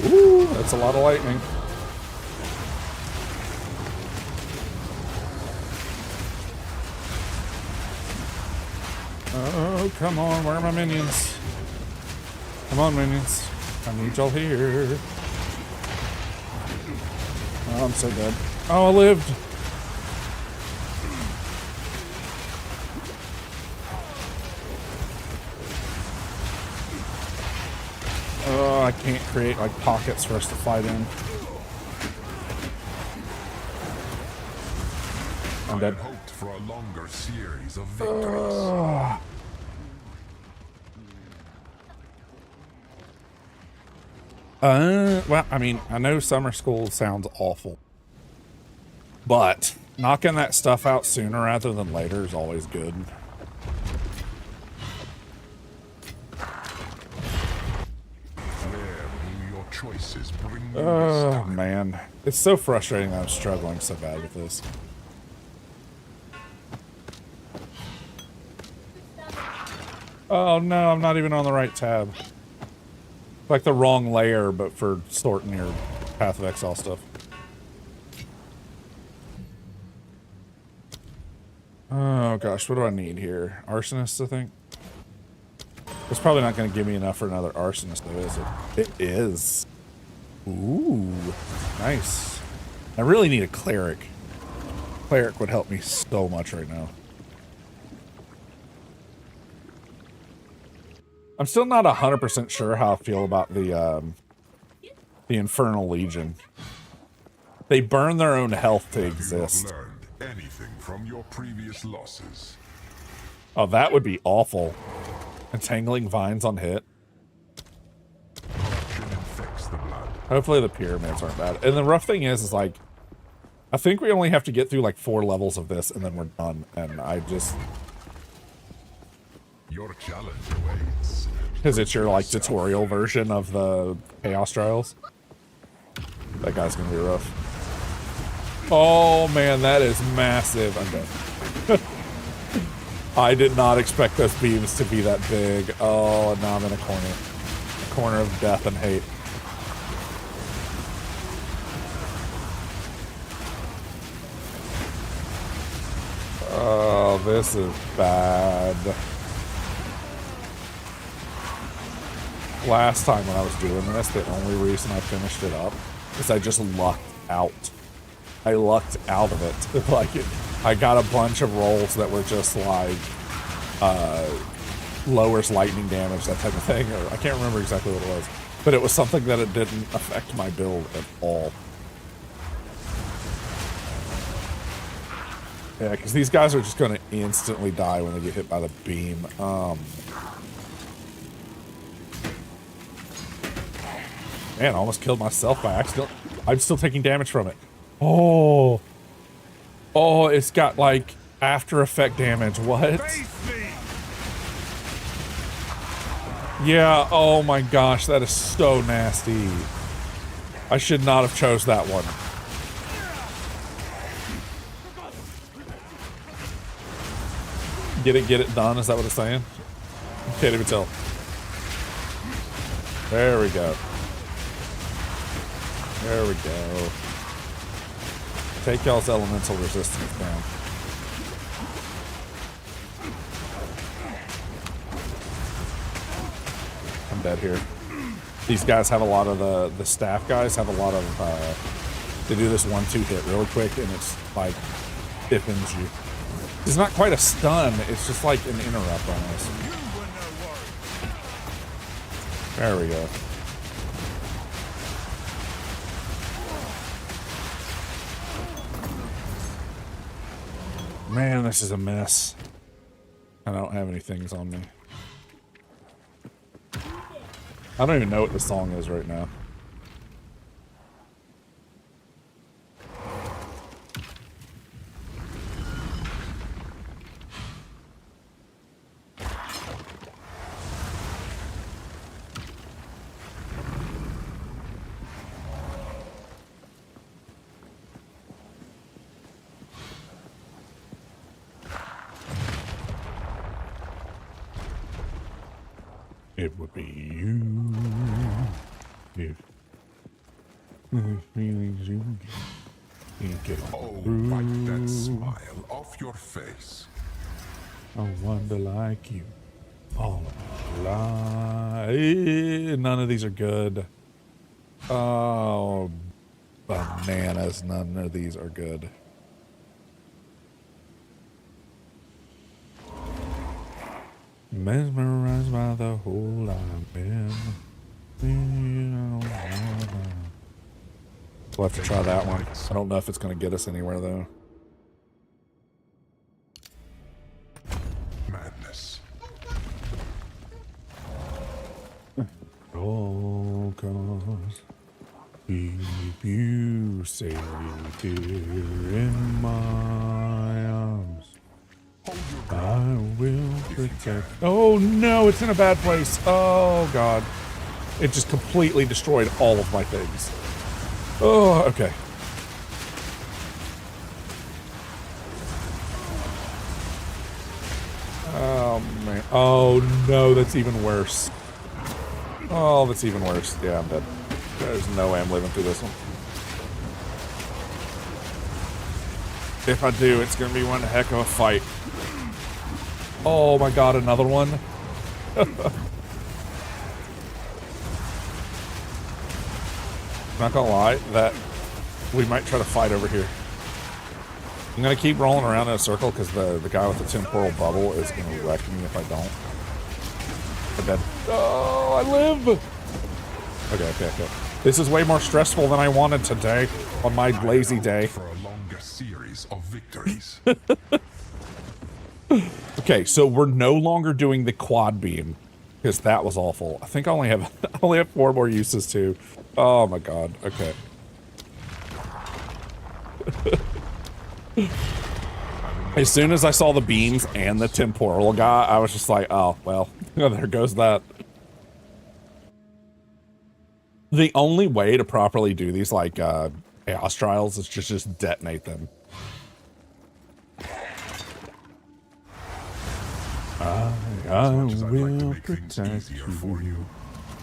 Ooh, that's a lot of lightning. Oh, come on. Where are my minions? Come on, minions. I need y'all here. Oh, I'm so dead. Oh, I lived. Oh, I can't create like pockets for us to fight in. I'm dead. I hoped for a longer series of victories. Well, I mean, I know summer school sounds awful, but knocking that stuff out sooner rather than later is always good. Your choices bring you Oh, man. It's so frustrating that I'm struggling so bad with this. Oh, no, I'm not even on the right tab. Like the wrong layer, but for sorting your Path of Exile stuff. Oh, gosh, what do I need here? Arsonist, I think? It's probably not going to give me enough for another Arsonist, though, is it? It is. Ooh, nice. I really need a Cleric. Cleric would help me so much right now. I'm still not 100% sure how I feel about the Infernal Legion. They burn their own health to exist. learned anything from your previous losses. Oh, that would be awful. Entangling vines on hit. Corruption infects the blood. Hopefully the pyramids aren't bad. And the rough thing is like, I think we only have to get through like 4 levels of this and then we're done. And I just... Your challenge awaits. Because it's your like tutorial version of the Chaos Trials. That guy's gonna be rough. Oh man, that is massive. I'm dead. I did not expect those beams to be that big. Oh, now I'm in a corner. A corner of death and hate. Oh, this is bad. Last time when I was doing this, the only reason I finished it up is I just lucked out. I lucked out of it. Like, I got a bunch of rolls that were just like, lowers lightning damage, that type of thing, or I can't remember exactly what it was. But it was something that it didn't affect my build at all. Yeah, because these guys are just going to instantly die when they get hit by the beam. Man, I almost killed myself by accident. I'm still taking damage from it. Oh. Oh, it's got, like, after effect damage. What? Yeah, oh my gosh, that is so nasty. I should not have chose that one. Get it done, is that what it's saying? Can't even tell. There we go. There we go. Take y'all's elemental resistance down. I'm dead here. These guys have a lot of the staff guys have a lot of they do this 1-2 hit really quick and it's like stiffens you. It's not quite a stun, it's just like an interrupt almost. There we go. Man, this is a mess. I don't have any things on me. I don't even know what the song is right now. It would be you if the feelings you get Oh, through. wipe that smile off your face. I wonder like you. Oh, none of these are good. Oh, bananas! None of these are good. Mesmerized by the hole I've been. We'll have to try that one. I don't know if it's going to get us anywhere, though. Madness. All cause keep you safe here in my arms. I will protect. Oh no, it's in a bad place. Oh god. It just completely destroyed all of my things. Oh, okay. Oh man. Oh no, that's even worse. Oh, that's even worse. Yeah, I'm dead. There's no way I'm living through this one. If I do, it's gonna be one heck of a fight. Oh my god, another one. Not gonna lie, that we might try to fight over here. I'm gonna keep rolling around in a circle because the guy with the temporal bubble is gonna wreck me if I don't. I'm dead. Oh, I live! Okay. This is way more stressful than I wanted today on my lazy day. For a longer series of victories. Okay, so we're no longer doing the quad beam because that was awful. I think I only have 4 more uses too. Oh my god. Okay. As soon as I saw the beams and the temporal guy, I was just like, oh well, there goes that. The only way to properly do these like chaos trials is just detonate them. I will protect you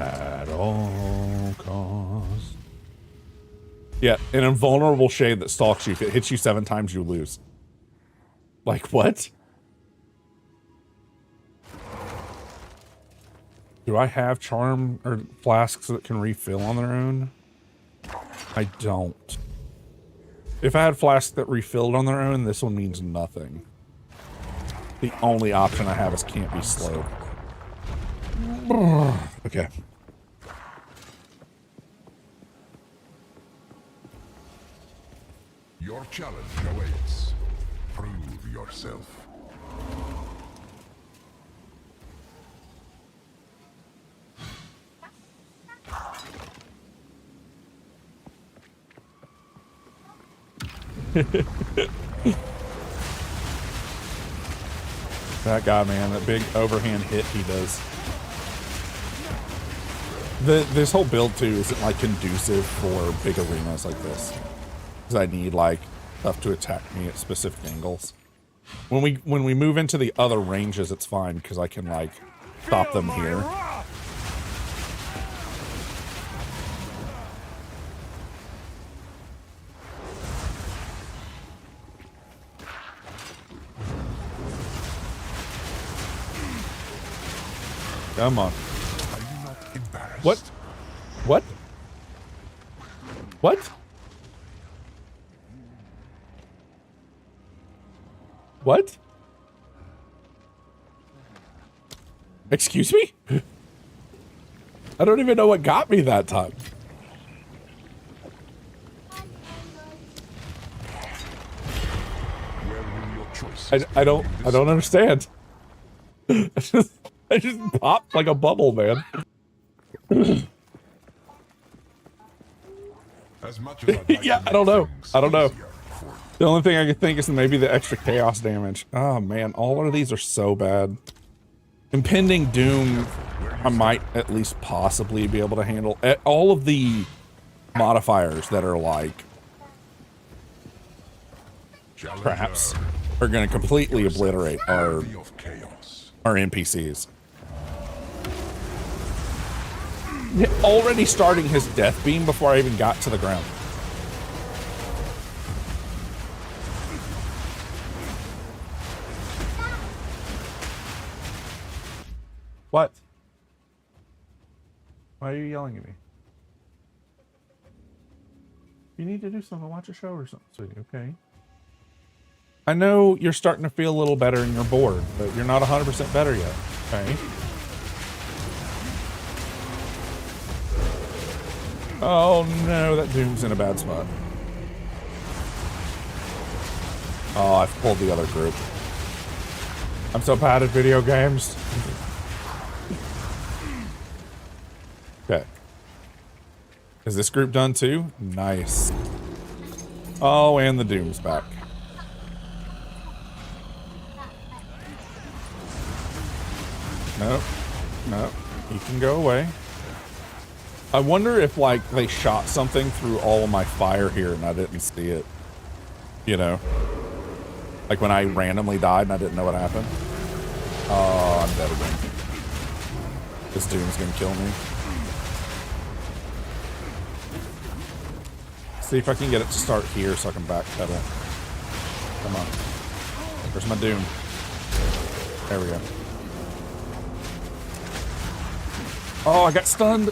at all costs. Yeah, an invulnerable shade that stalks you. If it hits you 7 times, you lose. Like, what? Do I have charm or flasks that can refill on their own? I don't. If I had flasks that refilled on their own, this one means nothing. The only option I have is can't be slow. Okay. Your challenge awaits. Prove yourself. That guy, man, that big overhand hit he does. This whole build too isn't like conducive for big arenas like this, because I need like stuff to attack me at specific angles. When we move into the other ranges, it's fine because I can like stop them here. Come on. Are you not embarrassed? What? What? What? What? Excuse me? I don't even know what got me that time. Where will your choices I don't understand. I just popped like a bubble, man. As much as I'd like Yeah, to I don't make know. things I don't know. easier for you. The only thing I could think is maybe the extra chaos damage. Oh man, all of these are so bad. Impending doom, I might at least possibly be able to handle. All of the modifiers that are like traps are going to completely obliterate our Worthy of chaos. NPCs. Already starting his death beam before I even got to the ground. What? Why are you yelling at me? You need to do something, watch a show or something, sweetie, okay? I know you're starting to feel a little better and you're bored, but you're not 100% better yet, okay? Oh no, that Doom's in a bad spot. Oh, I've pulled the other group. I'm so bad at video games. Okay. Is this group done too? Nice. Oh, and the Doom's back. Nope. Nope. He can go away. I wonder if, like, they shot something through all of my fire here and I didn't see it. You know? Like when I randomly died and I didn't know what happened. Oh, I'm dead again. This Doom's gonna kill me. See if I can get it to start here so I can backpedal. Come on. Where's my Doom? There we go. Oh, I got stunned.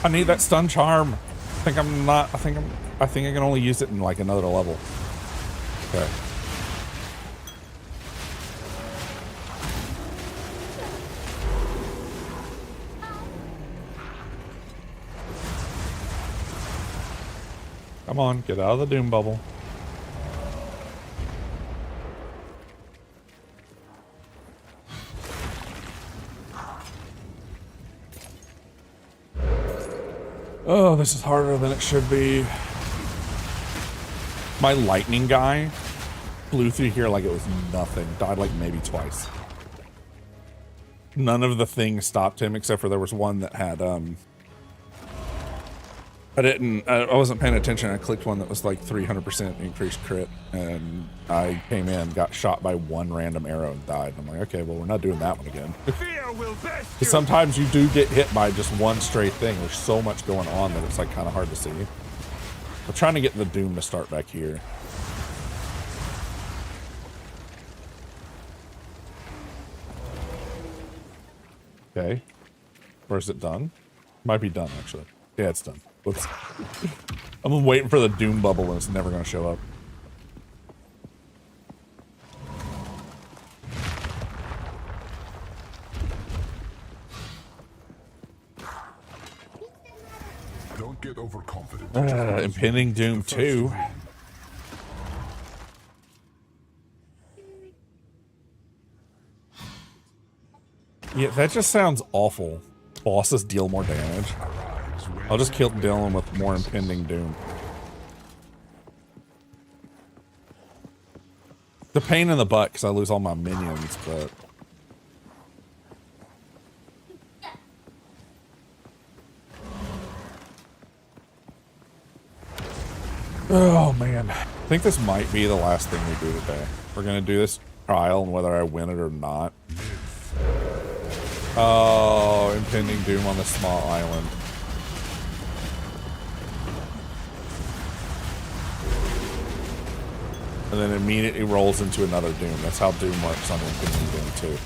I need that stun charm. I think I can only use it in like another level. Okay. Come on, get out of the Doom bubble. Oh, this is harder than it should be. My lightning guy blew through here like it was nothing. Died like maybe twice. None of the things stopped him except for there was one that had, I wasn't paying attention. I clicked one that was like 300% increased crit and I came in, got shot by one random arrow and died. I'm like, okay, well, we're not doing that one again. Fear will best you. Sometimes you do get hit by just one straight thing. There's so much going on that it's like kind of hard to see. I'm trying to get the Doom to start back here. Okay. Or is it done? Might be done, actually. Yeah, it's done. Let's... I'm waiting for the Doom bubble and it's never going to show up. Impending Doom 2. Yeah, that just sounds awful. Bosses deal more damage. I'll just kill Dylan with more Impending Doom. The pain in the butt because I lose all my minions, but... Oh, man. I think this might be the last thing we do today. We're going to do this trial, and whether I win it or not. Oh, Impending Doom on the small island. And then immediately rolls into another Doom. That's how Doom works on Impending Doom 2.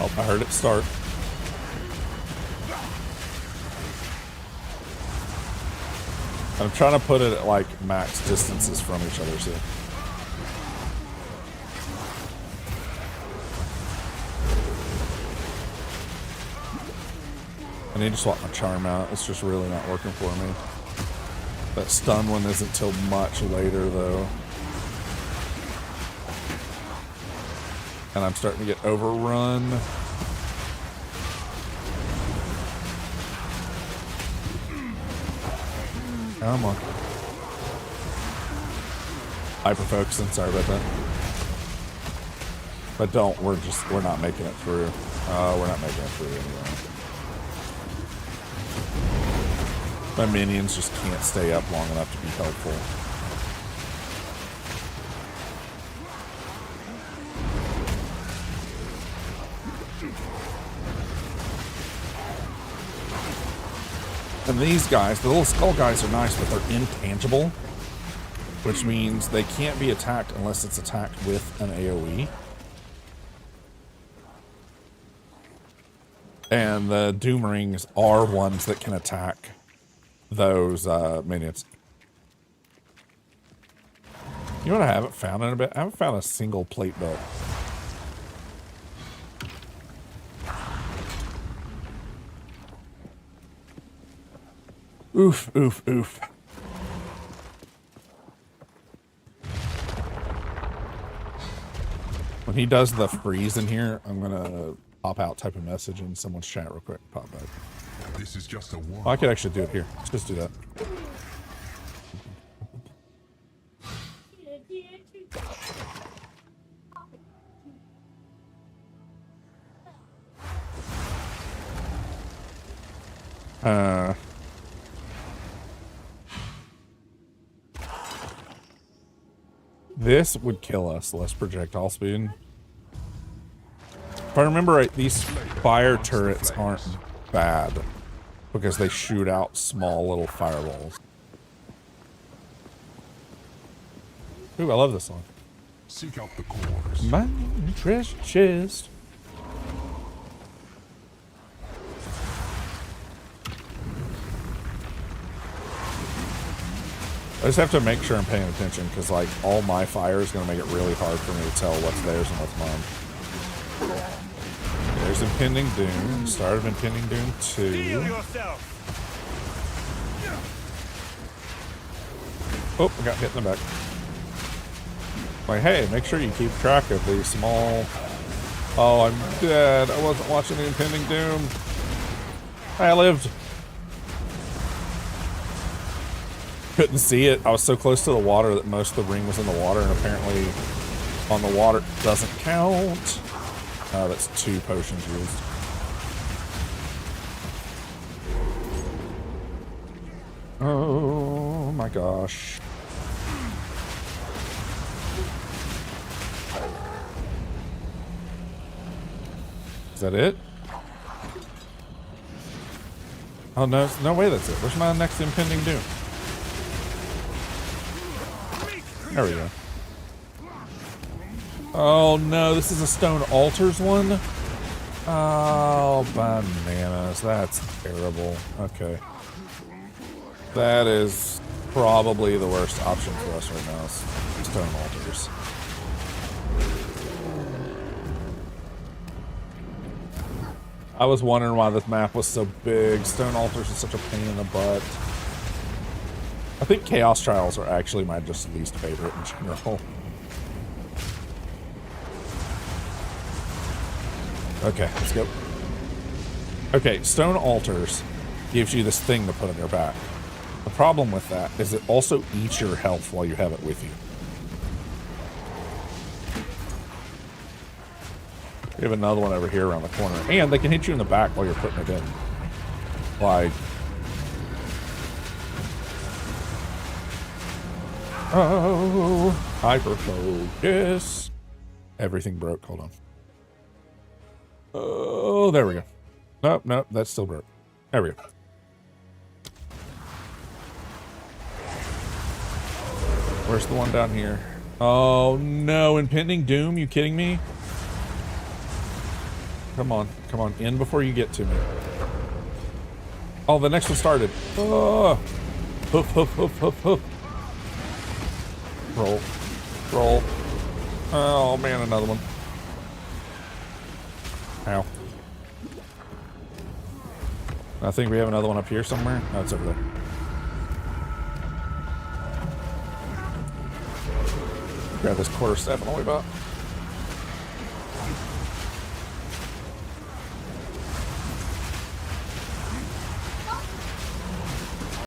Oh, I heard it start. I'm trying to put it at like max distances from each other, so. I need to swap my charm out. It's just really not working for me. That stun one isn't till much later, though. And I'm starting to get overrun. Come on. Hyper-focusing, sorry about that. But we're not making it through. We're not making it through anyway. My minions just can't stay up long enough to be helpful. And these guys, the little skull guys are nice, but they're intangible, which means they can't be attacked unless it's attacked with an AoE. And the Doom Rings are ones that can attack those minions. You know what I haven't found in a bit? I haven't found a single plate belt. Oof, oof, oof. When he does the freeze in here, I'm gonna pop out, type a message in someone's chat real quick, pop back. This is just a war. Oh, I could actually do it here. Let's just do that. This would kill us, less projectile speed. If I remember right, these fire turrets aren't bad because they shoot out small little fireballs. Ooh, I love this song. Seek out the cores. My treasure chest. I just have to make sure I'm paying attention because, like, all my fire is going to make it really hard for me to tell what's theirs and what's mine. There's Impending Doom. Start of Impending Doom 2. Oh, I got hit in the back. Like, hey, make sure you keep track of these small... Oh, I'm dead. I wasn't watching the Impending Doom. I lived. Couldn't see it. I was so close to the water that most of the ring was in the water, and apparently on the water doesn't count. That's 2 potions used. Oh my gosh. Is that it? Oh no, no way that's it. Where's my next Impending Doom? There we go. Oh no, this is a Stone Altars one? Oh, bananas. That's terrible. Okay. That is probably the worst option for us right now, is Stone Altars. I was wondering why this map was so big. Stone altars are such a pain in the butt. I think Chaos Trials are actually my just least favorite in general. Okay, let's go. Okay, Stone Altars gives you this thing to put on your back. The problem with that is it also eats your health while you have it with you. We have another one over here around the corner. And they can hit you in the back while you're putting it in. Like... Oh, hyper focus. Everything broke. Hold on. Oh, there we go. Nope, nope, that's still broke. There we go. Where's the one down here? Oh no, impending doom, you kidding me? Come on, in before you get to me. Oh, the next one started. Oh, hoof, hoof, hoof, hoof, hoof. Roll. Roll. Oh, man, another one. Ow. I think we have another one up here somewhere. No, it's over there. Grab this quarter staff on the way back.